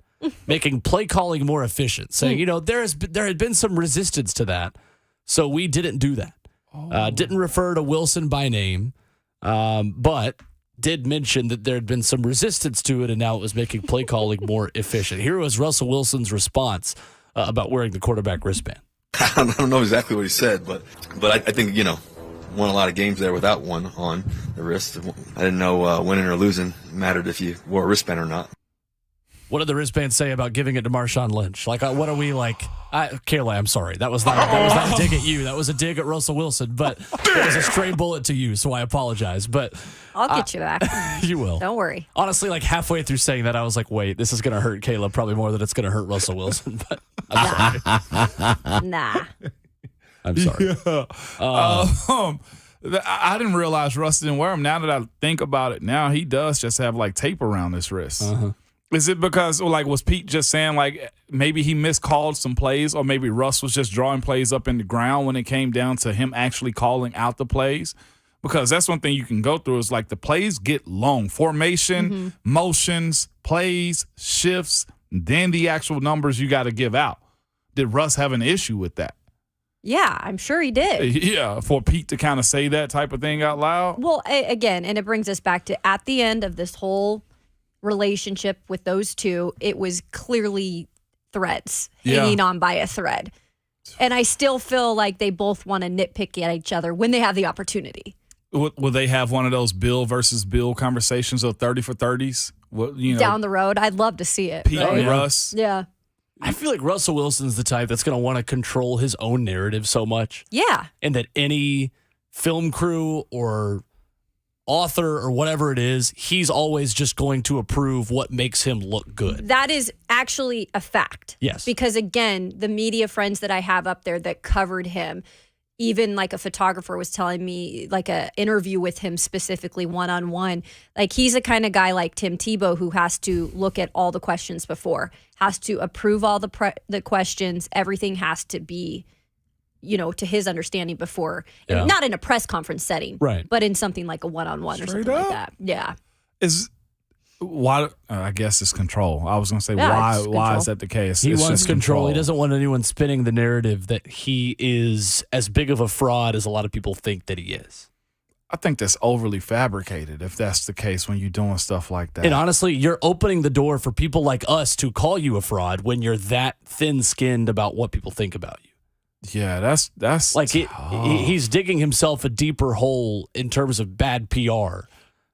making play calling more efficient, saying, there had been some resistance to that, so we didn't do that. Didn't refer to Wilson by name, but did mention that there had been some resistance to it, and now it was making play calling more efficient. Here was Russell Wilson's response about wearing the quarterback wristband. I don't know exactly what he said, but I think, won a lot of games there without one on the wrist. I didn't know winning or losing mattered if you wore a wristband or not. What did the wristband say about giving it to Marshawn Lynch? Like, what are we like? Kayla, I'm sorry. That was not a dig at you. That was a dig at Russell Wilson, but it was a stray bullet to you, so I apologize. But I'll get you back. You will. Don't worry. Honestly, like halfway through saying that, I was like, wait, this is going to hurt Kayla probably more than it's going to hurt Russell Wilson. But I'm sorry. Nah. I'm sorry. I didn't realize Russ didn't wear them. Now that I think about it, now he does just have like tape around his wrist. Is it because, was Pete just saying like maybe he miscalled some plays, or maybe Russ was just drawing plays up in the ground when it came down to him actually calling out the plays? Because that's one thing you can go through is like the plays get long. Formation, motions, plays, shifts, then the actual numbers you got to give out. Did Russ have an issue with that? Yeah, I'm sure he did. Yeah, for Pete to kind of say that type of thing out loud. Well, again, and it brings us back to at the end of this whole relationship with those two, it was clearly threads, hanging on by a thread. And I still feel like they both want to nitpick at each other when they have the opportunity. Will they have one of those Bill versus Bill conversations of 30 for 30s? Down the road, I'd love to see it. Pete and Russ. Yeah. I feel like Russell Wilson's the type that's going to want to control his own narrative so much. Yeah. And that any film crew or author or whatever it is, he's always just going to approve what makes him look good. That is actually a fact. Yes. Because again, the media friends that I have up there that covered him, even like a photographer was telling me, like a interview with him specifically one-on-one, like he's the kind of guy like Tim Tebow who has to look at all the questions before, has to approve all the questions. Everything has to be, to his understanding before, not in a press conference setting, right? But in something like a one-on-one or something like that. Yeah. Why? I guess it's control. I was going to say, why is that the case? He wants control. He doesn't want anyone spinning the narrative that he is as big of a fraud as a lot of people think that he is. I think that's overly fabricated if that's the case when you're doing stuff like that. And honestly, you're opening the door for people like us to call you a fraud when you're that thin-skinned about what people think about you. Yeah, that's like he's digging himself a deeper hole in terms of bad PR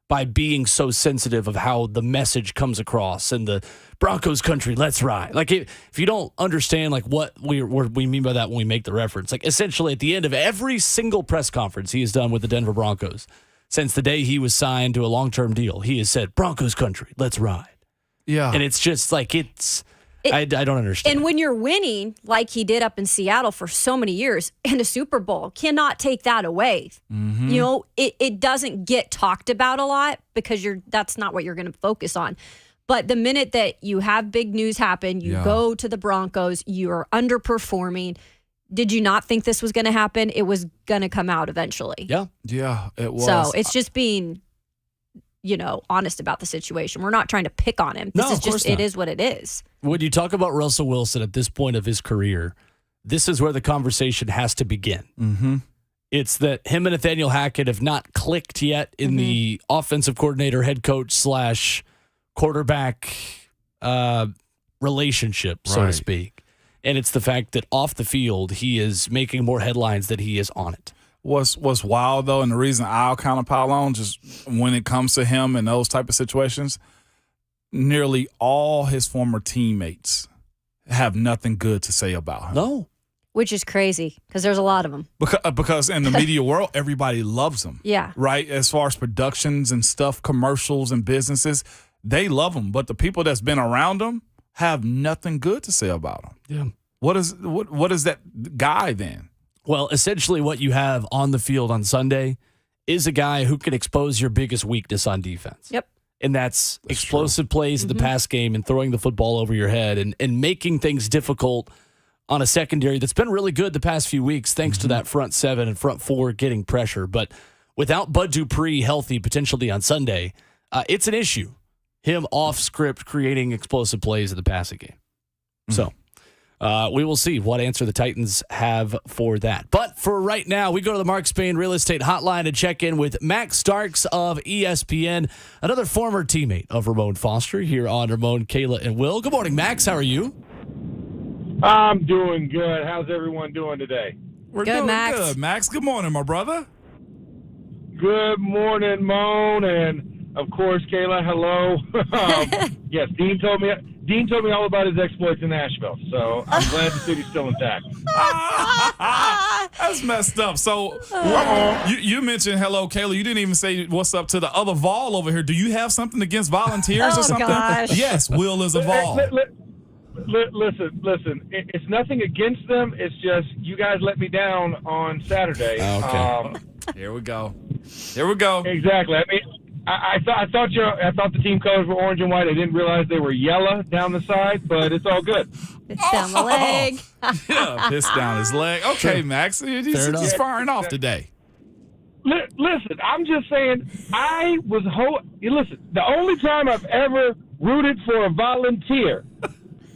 by being so sensitive of how the message comes across and the Broncos country, let's ride. Like if you don't understand like what we mean by that when we make the reference, like essentially at the end of every single press conference he has done with the Denver Broncos since the day he was signed to a long-term deal, he has said, Broncos country, let's ride. Yeah. And it's just like I don't understand. And when you're winning, like he did up in Seattle for so many years in a Super Bowl, cannot take that away. Mm-hmm. You know, it doesn't get talked about a lot because that's not what you're going to focus on. But the minute that you have big news happen, you go to the Broncos, you're underperforming. Did you not think this was going to happen? It was going to come out eventually. Yeah. Yeah, it was. So it's just being, honest about the situation. We're not trying to pick on him. This is just, it is what it is. When you talk about Russell Wilson at this point of his career, this is where the conversation has to begin. Mm-hmm. It's that him and Nathaniel Hackett have not clicked yet in the offensive coordinator, head coach / quarterback relationship, so to speak. And it's the fact that off the field, he is making more headlines than he is on it. What's wild, though, and the reason I'll kind of pile on, just when it comes to him and those type of situations, nearly all his former teammates have nothing good to say about him. No. Which is crazy because there's a lot of them. Because in the media world, everybody loves him. Yeah. Right? As far as productions and stuff, commercials and businesses, they love him. But the people that's been around him have nothing good to say about him. Yeah. What is that guy then? Well, essentially what you have on the field on Sunday is a guy who can expose your biggest weakness on defense. Yep. And that's explosive plays in the pass game and throwing the football over your head and making things difficult on a secondary that's been really good the past few weeks thanks to that front seven and front four getting pressure. But without Bud Dupree healthy potentially on Sunday, it's an issue. Him off script creating explosive plays in the passing game. So we will see what answer the Titans have for that. But for right now, we go to the Mark Spain Real Estate Hotline to check in with Max Starks of ESPN, another former teammate of Ramon Foster here on Ramon, Kayla, and Will. Good morning, Max. How are you? I'm doing good. How's everyone doing today? We're good, doing Max. good, Max. Good morning, my brother. Good morning, Moan, and of course, Kayla. Hello. Yes, Dean told me all about his exploits in Nashville, so I'm glad the city's still intact. That's messed up. So you mentioned hello, Kayla. You didn't even say what's up to the other Vol over here. Do you have something against volunteers or something? Gosh. Yes, Will is a Vol. Listen. It's nothing against them. It's just you guys let me down on Saturday. Okay. Here we go. Exactly. I mean, I thought the team colors were orange and white. I didn't realize they were yellow down the side, but it's all good. It's down the leg. Yeah, pissed down his leg. Okay, Max, he's firing off today. Listen, I'm just saying, listen, the only time I've ever rooted for a volunteer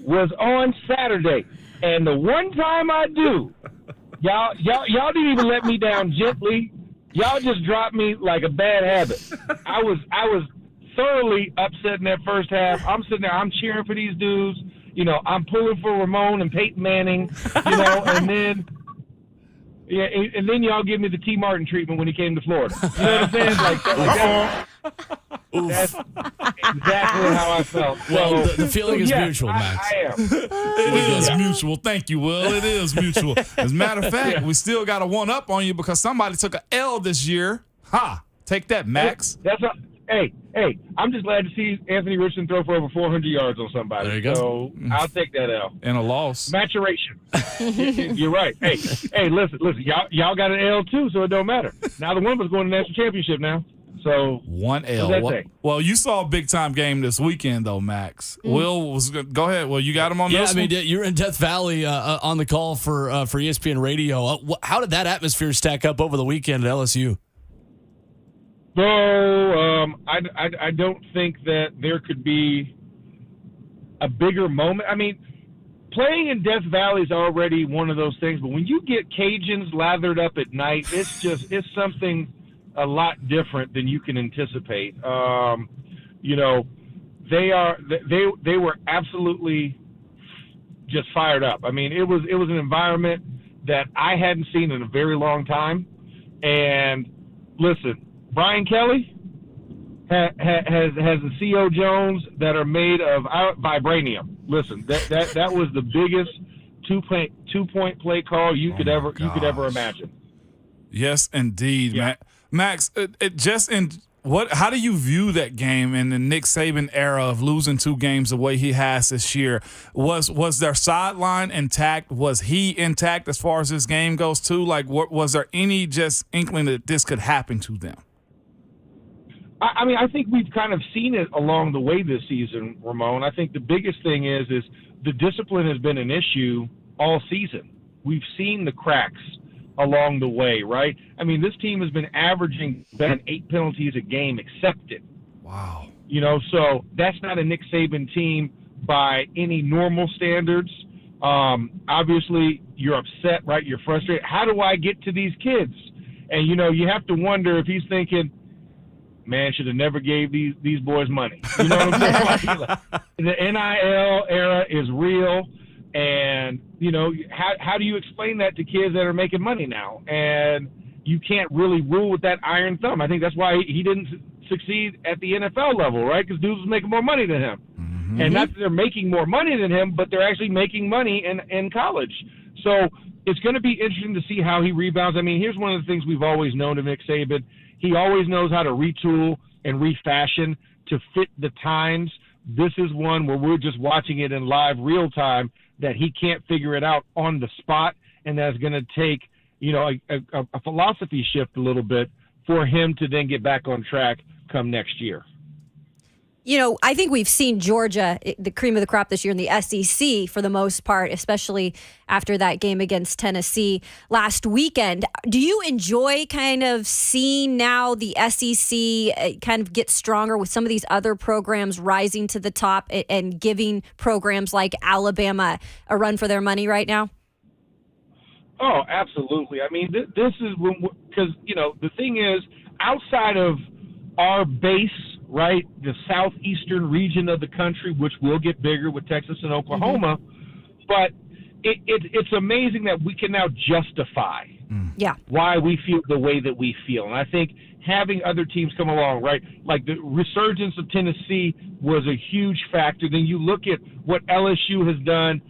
was on Saturday. And the one time I do, y'all didn't even let me down gently. Y'all just dropped me like a bad habit. I was thoroughly upset in that first half. I'm sitting there, I'm cheering for these dudes. I'm pulling for Ramon and Peyton Manning, and then y'all give me the T. Martin treatment when he came to Florida. You know what I'm saying? That's exactly how I felt. Well, the feeling is mutual, Max. I am. It is mutual. Thank you, Will. It is mutual. As a matter of fact, we still got a one-up on you because somebody took an L this year. Take that, Max. Hey, I'm just glad to see Anthony Richardson throw for over 400 yards on somebody. There you go. So I'll take that L. And a loss. Maturation. You're right. Hey, listen. Y'all got an L too, so it don't matter. Now the one of us going to the national championship now. So one L. Well, you saw a big time game this weekend, though, Max. Will was good. Go ahead. Well, you got him on this. Yeah, I mean, you were in Death Valley on the call for ESPN Radio. How did that atmosphere stack up over the weekend at LSU? So I don't think that there could be a bigger moment. I mean, playing in Death Valley is already one of those things, but when you get Cajuns lathered up at night, it's something a lot different than you can anticipate. They were absolutely just fired up. I mean, it was an environment that I hadn't seen in a very long time. And listen, Brian Kelly has the CO Jones that are made of vibranium. Listen, that was the biggest two-point play call you could ever imagine. Yes, indeed, yeah. Max. How do you view that game in the Nick Saban era of losing 2 games the way he has this year? Was their sideline intact? Was he intact as far as this game goes too? Like, was there any just inkling that this could happen to them? I mean, I think we've kind of seen it along the way this season, Ramon. I think the biggest thing is the discipline has been an issue all season. We've seen the cracks along the way, right? I mean, this team has been averaging better than 8 penalties a game accepted. Wow. So that's not a Nick Saban team by any normal standards. Obviously, you're upset, right? You're frustrated. How do I get to these kids? And, you have to wonder if he's thinking, man, should have never gave these boys money. You know what I'm saying? Like, the NIL era is real. And, how do you explain that to kids that are making money now? And you can't really rule with that iron thumb. I think that's why he didn't succeed at the NFL level, right? Because dudes was making more money than him. Mm-hmm. And not that they're making more money than him, but they're actually making money in college. So it's going to be interesting to see how he rebounds. I mean, here's one of the things we've always known of Nick Saban. He always knows how to retool and refashion to fit the times. This is one where we're just watching it in live real time that he can't figure it out on the spot, and that's going to take, a philosophy shift a little bit for him to then get back on track come next year. I think we've seen Georgia, the cream of the crop this year in the SEC for the most part, especially after that game against Tennessee last weekend. Do you enjoy kind of seeing now the SEC kind of get stronger with some of these other programs rising to the top and giving programs like Alabama a run for their money right now? Oh, absolutely. I mean, this is because, the thing is, outside of our base, right, the southeastern region of the country, which will get bigger with Texas and Oklahoma, but it's amazing that we can now justify why we feel the way that we feel. And I think having other teams come along, right, like the resurgence of Tennessee was a huge factor. Then you look at what LSU has done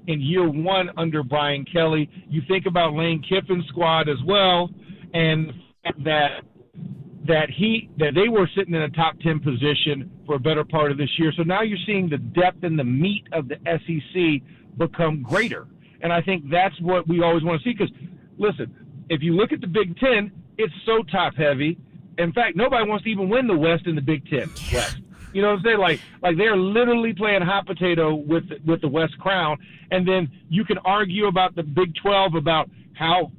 in year one under Brian Kelly. You think about Lane Kiffin's squad as well, and that they were sitting in a top 10 position for a better part of this year. So now you're seeing the depth and the meat of the SEC become greater. And I think that's what we always want to see. Because, listen, if you look at the Big Ten, it's so top heavy. In fact, nobody wants to even win the West in the Big Ten West. You know what I'm saying? Like they're literally playing hot potato with the West Crown. And then you can argue about the Big 12 about how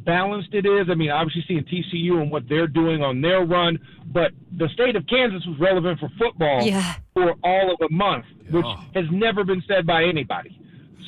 balanced it is. I mean, obviously seeing TCU and what they're doing on their run, but the state of Kansas was relevant for football for all of a month, which has never been said by anybody.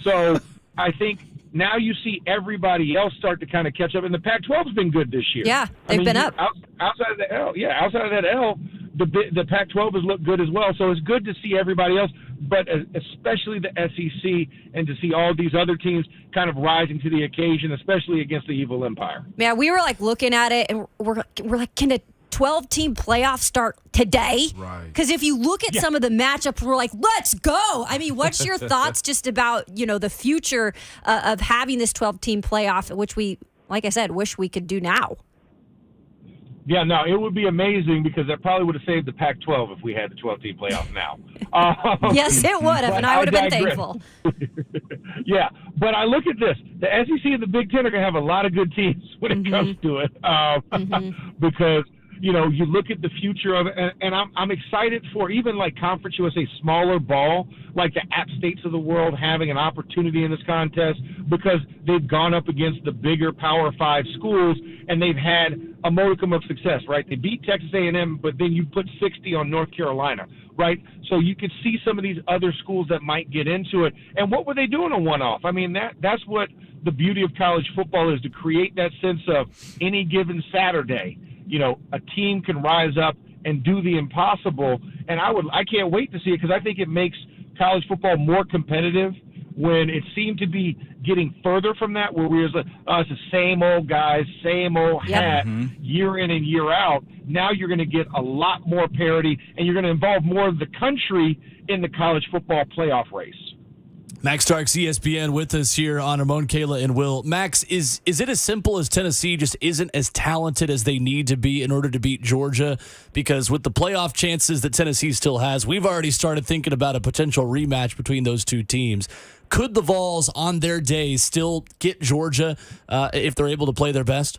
So I think now you see everybody else start to kind of catch up, and the Pac-12's been good this year. Yeah, they've been up. Outside of the L, outside of that L, the Pac-12 has looked good as well. So it's good to see everybody else, but especially the SEC, and to see all these other teams kind of rising to the occasion, especially against the evil empire. Man, we were looking at it, and we're like, can a 12-team playoff start today? Right. Because if you look at some of the matchups, we're like, let's go. I mean, what's your thoughts just about, the future of having this 12-team playoff, which we, like I said, wish we could do now? Yeah, no, it would be amazing because that probably would have saved the Pac-12 if we had the 12-team playoff now. Yes, it would have, and I would have been thankful. Yeah, but I look at this. The SEC and the Big Ten are going to have a lot of good teams when it comes to it because, you look at the future of it, and I'm excited for even Conference USA smaller ball, like the App States of the world having an opportunity in this contest because they've gone up against the bigger Power 5 schools and they've had a modicum of success, right? They beat Texas A&M, but then you put 60 on North Carolina, right? So you could see some of these other schools that might get into it. And what were they doing on one-off? I mean, that's what the beauty of college football is, to create that sense of any given Saturday, a team can rise up and do the impossible. And I can't wait to see it because I think it makes college football more competitive when it seemed to be getting further from that, where we was like, oh, it's the same old guys, same old hat, year in and year out. Now you're going to get a lot more parity, and you're going to involve more of the country in the college football playoff race. Max Starks, ESPN, with us here on Ramon, Kayla, and Will. Max, is it as simple as Tennessee just isn't as talented as they need to be in order to beat Georgia? Because with the playoff chances that Tennessee still has, we've already started thinking about a potential rematch between those two teams. Could the Vols on their day still get Georgia if they're able to play their best?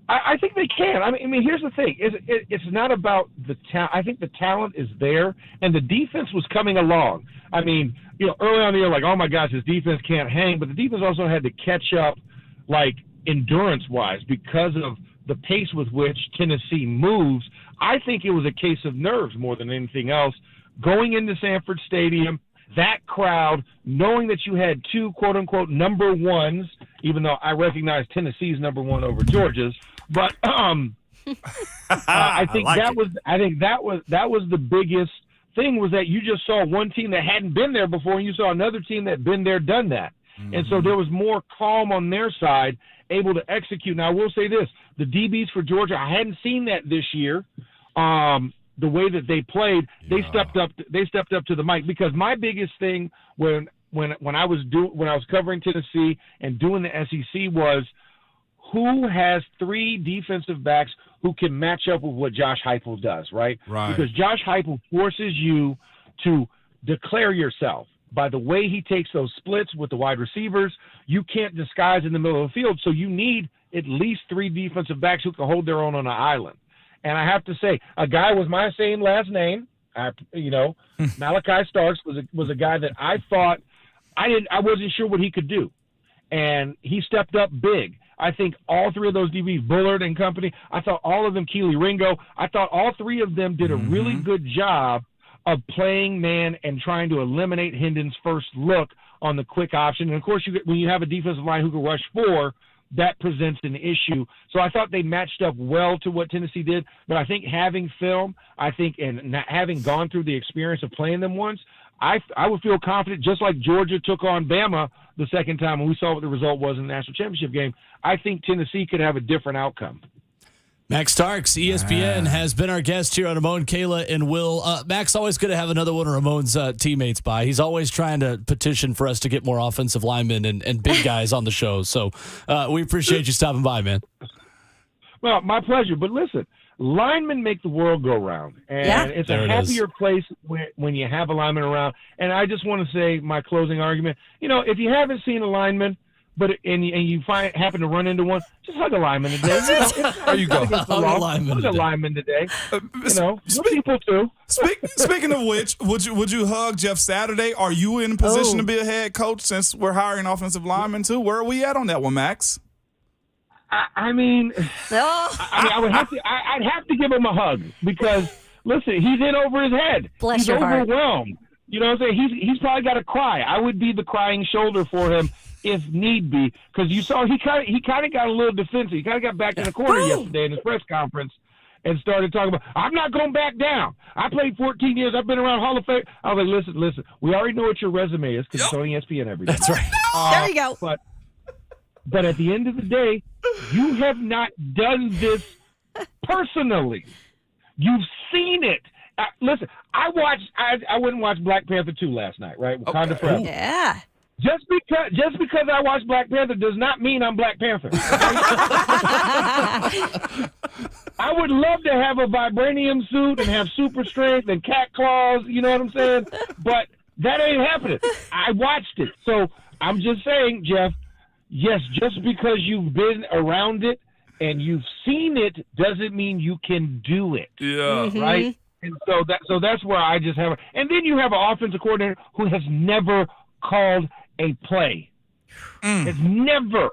I think they can. I mean, here's the thing: it's not about the talent. I think the talent is there, and the defense was coming along. I mean, early on you're like, oh my gosh, this defense can't hang, but the defense also had to catch up, like endurance-wise, because of the pace with which Tennessee moves. I think it was a case of nerves more than anything else. Going into Sanford Stadium, that crowd, knowing that you had two quote-unquote number ones, even though I recognize Tennessee's number one over Georgia's. But I think that was the biggest thing, was that you just saw one team that hadn't been there before, and you saw another team that had been there, done that. And so there was more calm on their side, able to execute. Now I will say this: the DBs for Georgia, I hadn't seen that this year. The way that they played, they stepped up. They stepped up to the mic, because my biggest thing when I was covering Tennessee and doing the SEC was, who has three defensive backs who can match up with what Josh Heupel does, right? Because Josh Heupel forces you to declare yourself by the way he takes those splits with the wide receivers. You can't disguise in the middle of the field, so you need at least three defensive backs who can hold their own on an island. And I have to say, a guy with my same last name, Malachi Starks was a guy that I thought I wasn't sure what he could do, and he stepped up big. I think all three of those DBs, Bullard and company, I thought all of them, Keely Ringo, I thought all three of them did a really good job of playing man and trying to eliminate Hendon's first look on the quick option. And, of course, when you have a defensive line who can rush four, that presents an issue. So I thought they matched up well to what Tennessee did. But I think having film, and having gone through the experience of playing them once, I would feel confident, just like Georgia took on Bama the second time and we saw what the result was in the national championship game. I think Tennessee could have a different outcome. Max Starks, ESPN, has been our guest here on Ramon, Kayla, and Will. Max, always good to have another one of Ramon's teammates by. He's always trying to petition for us to get more offensive linemen and big guys on the show. So we appreciate you stopping by, man. Well, my pleasure. But listen, linemen make the world go round. And it's a happier place when you have a lineman around. And I just want to say my closing argument. If you haven't seen a lineman, and you happen to run into one, just hug a lineman today. There you go. Hug a lineman today. People too. Speaking of which, would you hug Jeff Saturday? Are you in position to be a head coach since we're hiring offensive linemen too? Where are we at on that one, Max? I mean, I'd have to give him a hug, because listen, he's in over his head. Bless your heart. He's overwhelmed. You know what I'm saying? He's probably got to cry. I would be the crying shoulder for him if need be, because you saw he kind of got a little defensive. He kind of got back in the corner yesterday in his press conference and started talking about, I'm not going back down. I played 14 years. I've been around Hall of Fame. I was like, listen. We already know what your resume is, because it's on ESPN every day. That's right. There you go. But at the end of the day, you have not done this personally. You've seen it. Listen, I went and watched Black Panther 2 last night, right? Wakanda Forever. Yeah. Just because I watched Black Panther does not mean I'm Black Panther. I would love to have a vibranium suit and have super strength and cat claws, you know what I'm saying? But that ain't happening. I watched it. So I'm just saying, Jeff, yes, just because you've been around it and you've seen it doesn't mean you can do it. Yeah. Right? And so that's where I just have and then you have an offensive coordinator who has never called a play. Has never.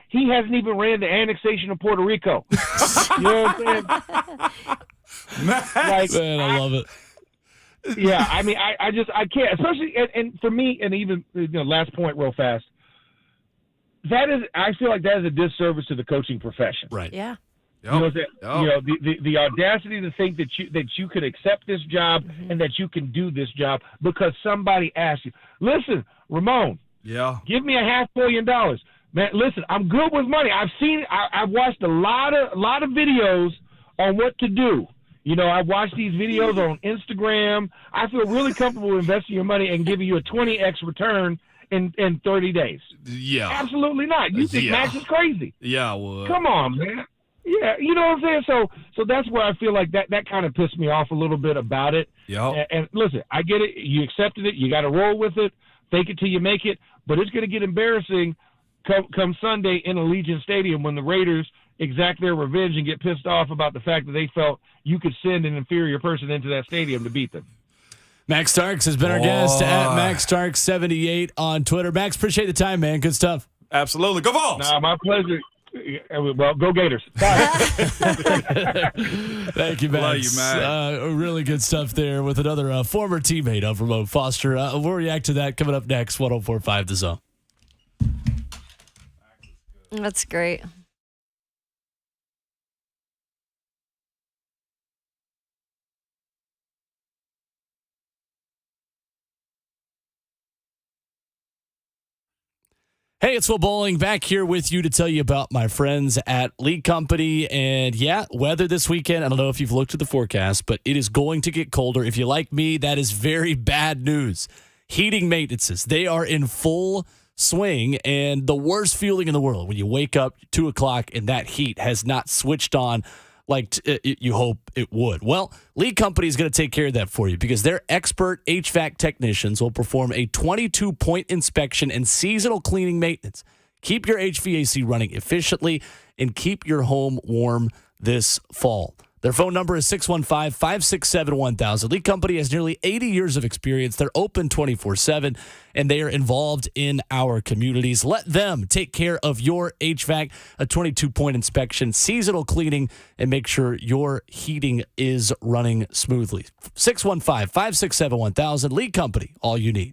He hasn't even ran the annexation of Puerto Rico. You know what I'm saying? Man, I love it. Yeah, I mean, I can't, especially, and for me, and even, last point real fast, I feel like that is a disservice to the coaching profession. Right. Yeah. Yep. You know what I'm saying? Yep. You know, the audacity to think that you could accept this job and that you can do this job because somebody asked you. Listen, Ramon. Yeah. Give me $500 million. Man, listen, I'm good with money. I've watched a lot of videos on what to do. You know, I've watched these videos on Instagram. I feel really comfortable investing your money and giving you a 20x return in 30 days. Yeah. Absolutely not. You think Max is crazy. Yeah, I would. Come on, man. Yeah, you know what I'm saying? So that's where I feel like that kind of pissed me off a little bit about it. Yep. And listen, I get it. You accepted it. You got to roll with it. Fake it till you make it. But it's going to get embarrassing come Sunday in Allegiant Stadium when the Raiders exact their revenge and get pissed off about the fact that they felt you could send an inferior person into that stadium to beat them. Max Starks has been our guest at Max Starks 78 on Twitter. Max, appreciate the time, man. Good stuff. Absolutely. Go Vols! Nah, my pleasure. Well, go Gators. Bye. Thank you, Max. Love you, man. Really good stuff there with another former teammate of Ramon Foster. We'll react to that coming up next. 104.5 The Zone. That's great. Hey, it's Will Bowling back here with you to tell you about my friends at League Company. And yeah, weather this weekend, I don't know if you've looked at the forecast, but it is going to get colder. If you like me, that is very bad news. Heating maintenances, they are in full swing, and the worst feeling in the world when you wake up 2 o'clock and that heat has not switched on like you hope it would. Well, League Company is going to take care of that for you because their expert HVAC technicians will perform a 22-point inspection and seasonal cleaning maintenance. Keep your HVAC running efficiently and keep your home warm this fall. Their phone number is 615-567-1000. League Company has nearly 80 years of experience. They're open 24/7, and they are involved in our communities. Let them take care of your HVAC, a 22-point inspection, seasonal cleaning, and make sure your heating is running smoothly. 615-567-1000. League Company, all you need.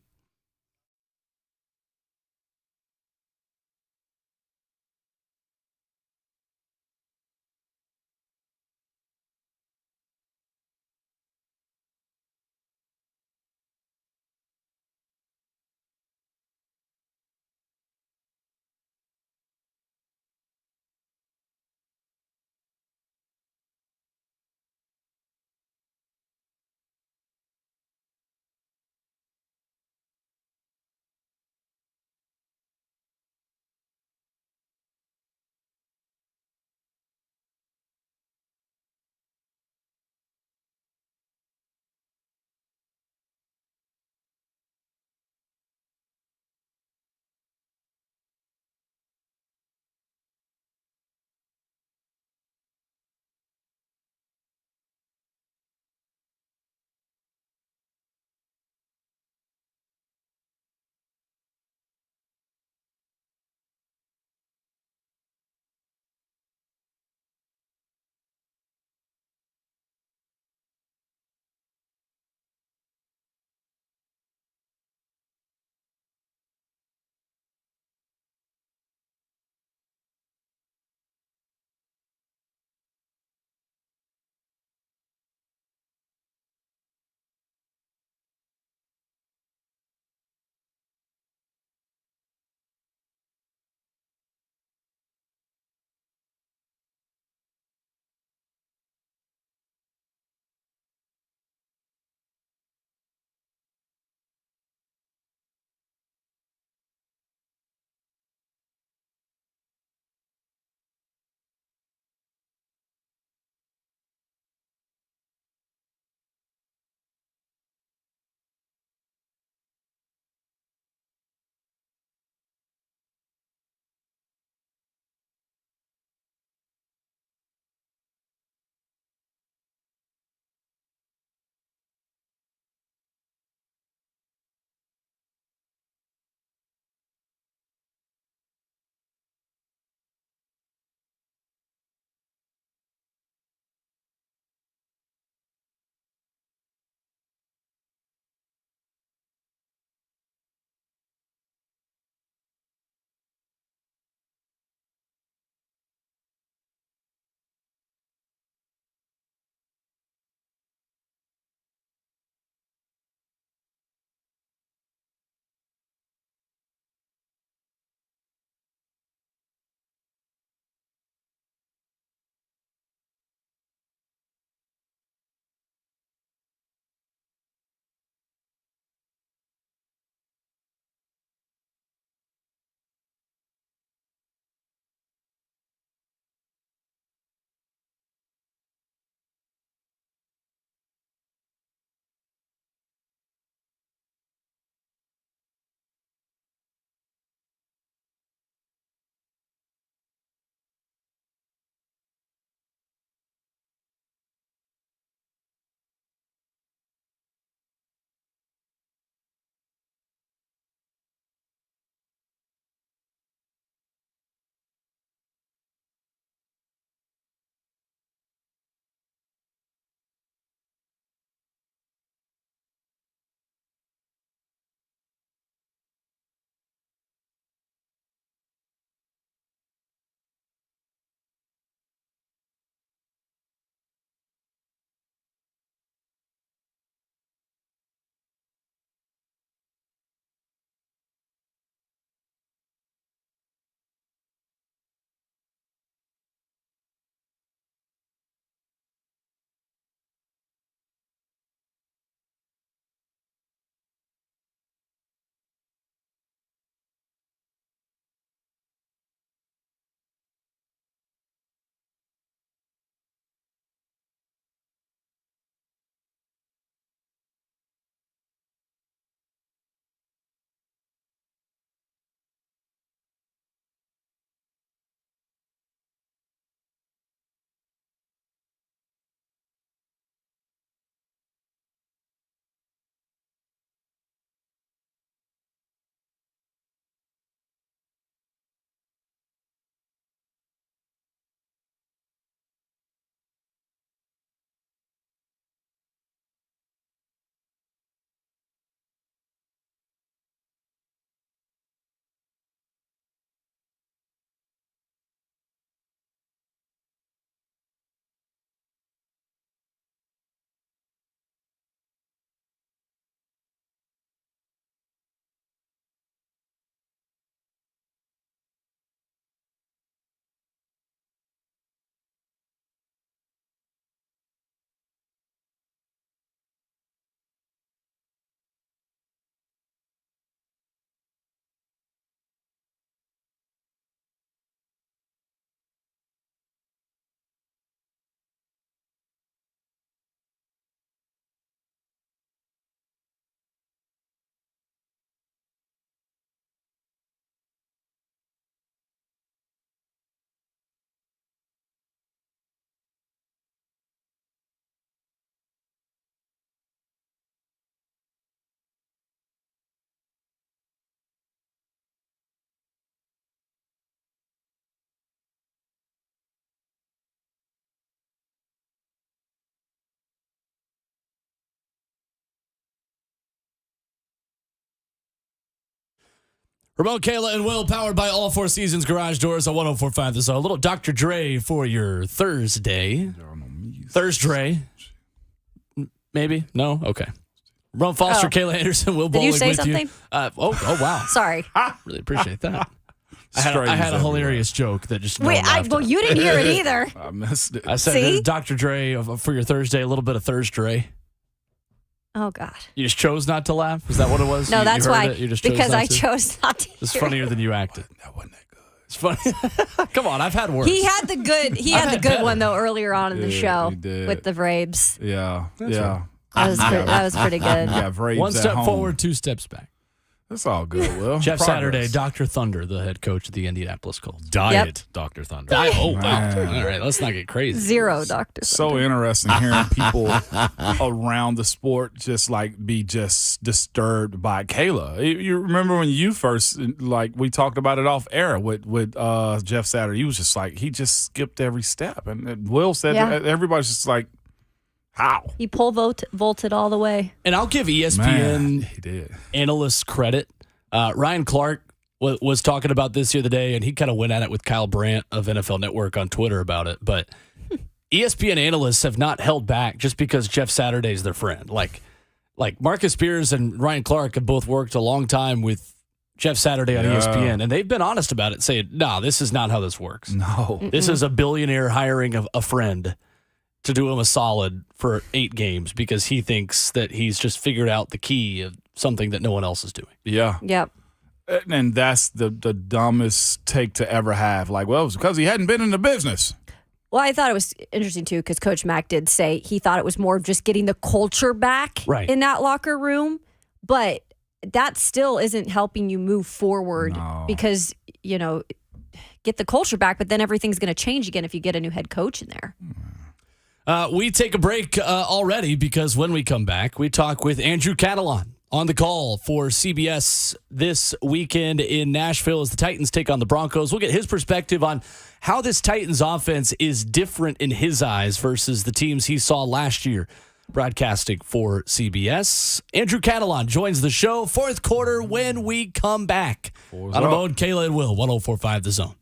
Ramon, Kayla, and Will, powered by All Four Seasons Garage Doors on 104.5 The Zone. A little Dr. Dre for your Thursday. Thursday. Maybe? No? Okay. Ramon Foster, Kayla Anderson, Will Bowling with you. Did you say something? Oh, wow. Sorry. Really appreciate that. I had a hilarious joke that just Wait, well, you didn't hear it either. I missed it. I said, Dr. Dre for your Thursday, a little bit of Thursday. Oh, God. You just chose not to laugh? Is that what it was? No, that's why. You just chose because not I to? chose not to. It's funnier than you acted. That wasn't that good. It's funny. Come on, I've had worse. He had the good. He had the good one though earlier on in the show with the Vrabes. Yeah, right. That was pretty good. Yeah, Vrabes One step at home. forward, two steps back. That's all good, Will. Jeff Progress. Saturday, Dr. Thunder, the head coach of the Indianapolis Colts. Diet Dr. Thunder. Oh, wow. Man. All right, let's not get crazy. Zero, Doctor. So interesting hearing people around the sport just be disturbed by Kayla. You remember when you first we talked about it off air with Jeff Saturday. He was just he just skipped every step, and Will said everybody's just like, how? He vaulted all the way. And I'll give ESPN analysts credit. Ryan Clark was talking about this the other day, and he kind of went at it with Kyle Brandt of NFL Network on Twitter about it. But ESPN analysts have not held back just because Jeff Saturday's their friend. Like Marcus Spears and Ryan Clark have both worked a long time with Jeff Saturday on ESPN, and they've been honest about it, saying, no, this is not how this works. No. This is a billionaire hiring a friend to do him a solid for 8 games because he thinks that he's just figured out the key of something that no one else is doing. Yeah. Yep. And that's the dumbest take to ever have. It was because he hadn't been in the business. Well, I thought it was interesting, too, because Coach Mack did say he thought it was more of just getting the culture back in that locker room. But that still isn't helping you move forward because, get the culture back, but then everything's going to change again if you get a new head coach in there. We take a break already because when we come back, we talk with Andrew Catalon on the call for CBS this weekend in Nashville as the Titans take on the Broncos. We'll get his perspective on how this Titans offense is different in his eyes versus the teams he saw last year broadcasting for CBS. Andrew Catalon joins the show fourth quarter when we come back. On Ramon, Kayla, and Will, 104.5 The Zone.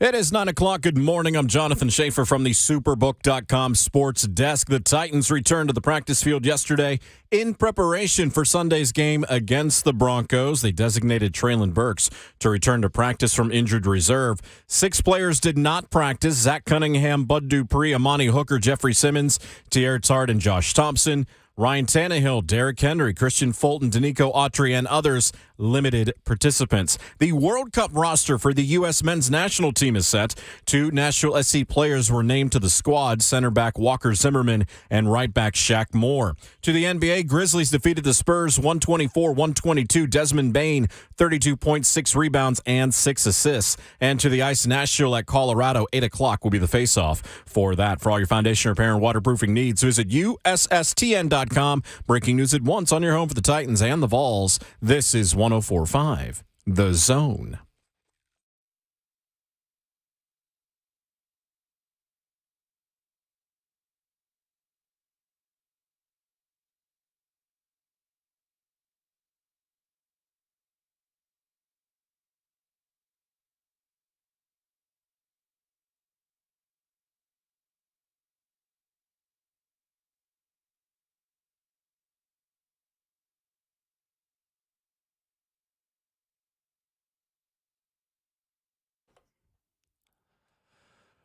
It is 9 o'clock. Good morning. I'm Jonathan Schaefer from the Superbook.com sports desk. The Titans returned to the practice field yesterday in preparation for Sunday's game against the Broncos. They designated Treylon Burks to return to practice from injured reserve. 6 players did not practice: Zach Cunningham, Bud Dupree, Amani Hooker, Jeffrey Simmons, Tierre Tart, and Josh Thompson. Ryan Tannehill, Derrick Henry, Christian Fulton, Danico Autry, and others limited participants. The World Cup roster for the U.S. men's national team is set. 2 Nashville SC players were named to the squad: center back Walker Zimmerman and right back Shaq Moore. To the NBA, Grizzlies defeated the Spurs 124-122. Desmond Bane, 32.6 rebounds and 6 assists. And to the ice, Nashville at Colorado, 8 o'clock will be the face-off for that. For all your foundation repair and waterproofing needs, visit USSTN.com. Breaking news at once on your home for the Titans and the Vols. This is 104.5 The Zone.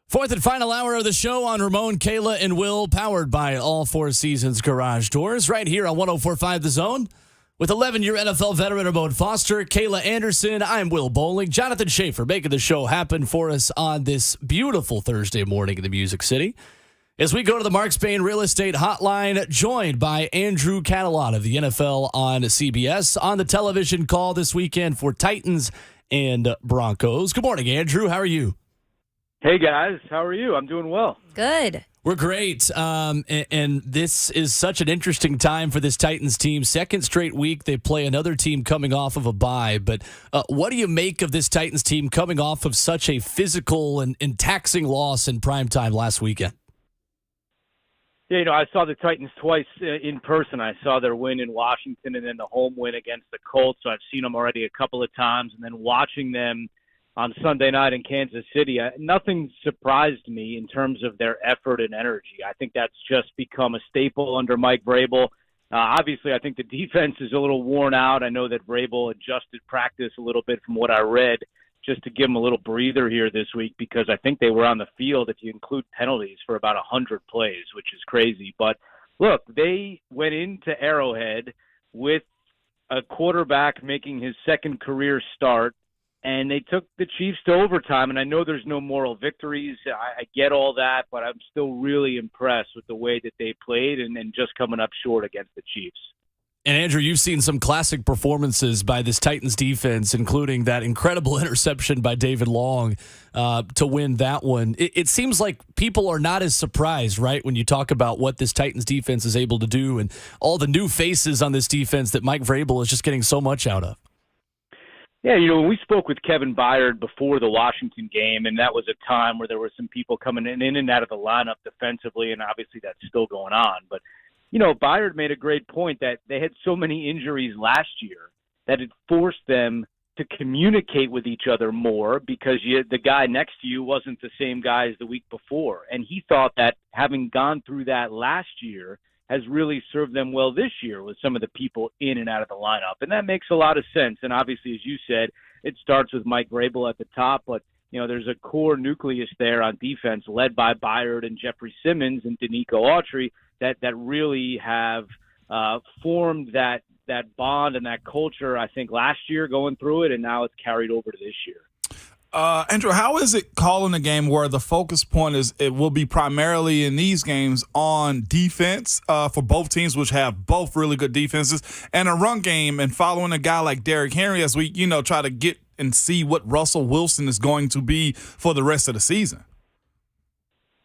Fourth and final hour of the show on Ramon, Kayla, and Will, powered by All Four Seasons Garage Doors, right here on 104.5 The Zone. With 11-year NFL veteran Ramon Foster, Kayla Anderson, I'm Will Bowling. Jonathan Schaefer making the show happen for us on this beautiful Thursday morning in the Music City. As we go to the Mark Spain Real Estate Hotline, joined by Andrew Catalon of the NFL on CBS on the television call this weekend for Titans and Broncos. Good morning, Andrew. How are you? Hey, guys. How are you? I'm doing well. Good. We're great. And this is such an interesting time for this Titans team. Second straight week, they play another team coming off of a bye. But what do you make of this Titans team coming off of such a physical and taxing loss in primetime last weekend? Yeah, I saw the Titans twice in person. I saw their win in Washington and then the home win against the Colts. So I've seen them already a couple of times. And then watching them on Sunday night in Kansas City, nothing surprised me in terms of their effort and energy. I think that's just become a staple under Mike Vrabel. Obviously, I think the defense is a little worn out. I know that Vrabel adjusted practice a little bit from what I read, just to give them a little breather here this week, because I think they were on the field, if you include penalties, for about 100 plays, which is crazy. But look, they went into Arrowhead with a quarterback making his second career start, and they took the Chiefs to overtime. And I know there's no moral victories. I get all that, but I'm still really impressed with the way that they played and just coming up short against the Chiefs. And Andrew, you've seen some classic performances by this Titans defense, including that incredible interception by David Long to win that one. It seems like people are not as surprised, right, when you talk about what this Titans defense is able to do and all the new faces on this defense that Mike Vrabel is just getting so much out of. Yeah, when we spoke with Kevin Byard before the Washington game, and that was a time where there were some people coming in and out of the lineup defensively, and obviously that's still going on. But, Byard made a great point that they had so many injuries last year that it forced them to communicate with each other more, because the guy next to you wasn't the same guy as the week before. And he thought that having gone through that last year has really served them well this year with some of the people in and out of the lineup. And that makes a lot of sense. And obviously, as you said, it starts with Mike Vrabel at the top, but there's a core nucleus there on defense led by Byard and Jeffrey Simmons and Danico Autry that really have formed that bond and that culture, I think, last year going through it, and now it's carried over to this year. Andrew, how is it calling a game where the focus point it will be primarily in these games on defense for both teams, which have both really good defenses, and a run game, and following a guy like Derrick Henry as we try to get and see what Russell Wilson is going to be for the rest of the season?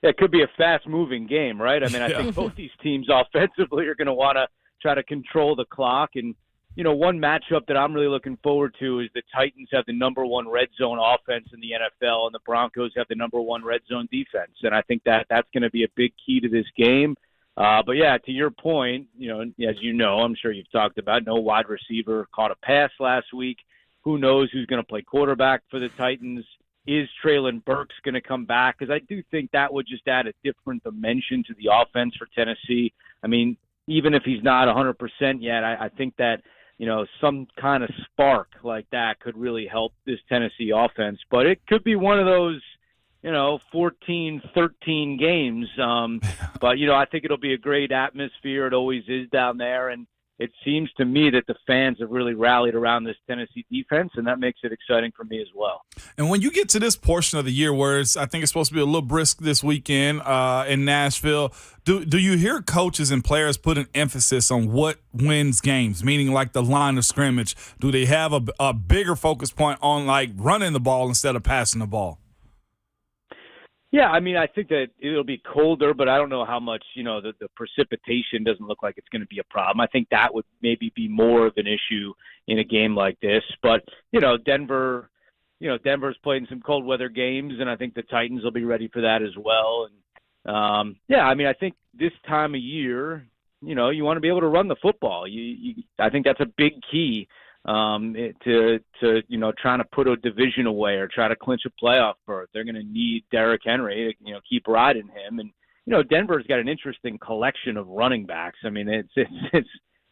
Yeah, it could be a fast-moving game, right? I mean, I think both these teams offensively are going to want to try to control the clock. And, one matchup that I'm really looking forward to is the Titans have the number one red zone offense in the NFL, and the Broncos have the number one red zone defense. And I think that's going to be a big key to this game. But, yeah, to your point, as I'm sure you've talked about, no wide receiver caught a pass last week. Who knows who's going to play quarterback for the Titans? is Treylon Burks going to come back? Because I do think that would just add a different dimension to the offense for Tennessee. I mean, even if he's not 100% yet, I think that, some kind of spark like that could really help this Tennessee offense. But it could be one of those, 14, 13 games. But, I think it'll be a great atmosphere. It always is down there. And it seems to me that the fans have really rallied around this Tennessee defense, and that makes it exciting for me as well. And when you get to this portion of the year where I think it's supposed to be a little brisk this weekend in Nashville, do you hear coaches and players put an emphasis on what wins games, meaning like the line of scrimmage? Do they have a bigger focus point on like running the ball instead of passing the ball? Yeah, I mean, I think that it'll be colder, but I don't know how much, the precipitation doesn't look like it's going to be a problem. I think that would maybe be more of an issue in a game like this. But, Denver's played in some cold weather games, and I think the Titans will be ready for that as well. And, I think this time of year, you want to be able to run the football. I think that's a big key to trying to put a division away or try to clinch a playoff berth. They're going to need Derrick Henry to keep riding him. And Denver's got an interesting collection of running backs. I mean, it's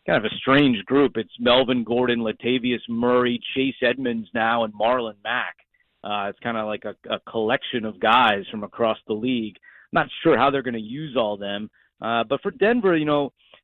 kind of a strange group. It's Melvin Gordon, Latavius Murray, Chase Edmonds now, and Marlon Mack. It's kind of like a collection of guys from across the league. I'm not sure how they're going to use all them. But for Denver,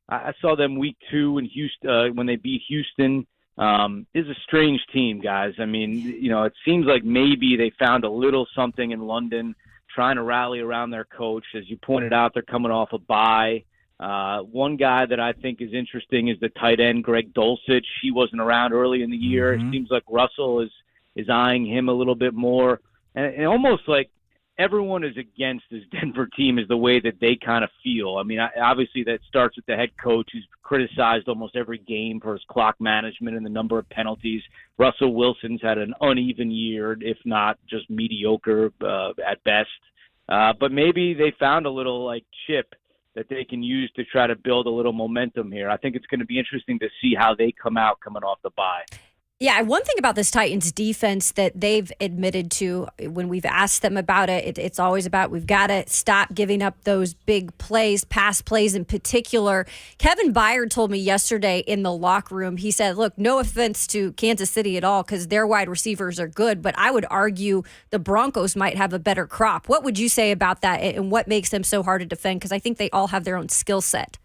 I saw them week 2 in Houston when they beat Houston. Is a strange team, guys. I mean, it seems like maybe they found a little something in London trying to rally around their coach. As you pointed out, they're coming off a bye. One guy that I think is interesting is the tight end, Greg Dulcich. He wasn't around early in the year. It seems like Russell is eyeing him a little bit more. And almost like everyone is against this Denver team is the way that they kind of feel. I mean, obviously that starts with the head coach who's criticized almost every game for his clock management and the number of penalties. Russell Wilson's had an uneven year, if not just mediocre at best. But maybe they found a little chip that they can use to try to build a little momentum here. I think it's going to be interesting to see how they come out coming off the bye. Yeah, one thing about this Titans defense that they've admitted to when we've asked them about it, it's always about we've got to stop giving up those big plays, pass plays in particular. Kevin Byard told me yesterday in the locker room, he said, look, no offense to Kansas City at all because their wide receivers are good, but I would argue the Broncos might have a better crop. What would you say about that and what makes them so hard to defend? Because I think they all have their own skill set.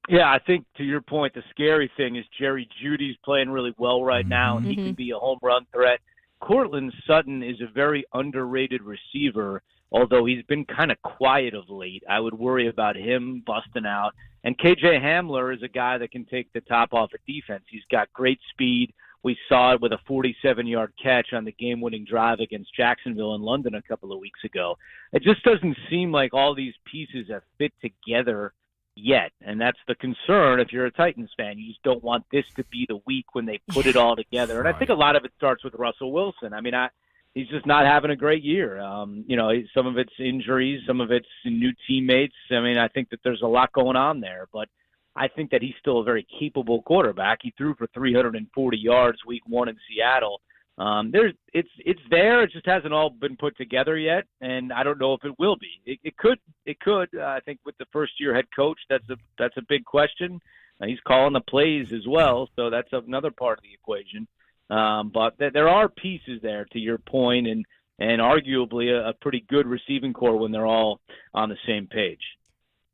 Yeah, I think to your point, the scary thing is Jerry Jeudy's playing really well right now, and he can be a home run threat. Courtland Sutton is a very underrated receiver, although he's been kind of quiet of late. I would worry about him busting out. And KJ Hamler is a guy that can take the top off a defense. He's got great speed. We saw it with a 47-yard catch on the game-winning drive against Jacksonville in London a couple of weeks ago. It just doesn't seem like all these pieces have fit together yet, and that's the concern if you're a Titans fan. You just don't want this to be the week when they put it all together. And I think a lot of it starts with Russell Wilson. I mean, he's just not having a great year. Some of it's injuries, some of it's new teammates. I mean, I think that there's a lot going on there, but I think that he's still a very capable quarterback. He threw for 340 yards week 1 in Seattle. It's there. It just hasn't all been put together yet, and I don't know if it will be. It could. I think with the first-year head coach, that's a big question. He's calling the plays as well, so that's another part of the equation. But there are pieces there, to your point, and arguably a pretty good receiving core when they're all on the same page.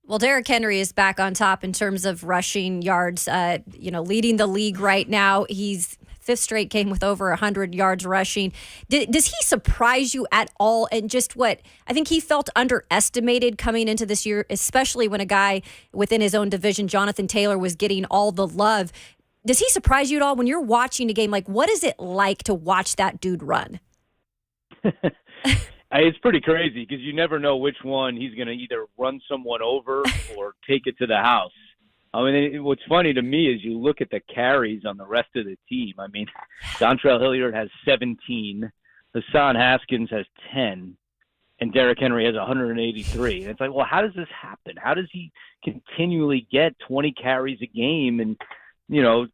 Well, Derrick Henry is back on top in terms of rushing yards, leading the league right now. He's 5th straight game with over 100 yards rushing. Does he surprise you at all? And just what I think he felt underestimated coming into this year, especially when a guy within his own division, Jonathan Taylor, was getting all the love. Does he surprise you at all when you're watching a game? Like, what is it like to watch that dude run? It's pretty crazy because you never know which one he's going to either run someone over or take it to the house. I mean, what's funny to me is you look at the carries on the rest of the team. I mean, Dontrell Hilliard has 17, Hassan Haskins has 10, and Derrick Henry has 183. And it's like, well, how does this happen? How does he continually get 20 carries a game and,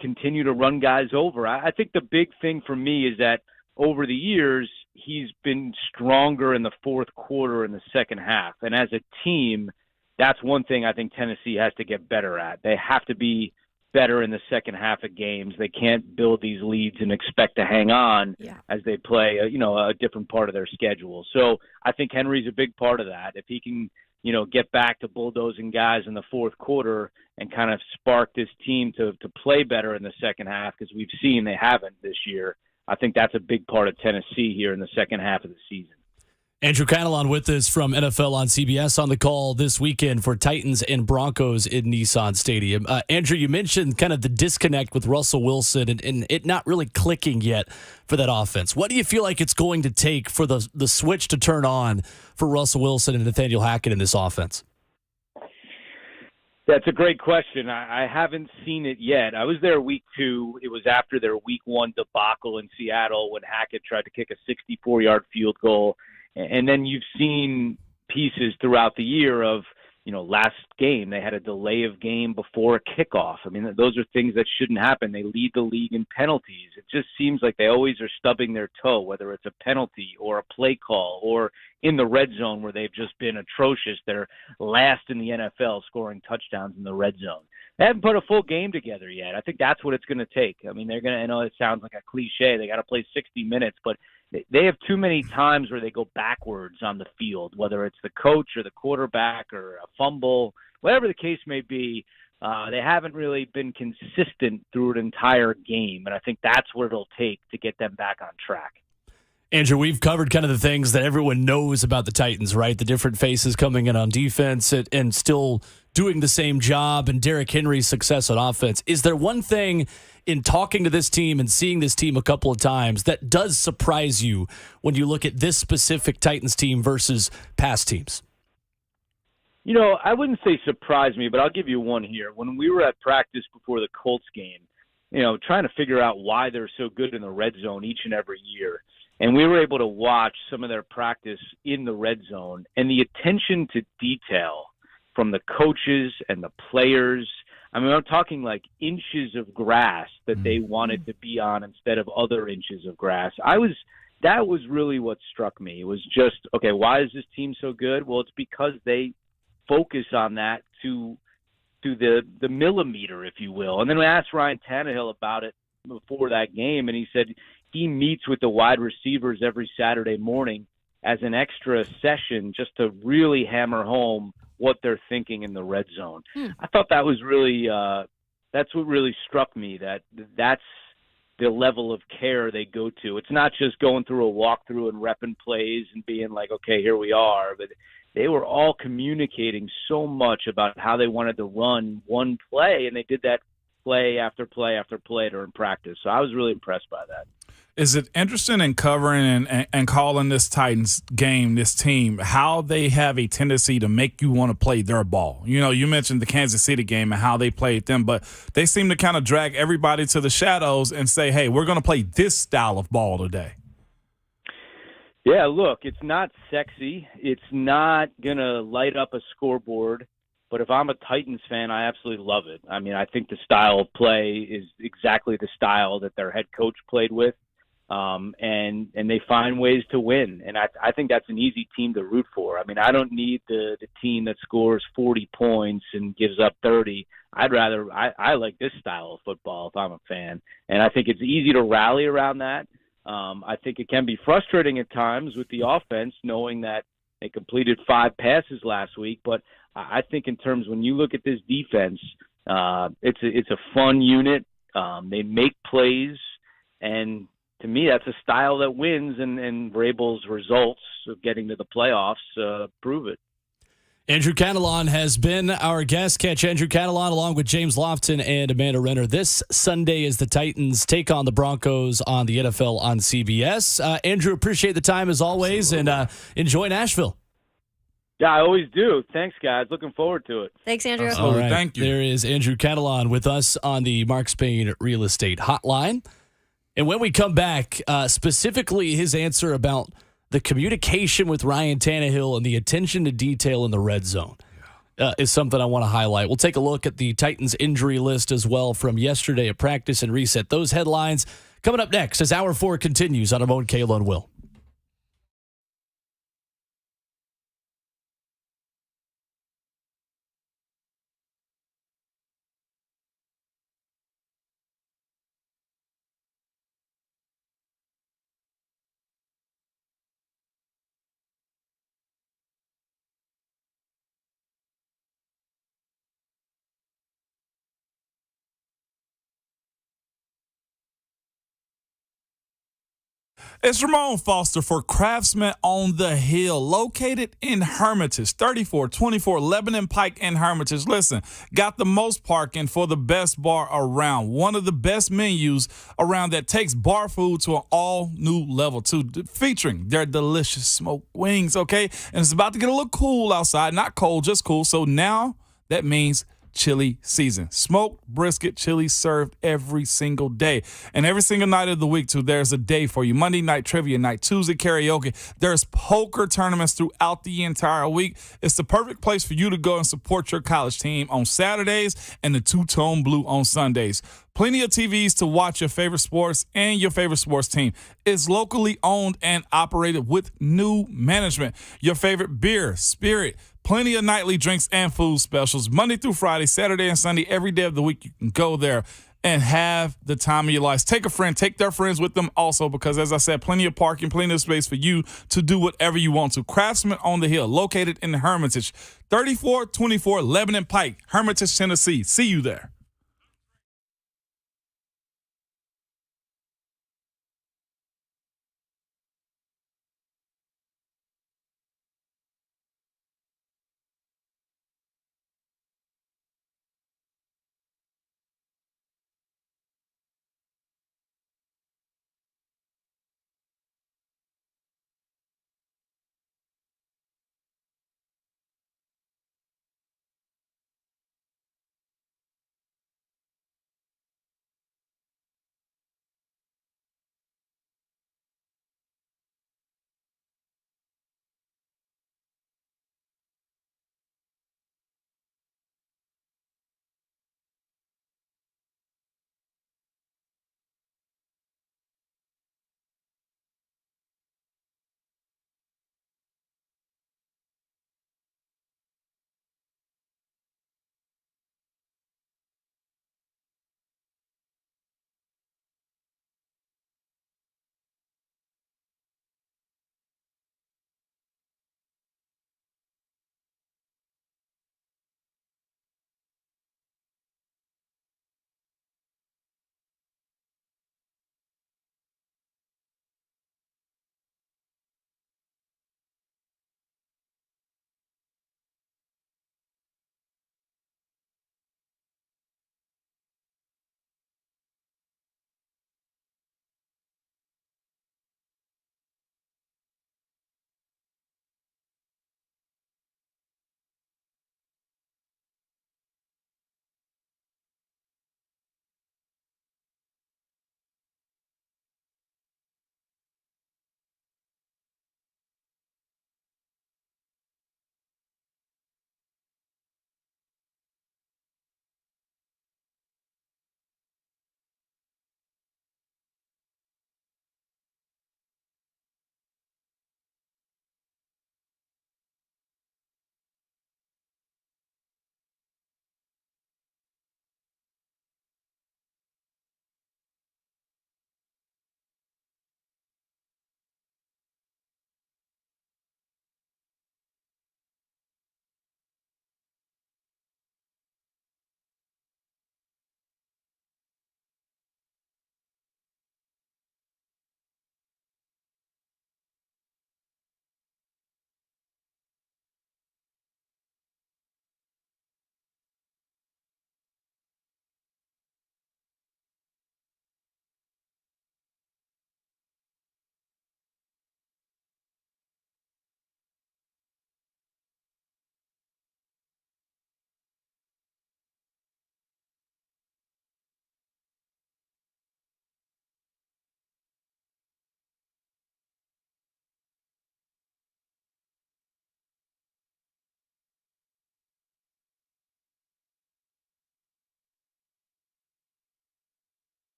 continue to run guys over? I think the big thing for me is that over the years, he's been stronger in the fourth quarter in the second half. And as a team, that's one thing I think Tennessee has to get better at. They have to be better in the second half of games. They can't build these leads and expect to hang on as they play, a different part of their schedule. So I think Henry's a big part of that. If he can, get back to bulldozing guys in the fourth quarter and kind of spark this team to play better in the second half, because we've seen they haven't this year, I think that's a big part of Tennessee here in the second half of the season. Andrew Catalon with us from NFL on CBS on the call this weekend for Titans and Broncos in Nissan Stadium. Andrew, you mentioned kind of the disconnect with Russell Wilson and it not really clicking yet for that offense. What do you feel like it's going to take for the switch to turn on for Russell Wilson and Nathaniel Hackett in this offense? That's a great question. I haven't seen it yet. I was there week 2. It was after their week 1 debacle in Seattle when Hackett tried to kick a 64-yard field goal. And then you've seen pieces throughout the year of, last game, they had a delay of game before a kickoff. I mean, those are things that shouldn't happen. They lead the league in penalties. It just seems like they always are stubbing their toe, whether it's a penalty or a play call or in the red zone where they've just been atrocious. They're last in the NFL scoring touchdowns in the red zone. They haven't put a full game together yet. I think that's what it's going to take. I mean, they're going to, I know it sounds like a cliche. They got to play 60 minutes, but they have too many times where they go backwards on the field, whether it's the coach or the quarterback or a fumble, whatever the case may be. They haven't really been consistent through an entire game, and I think that's what it'll take to get them back on track. Andrew, we've covered kind of the things that everyone knows about the Titans, right? The different faces coming in on defense and still doing the same job, and Derrick Henry's success on offense. Is there one thing in talking to this team and seeing this team a couple of times that does surprise you when you look at this specific Titans team versus past teams? I wouldn't say surprise me, but I'll give you one here. When we were at practice before the Colts game, trying to figure out why they're so good in the red zone each and every year, and we were able to watch some of their practice in the red zone, and the attention to detail from the coaches and the players. I mean, I'm talking like inches of grass that they wanted to be on instead of other inches of grass. That was really what struck me. It was just, okay, why is this team so good? Well, it's because they focus on that to the millimeter, if you will. And then we asked Ryan Tannehill about it before that game, and he said he meets with the wide receivers every Saturday morning as an extra session just to really hammer home what they're thinking in the red zone. I thought that was really that's what really struck me, that's the level of care they go to. It's not just going through a walkthrough and repping plays and being like, okay, here we are, but they were all communicating so much about how they wanted to run one play, and they did that play after play after play during practice. So I was really impressed by that. Is it interesting in covering and calling this Titans game, this team, how they have a tendency to make you want to play their ball? You mentioned the Kansas City game and how they played them, but they seem to kind of drag everybody to the shadows and say, hey, we're going to play this style of ball today. Yeah, look, it's not sexy. It's not going to light up a scoreboard. But if I'm a Titans fan, I absolutely love it. I mean, I think the style of play is exactly the style that their head coach played with. And they find ways to win. And I think that's an easy team to root for. I mean, I don't need the team that scores 40 points and gives up 30. I like this style of football if I'm a fan. And I think it's easy to rally around that. I think it can be frustrating at times with the offense, knowing that they completed 5 passes last week. But I think in terms, when you look at this defense, it's a fun unit. They make plays, and to me, that's a style that wins, and Vrabel's results of getting to the playoffs prove it. Andrew Catalon has been our guest. Catch Andrew Catalon along with James Lofton and Amanda Renner this Sunday as the Titans take on the Broncos on the NFL on CBS. Andrew, appreciate the time as always, and enjoy Nashville. Yeah, I always do. Thanks, guys. Looking forward to it. Thanks, Andrew. All right. Thank you. There is Andrew Catalon with us on the Mark Spain Real Estate Hotline. And when we come back, specifically his answer about the communication with Ryan Tannehill and the attention to detail in the red zone is something I want to highlight. We'll take a look at the Titans injury list as well from yesterday at practice and reset those headlines. Coming up next as Hour 4 continues on Ramon, Kayla, and Will. It's Ramon Foster for Craftsman on the Hill, located in Hermitage, 3424 Lebanon Pike in Hermitage. Listen, got the most parking for the best bar around. One of the best menus around that takes bar food to an all-new level, too, featuring their delicious smoked wings, okay? And it's about to get a little cool outside. Not cold, just cool. So now that means chili season. Smoked brisket chili served every single day. And every single night of the week, too, there's a day for you. Monday night trivia night, Tuesday karaoke. There's poker tournaments throughout the entire week. It's the perfect place for you to go and support your college team on Saturdays and the two-tone blue on Sundays. Plenty of TVs to watch your favorite sports and your favorite sports team. It's locally owned and operated with new management. Your favorite beer, spirit, plenty of nightly drinks and food specials. Monday through Friday, Saturday and Sunday, every day of the week, you can go there and have the time of your life. Take a friend, take their friends with them also because, as I said, plenty of parking, plenty of space for you to do whatever you want to. Craftsman on the Hill, located in the Hermitage, 3424 Lebanon Pike, Hermitage, Tennessee. See you there.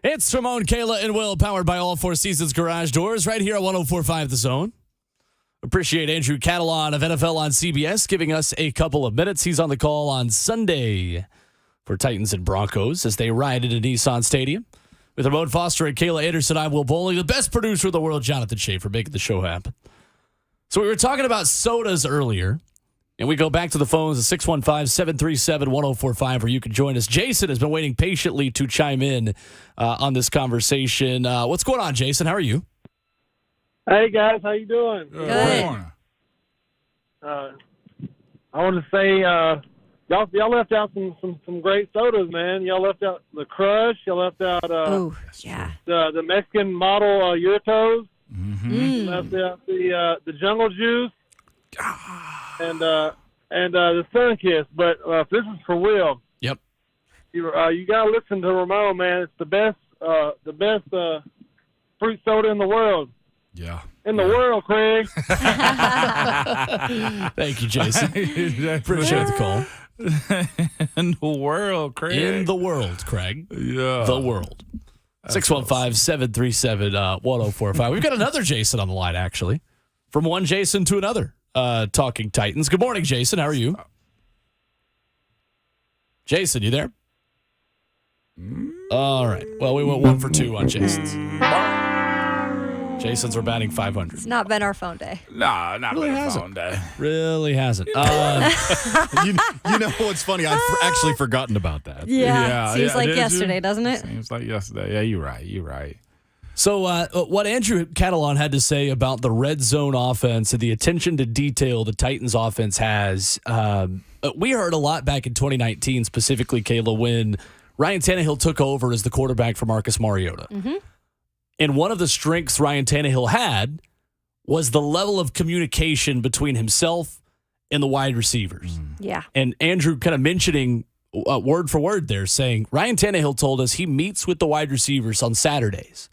It's Ramon, Kayla, and Will, powered by All Four Seasons Garage Doors, right here at 104.5 The Zone. Appreciate Andrew Catalon of NFL on CBS giving us a couple of minutes. He's on the call on Sunday for Titans and Broncos as they ride into Nissan Stadium. With Ramon Foster and Kayla Anderson, I'm Will Bowling, the best producer in the world, Jonathan Schaefer, making the show happen. So we were talking about sodas earlier, and we go back to the phones at 615-737-1045 where you can join us. Jason has been waiting patiently to chime in on this conversation. What's going on, Jason? How are you? Hey, guys. How you doing? Good. I want to say y'all left out some great sodas, man. Y'all left out the Crush. Y'all left out the Mexican model Yurtos. Mm-hmm. Left out the Jungle Juice. And the Sun Kiss, but this is for Will. Yep. You gotta listen to Ramon, man. It's the best fruit soda in the world. Yeah. In the world, Craig. Thank you, Jason. Appreciate the call. In the world, Craig. In the world, Craig. Yeah. The world. 615-737-1045. We've got another Jason on the line, actually. From one Jason to another. Talking Titans. Good morning, Jason. How are you? Jason, you there? All right. Well, we went 1 for 2 on Jason's. Jason's are batting 500. It's not been our phone day. Nah, not Really really hasn't. phone day. Really hasn't. You know what's funny? I've actually forgotten about that. Seems like did you? yesterday, doesn't it? Seems like yesterday. Yeah, you're right. So what Andrew Catalon had to say about the red zone offense and the attention to detail the Titans offense has, we heard a lot back in 2019, specifically, Kayla, when Ryan Tannehill took over as the quarterback for Marcus Mariota. Mm-hmm. And one of the strengths Ryan Tannehill had was the level of communication between himself and the wide receivers. Yeah. And Andrew kind of mentioning word for word there, saying Ryan Tannehill told us he meets with the wide receivers on Saturdays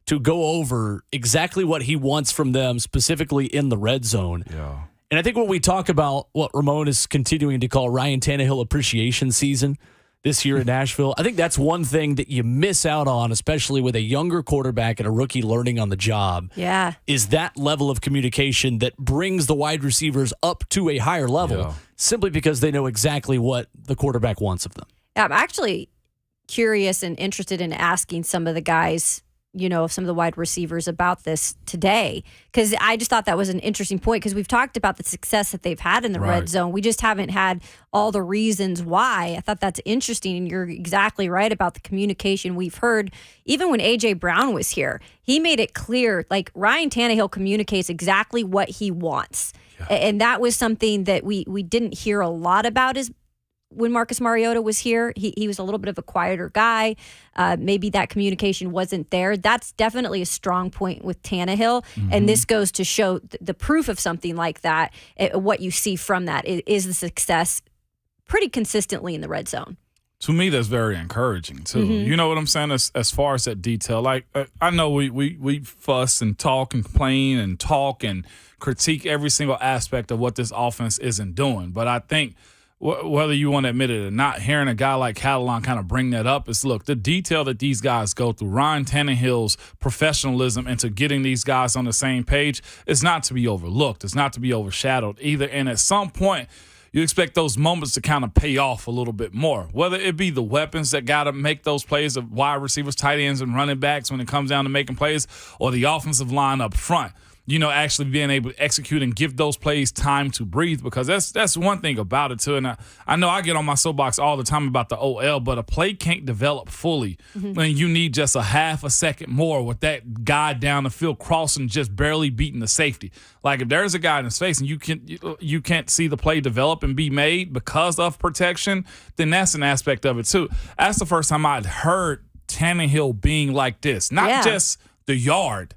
to go over exactly what he wants from them, specifically in the red zone. Yeah. And I think when we talk about what Ramon is continuing to call Ryan Tannehill appreciation season this year in Nashville, I think that's one thing that you miss out on, especially with a younger quarterback and a rookie learning on the job. Yeah. Is that level of communication that brings the wide receivers up to a higher level simply because they know exactly what the quarterback wants of them. I'm actually curious and interested in asking some of the guys, some of the wide receivers about this today, because I just thought that was an interesting point, because we've talked about the success that they've had in the red zone. We just haven't had all the reasons why. I thought that's interesting, and you're exactly right about the communication we've heard. Even when A.J. Brown was here, he made it clear, like, Ryan Tannehill communicates exactly what he wants. Yeah. And that was something that we didn't hear a lot about when Marcus Mariota was here. He was a little bit of a quieter guy. Maybe that communication wasn't there. That's definitely a strong point with Tannehill. Mm-hmm. And this goes to show the proof of something like that. What you see from that is the success pretty consistently in the red zone. To me, that's very encouraging, too. Mm-hmm. You know what I'm saying? As far as that detail, like, I know we fuss and talk and complain and talk and critique every single aspect of what this offense isn't doing. But I think whether you want to admit it or not, hearing a guy like Catalon kind of bring that up is, look, the detail that these guys go through, Ryan Tannehill's professionalism into getting these guys on the same page is not to be overlooked. It's not to be overshadowed either. And at some point, you expect those moments to kind of pay off a little bit more, whether it be the weapons that got to make those plays of wide receivers, tight ends, and running backs when it comes down to making plays, or the offensive line up front. Actually being able to execute and give those plays time to breathe, because that's one thing about it, too. And I know I get on my soapbox all the time about the OL, but a play can't develop fully when you need just a half a second more with that guy down the field crossing, just barely beating the safety. Like, if there's a guy in his face and you can't see the play develop and be made because of protection, then that's an aspect of it, too. That's the first time I'd heard Tannehill being like this. Not just the yard,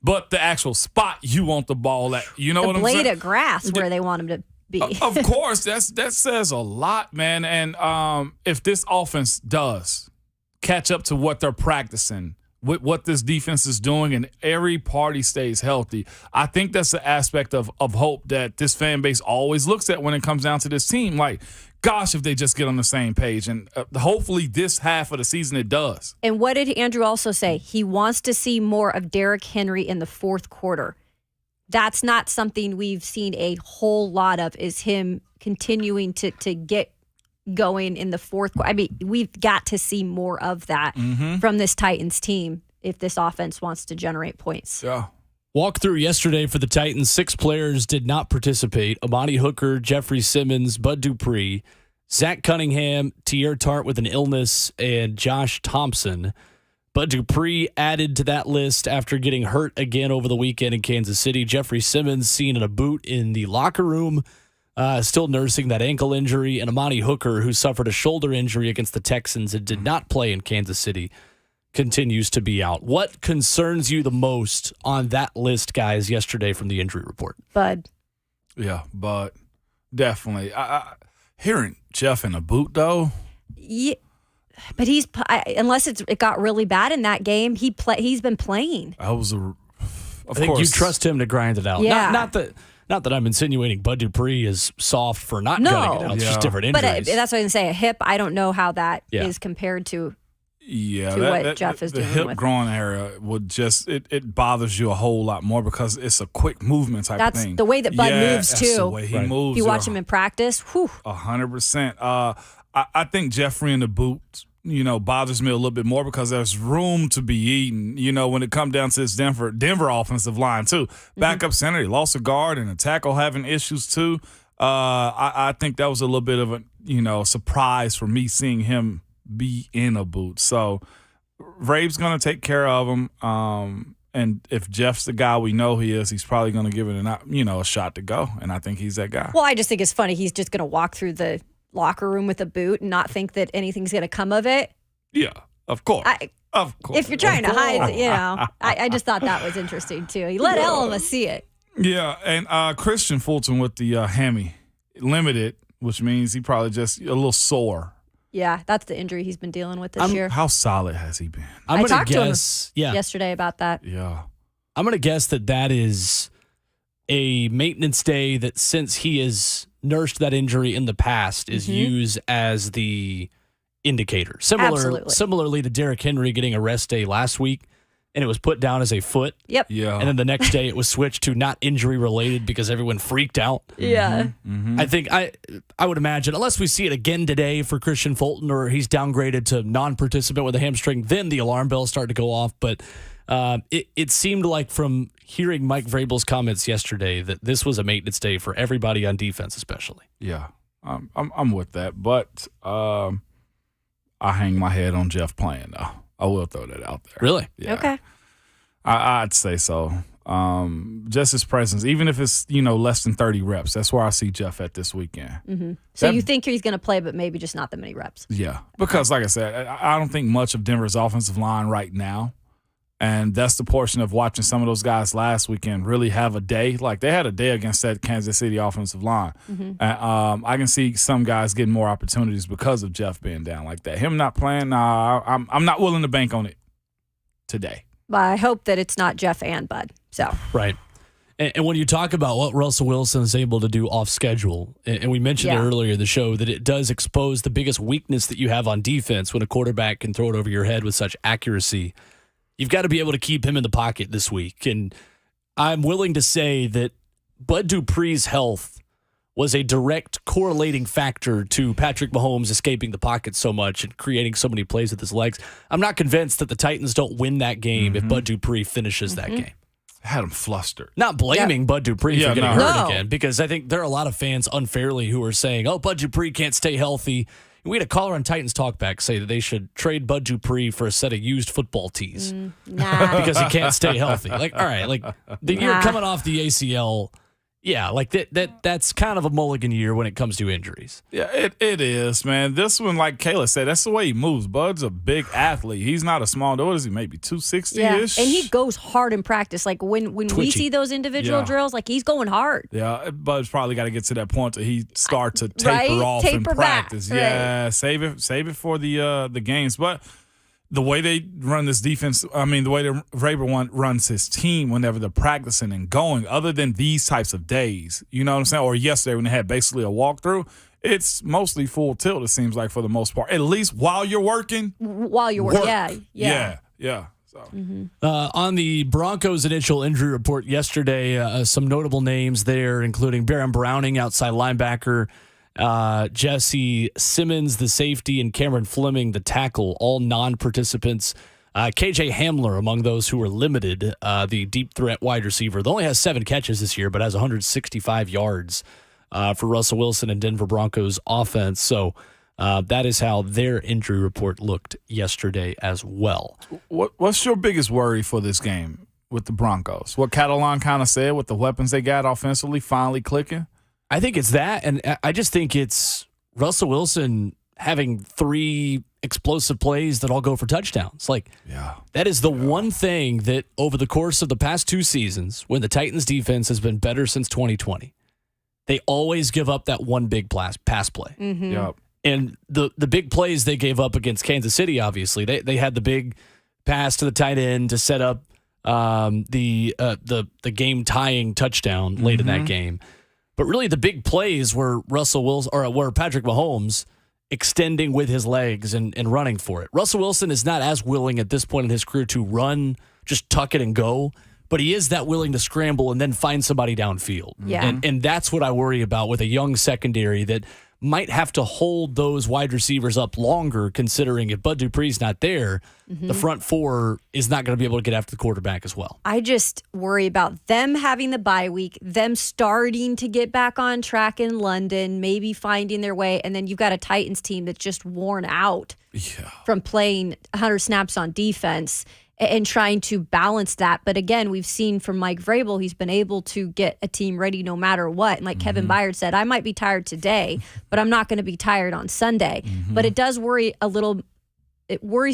but the actual spot you want the ball at. You know what I'm saying? The blade of grass where they want him to be. Of course, that says a lot, man. And if this offense does catch up to what they're practicing with what this defense is doing and every party stays healthy, I think that's the aspect of hope that this fan base always looks at when it comes down to this team. Like, gosh, if they just get on the same page. And hopefully this half of the season it does. And what did Andrew also say? He wants to see more of Derrick Henry in the fourth quarter. That's not something we've seen a whole lot of, is him continuing to get going in the fourth quarter. I mean, we've got to see more of that from this Titans team if this offense wants to generate points. Yeah. Walk through yesterday for the Titans. 6 players did not participate. Amani Hooker, Jeffrey Simmons, Bud Dupree, Zach Cunningham, Tier Tart with an illness, and Josh Thompson. Bud Dupree added to that list after getting hurt again over the weekend in Kansas City. Jeffrey Simmons seen in a boot in the locker room, still nursing that ankle injury. And Amani Hooker, who suffered a shoulder injury against the Texans and did not play in Kansas City, continues to be out. What concerns you the most on that list, guys, yesterday from the injury report? Bud. Yeah, Bud. Definitely. Hearing Jeff in a boot, though. Yeah. But unless it got really bad in that game, he's been playing. I think you trust him to grind it out. Yeah. Not that I'm insinuating Bud Dupree is soft for not gutting it out. It's just different injuries. But that's what I'm saying. A hip, I don't know how that is compared to what Jeff is dealing with. The hip groin area would just, it bothers you a whole lot more because it's a quick movement type of thing. That's the way that Bud moves, too. That's the way he moves. If you watch him in practice, 100%. I think Jeffrey in the boot, bothers me a little bit more because there's room to be eaten, when it comes down to this Denver offensive line, too. Backup center, he lost a guard and a tackle having issues, too. I think that was a little bit of a, surprise for me seeing him be in a boot. So Vrabe's going to take care of him. And if Jeff's the guy we know he is, he's probably going to give it a shot to go. And I think he's that guy. Well, I just think it's funny. He's just going to walk through the locker room with a boot and not think that anything's going to come of it. Yeah, of course. Of course. If you're trying to hide it, I just thought that was interesting, too. He let Elma see it. Yeah, and Christian Fulton with the hammy limited, which means he probably just a little sore. Yeah, that's the injury he's been dealing with this year. How solid has he been? I talked to him yesterday about that. Yeah. I'm going to guess that is a maintenance day that, since he has nursed that injury in the past, is used as the indicator. Similarly to Derrick Henry getting a rest day last week, and it was put down as a foot. Yep. Yeah. And then the next day it was switched to not injury related because everyone freaked out. Yeah. I think I would imagine, unless we see it again today for Christian Fulton or he's downgraded to non-participant with a hamstring, then the alarm bells start to go off. But it seemed like, from hearing Mike Vrabel's comments yesterday, that this was a maintenance day for everybody on defense, especially. Yeah, I'm with that. But I hang my head on Jeff playing, though. I will throw that out there. Really? Yeah. Okay. I'd say so. Just his presence, even if it's less than 30 reps, that's where I see Jeff at this weekend. So you think he's going to play, but maybe just not that many reps? Yeah, because like I said, I don't think much of Denver's offensive line right now. And that's the portion of watching some of those guys last weekend really have a day. Like, they had a day against that Kansas City offensive line. I can see some guys getting more opportunities because of Jeff being down like that. Him not playing, I'm not willing to bank on it today. But I hope that it's not Jeff and Bud. So right. And when you talk about what Russell Wilson is able to do off schedule, and we mentioned it earlier in the show, that it does expose the biggest weakness that you have on defense when a quarterback can throw it over your head with such accuracy. You've got to be able to keep him in the pocket this week. And I'm willing to say that Bud Dupree's health was a direct correlating factor to Patrick Mahomes escaping the pocket so much and creating so many plays with his legs. I'm not convinced that the Titans don't win that game if Bud Dupree finishes that game. Had him flustered. Not blaming Bud Dupree for getting hurt again, because I think there are a lot of fans unfairly who are saying, Bud Dupree can't stay healthy. We had a caller on Titans Talkback say that they should trade Bud Dupree for a set of used football tees because he can't stay healthy. Like, all right, like the year coming off the ACL, like that's kind of a mulligan year when it comes to injuries. Yeah, it is, man. This one, like Kayla said, that's the way he moves. Bud's a big athlete. He's not a small. What is he? Maybe 260-ish. And he goes hard in practice. Like when we see those individual drills, like he's going hard. Yeah, Bud's probably got to get to that point that he start to taper off in practice. Back. Yeah, save it for the games. But the way they run this defense, the way that Vrabel runs his team whenever they're practicing and going, other than these types of days, you know what I'm saying? Or yesterday when they had basically a walkthrough, it's mostly full tilt, it seems like, for the most part. At least while you're working. While you're working, yeah. So. On the Broncos' initial injury report yesterday, some notable names there, including Baron Browning, outside linebacker, Jesse Simmons, the safety, and Cameron Fleming, the tackle, all non-participants. KJ Hamler among those who were limited, the deep threat wide receiver. They only has 7 catches this year, but has 165 yards for Russell Wilson and Denver Broncos offense. So that is how their injury report looked yesterday as well. What's your biggest worry for this game with the Broncos? What Catalon kind of said with the weapons they got offensively finally clicking? I think it's that, and I just think it's Russell Wilson having 3 explosive plays that all go for touchdowns. That is the one thing that over the course of the past 2 seasons, when the Titans defense has been better since 2020, they always give up that one big pass play. Mm-hmm. Yep. And the big plays they gave up against Kansas City, obviously, they had the big pass to the tight end to set up the game tying touchdown late in that game. But really, the big plays were were Patrick Mahomes extending with his legs and running for it. Russell Wilson is not as willing at this point in his career to run, just tuck it and go, but he is that willing to scramble and then find somebody downfield. Yeah. And that's what I worry about with a young secondary that might have to hold those wide receivers up longer, considering if Bud Dupree's not there, the front 4 is not going to be able to get after the quarterback as well. I just worry about them having the bye week, them starting to get back on track in London, maybe finding their way, and then you've got a Titans team that's just worn out from playing 100 snaps on defense and trying to balance that. But again, we've seen from Mike Vrabel, he's been able to get a team ready no matter what. And like Kevin Byard said, I might be tired today, but I'm not going to be tired on Sunday. But it does worries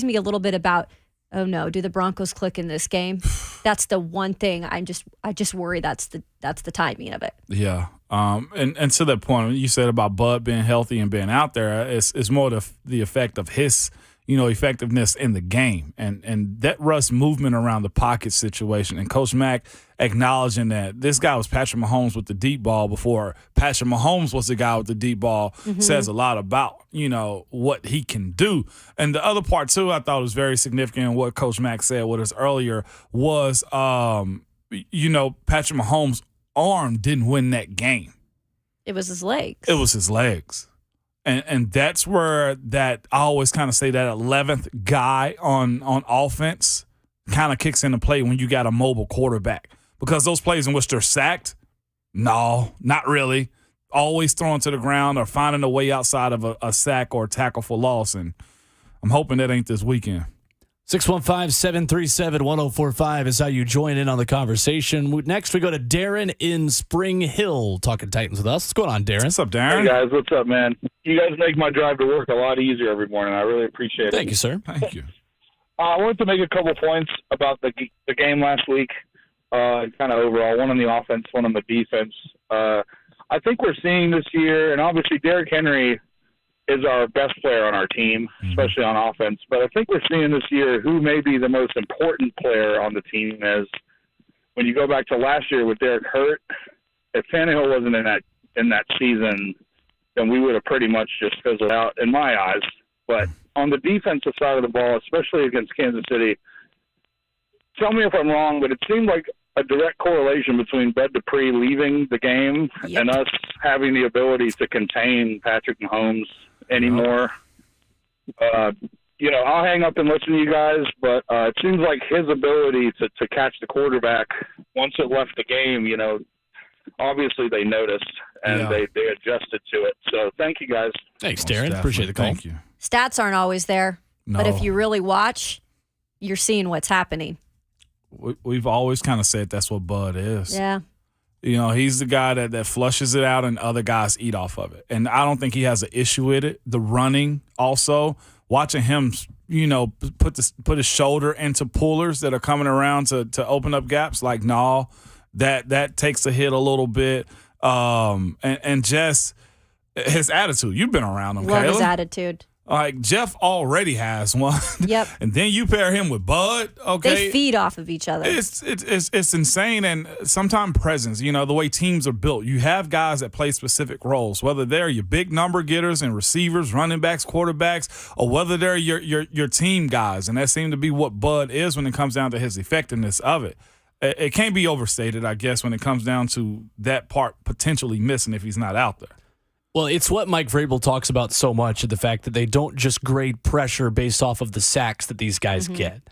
me a little bit about, oh no, do the Broncos click in this game? That's the one thing I just worry that's the timing of it. Yeah. And to that point, you said about Bud being healthy and being out there, it's more the effect of his effectiveness in the game and that Russ movement around the pocket situation, and Coach Mack acknowledging that this guy was Patrick Mahomes with the deep ball before Patrick Mahomes was the guy with the deep ball says a lot about, what he can do. And the other part too, I thought was very significant, and what Coach Mack said with us earlier was, Patrick Mahomes' arm didn't win that game. It was his legs. It was his legs. And that's where that I always kind of say that 11th guy on offense kind of kicks into play when you got a mobile quarterback. Because those plays in which they're sacked, no, not really. Always throwing to the ground or finding a way outside of a sack or a tackle for loss. And I'm hoping that ain't this weekend. 615-737-1045 is how you join in on the conversation. Next, we go to Darren in Spring Hill talking Titans with us. What's going on, Darren? What's up, Darren? Hey, guys. What's up, man? You guys make my drive to work a lot easier every morning. I really appreciate it. Thank you, sir. Thank you. I wanted to make a couple points about the game last week, kind of overall, one on the offense, one on the defense. I think we're seeing this year, and obviously Derrick Henry is our best player on our team, especially on offense. But I think we're seeing this year who may be the most important player on the team is when you go back to last year with Derek hurt, if Tannehill wasn't in that season, then we would have pretty much just fizzled out in my eyes. But on the defensive side of the ball, especially against Kansas City, tell me if I'm wrong, but it seemed like a direct correlation between Bud Dupree leaving the game and us having the ability to contain Patrick Mahomes anymore. I'll hang up and listen to you guys, but it seems like his ability to catch the quarterback once it left the game, obviously they noticed and they adjusted to it. So thank you guys. Thanks, Darren. Appreciate the call. Thank you. Stats aren't always there, but No. if you really watch, you're seeing what's happening. We've always kind of said that's what Bud is. Yeah. He's the guy that flushes it out and other guys eat off of it. And I don't think he has an issue with it. The running also, watching him, put his shoulder into pullers that are coming around to open up gaps, that takes a hit a little bit. And just his attitude. You've been around him, Love Kayla. his attitude. Like, Jeff already has one. Yep. And then you pair him with Bud. Okay. They feed off of each other. It's insane. And sometimes presence, the way teams are built, you have guys that play specific roles, whether they're your big number getters and receivers, running backs, quarterbacks, or whether they're your team guys. And that seemed to be what Bud is when it comes down to his effectiveness of it. It can't be overstated, I guess, when it comes down to that part potentially missing if he's not out there. Well, it's what Mike Vrabel talks about so much, the fact that they don't just grade pressure based off of the sacks that these guys get.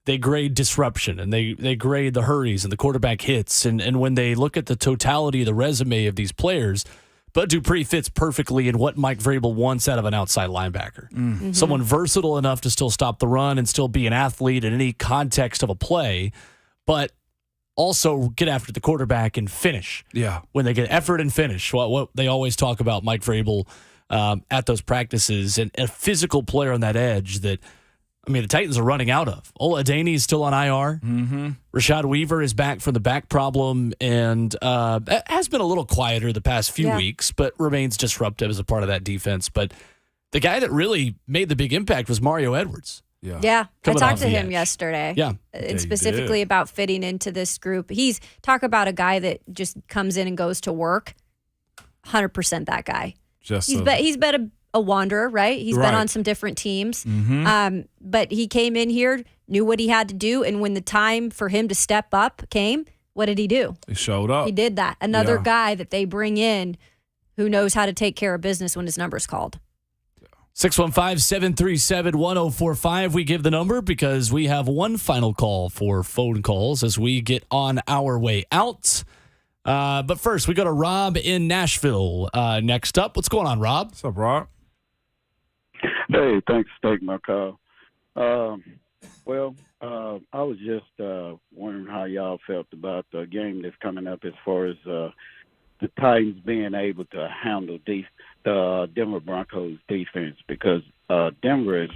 They grade disruption, and they grade the hurries and the quarterback hits. And when they look at the totality of the resume of these players, Bud Dupree fits perfectly in what Mike Vrabel wants out of an outside linebacker. Someone versatile enough to still stop the run and still be an athlete in any context of a play, but also get after the quarterback and finish. Yeah. When they get effort and finish, what they always talk about, Mike Vrabel, at those practices, and a physical player on that edge that, the Titans are running out of. Ola Adaney is still on IR. Rashad Weaver is back from the back problem and has been a little quieter the past few weeks, but remains disruptive as a part of that defense. But the guy that really made the big impact was Mario Edwards. Yeah, I talked to him yesterday. Yeah. And specifically about fitting into this group. He's talk about a guy that just comes in and goes to work. 100% that guy. He's been a wanderer, right? He's been on some different teams. But he came in here, knew what he had to do, and when the time for him to step up came, what did he do? He showed up. He did that. Another guy that they bring in who knows how to take care of business when his number's called. 615-737-1045. We give the number because we have one final call for phone calls as we get on our way out. But first, we go to Rob in Nashville. Next up, what's going on, Rob? What's up, Rob? Hey, thanks for taking my call. I was just wondering how y'all felt about the game that's coming up as far as the Titans being able to handle the Denver Broncos defense, because Denver is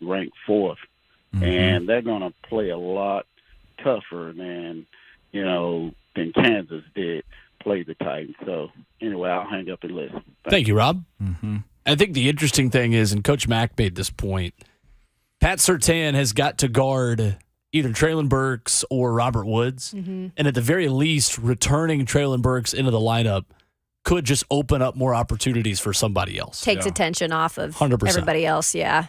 ranked fourth, and they're going to play a lot tougher than Kansas did play the Titans. So anyway, I'll hang up and listen. Thank you, Rob. I think the interesting thing is, and Coach Mack made this point, Pat Surtain has got to guard either Treylon Burks or Robert Woods. And at the very least, returning Treylon Burks into the lineup could just open up more opportunities for somebody else. Takes attention off of 100%. Everybody else, I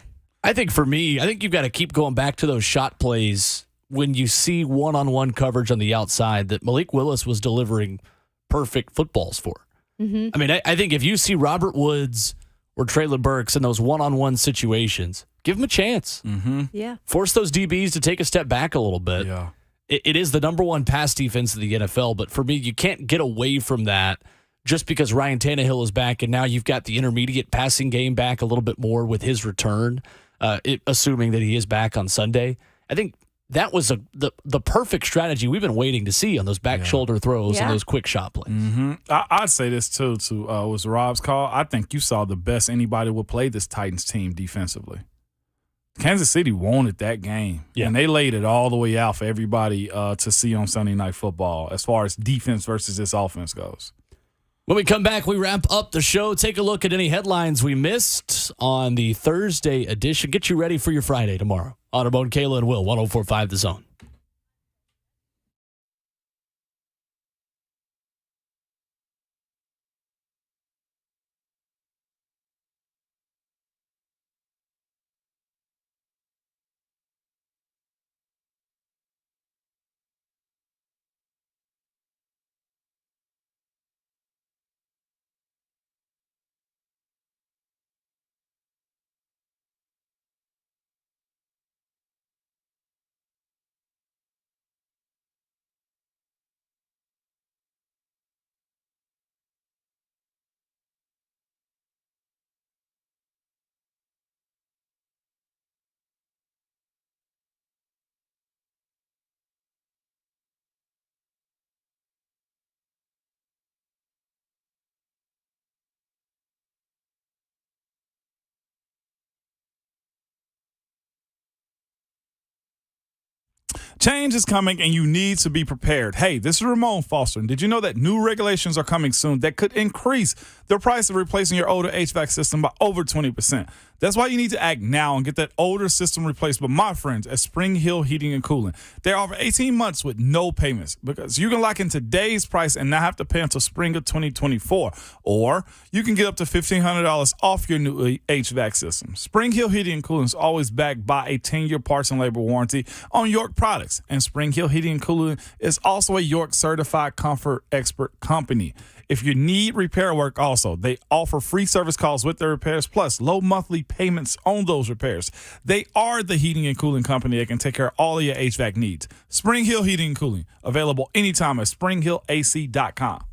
think for me, you've got to keep going back to those shot plays when you see one-on-one coverage on the outside that Malik Willis was delivering perfect footballs for. I think if you see Robert Woods or Treylon Burks in those one-on-one situations, give them a chance. Yeah. Force those DBs to take a step back a little bit. Yeah. It is the number one pass defense of the NFL, but for me, you can't get away from that just because Ryan Tannehill is back, and now you've got the intermediate passing game back a little bit more with his return, assuming that he is back on Sunday. I think that was the perfect strategy we've been waiting to see on those back shoulder throws and those quick shot plays. I'd say this too, was Rob's call. I think you saw the best anybody would play this Titans team defensively. Kansas City wanted that game, and they laid it all the way out for everybody to see on Sunday Night Football as far as defense versus this offense goes. When we come back, we wrap up the show. Take a look at any headlines we missed on the Thursday edition. Get you ready for your Friday tomorrow. Audubon, Kayla, and Will, 104.5 The Zone. Change is coming, and you need to be prepared. Hey, this is Ramon Foster. And did you know that new regulations are coming soon that could increase the price of replacing your older HVAC system by over 20%? That's why you need to act now and get that older system replaced by my friends at Spring Hill Heating and Cooling. They offer 18 months with no payments because you can lock in today's price and not have to pay until spring of 2024. Or you can get up to $1,500 off your new HVAC system. Spring Hill Heating and Cooling is always backed by a 10-year parts and labor warranty on York products. And Spring Hill Heating and Cooling is also a York certified comfort expert company. If you need repair work also, they offer free service calls with their repairs, plus low monthly payments on those repairs. They are the heating and cooling company that can take care of all of your HVAC needs. Spring Hill Heating and Cooling, available anytime at springhillac.com.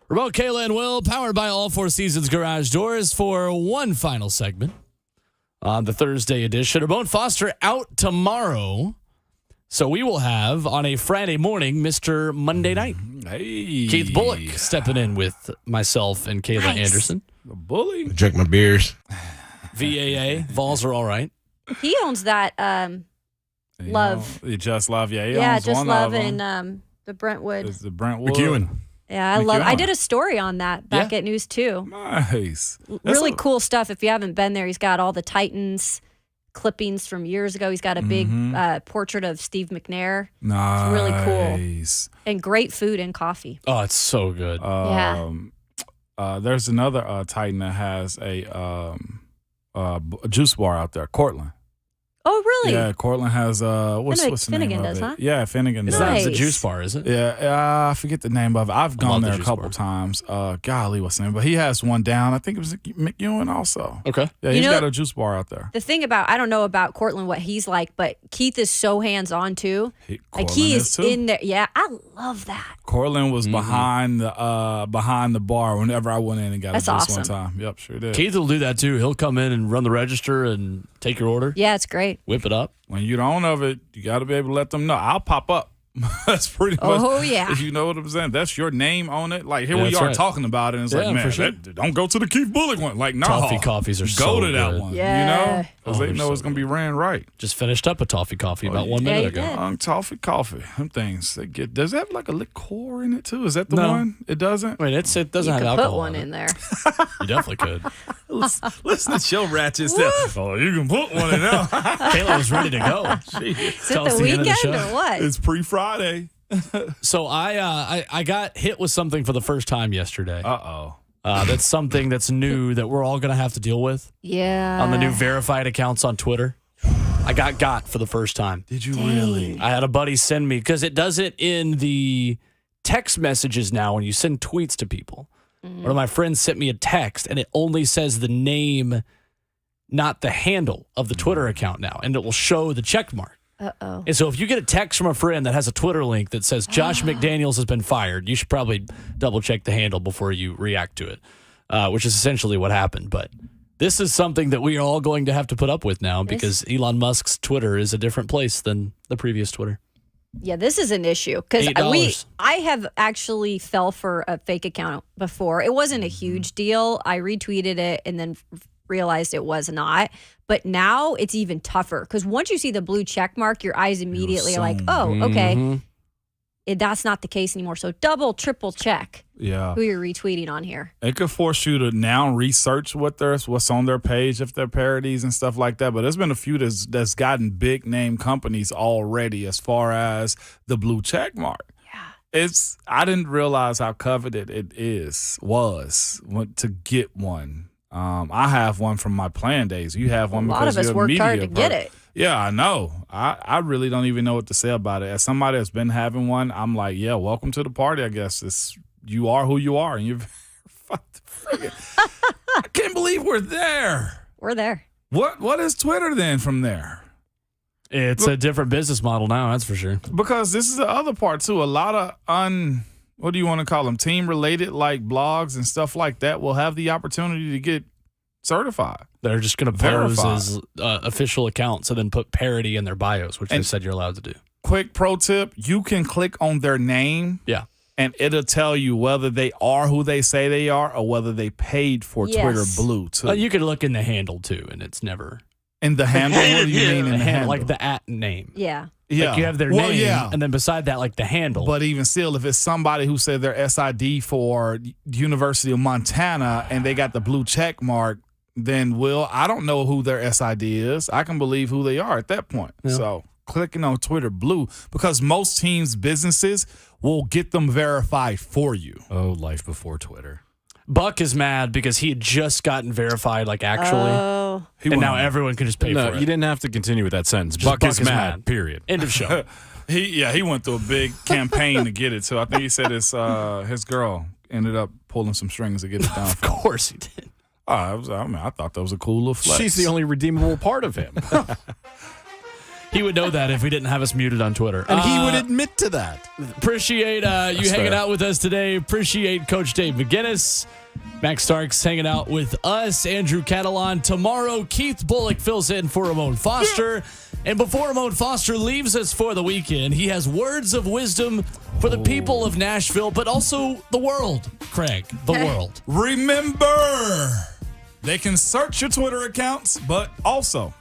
Remote Kayla and Will, powered by All Four Seasons Garage Doors for one final segment on the Thursday edition. Ramon Foster out tomorrow. So we will have, on a Friday morning, Mr. Monday Night. Hey. Keith Bullock stepping in with myself and Kayla Anderson. The bully. Drink my beers. VAA. Vols are all right. He owns that Love. Just Love, yeah. Yeah, Just Love in the Brentwood. It's the Brentwood. McEwen. Yeah, I did a story on that back at News 2. Nice. Really cool stuff. If you haven't been there, he's got all the Titans clippings from years ago. He's got a big portrait of Steve McNair. Nice. It's really cool. And great food and coffee. Oh, it's so good. There's another Titan that has a juice bar out there, Cortland. Oh, really? Yeah, Cortland has what's the Finnegan name of does, it? huh? Yeah, Finnegan It's does. not the juice bar, is it? Yeah, I forget the name of it. I've gone there a couple times. Golly, what's the name? But he has one down. I think it was McEwen also. Okay. Yeah, he's got a juice bar out there. The thing about, I don't know about Cortland, what he's like, but Keith is so hands-on, too. He is in there. Yeah, I love that. Cortland was behind the bar whenever I went in and got a juice one time. Yep, sure did. Keith will do that, too. He'll come in and run the register and take your order. Yeah, it's great. Whip it up. When you're the owner of it, you got to be able to let them know. I'll pop up. That's pretty much. Oh, yeah. You know what I'm saying? That's your name on it. Like, here we that's are right. talking about it. And it's like, man, for sure. don't go to the Keith Bullock one. Like, no. Toffee coffees are go so to that good. one. Yeah. You know? Because they they're know so it's going to be ran right. Just finished up a toffee coffee about 1 Yeah, minute you ago. did. Toffee coffee. Them things. Does it have like a liqueur in it, too? Is that the No. one? It doesn't? Wait, it doesn't You have could alcohol put one in it. in there. You definitely could. Listen to Chill Ratchet stuff. Oh, you can put one in there. Kayla was ready to go. Is it the weekend or what? It's pre-Friday. So I got hit with something for the first time yesterday. Uh-oh. That's something that's new that we're all going to have to deal with Yeah. on the new verified accounts on Twitter. I got for the first time. Did you really? I had a buddy send me, because it does it in the text messages now when you send tweets to people. One of my friends sent me a text, and it only says the name, not the handle of the Twitter account now, and it will show the check mark. Uh-oh. And so if you get a text from a friend that has a Twitter link that says Josh McDaniels has been fired, you should probably double check the handle before you react to it, which is essentially what happened. But this is something that we are all going to have to put up with now because Elon Musk's Twitter is a different place than the previous Twitter. Yeah, this is an issue because $8. I have actually fell for a fake account before. It wasn't a huge deal. I retweeted it and then realized it was not. But now it's even tougher because once you see the blue check mark, your eyes immediately are like, oh, okay. That's not the case anymore. So double, triple check who you're retweeting on here. It could force you to now research what's on their page, if they're parodies and stuff like that. But there's been a few that's gotten big name companies already as far as the blue check mark. Yeah. I didn't realize how coveted it was to get one. I have one from my playing days. You have one because a lot of us worked hard to get it. Yeah, I know. I really don't even know what to say about it. As somebody that's been having one, I'm like, yeah, welcome to the party, I guess. You are who you are. And you're I can't believe we're there. We're there. What is Twitter then from there? It's a different business model now, that's for sure. Because this is the other part, too. A lot of what do you want to call them? Team-related, like blogs and stuff like that will have the opportunity to get certified. They're just going to pose as official accounts and then put parody in their bios, which they said you're allowed to do. Quick pro tip, you can click on their name. Yeah. And it'll tell you whether they are who they say they are or whether they paid for Twitter Blue, too. You can look in the handle, too, and it's never... In the handle? What do you mean in the handle? Like the @ name. Yeah. Yeah. Like you have their name, and then beside that, like the handle. But even still, if it's somebody who said their SID for University of Montana and they got the blue check mark, then I don't know who their SID is. I can believe who they are at that point. Yeah. So clicking on Twitter Blue, because most teams' businesses will get them verified for you. Oh, life before Twitter. Buck is mad because he had just gotten verified, like actually. Oh. And now everyone can just pay for it. No, you didn't have to continue with that sentence. Buck is mad, period. End of show. He went through a big campaign to get it. So I think he said his girl ended up pulling some strings to get it down. Of course he did. I thought that was a cool little flex. She's the only redeemable part of him. He would know that if we didn't have us muted on Twitter. And he would admit to that. Appreciate you hanging out with us today. Appreciate Coach Dave McGinnis. Max Starks hanging out with us. Andrew Catalon. Tomorrow, Keith Bullock fills in for Ramon Foster. And before Ramon Foster leaves us for the weekend, he has words of wisdom for the people of Nashville, but also the world, Craig. The world. Remember, they can search your Twitter accounts, but also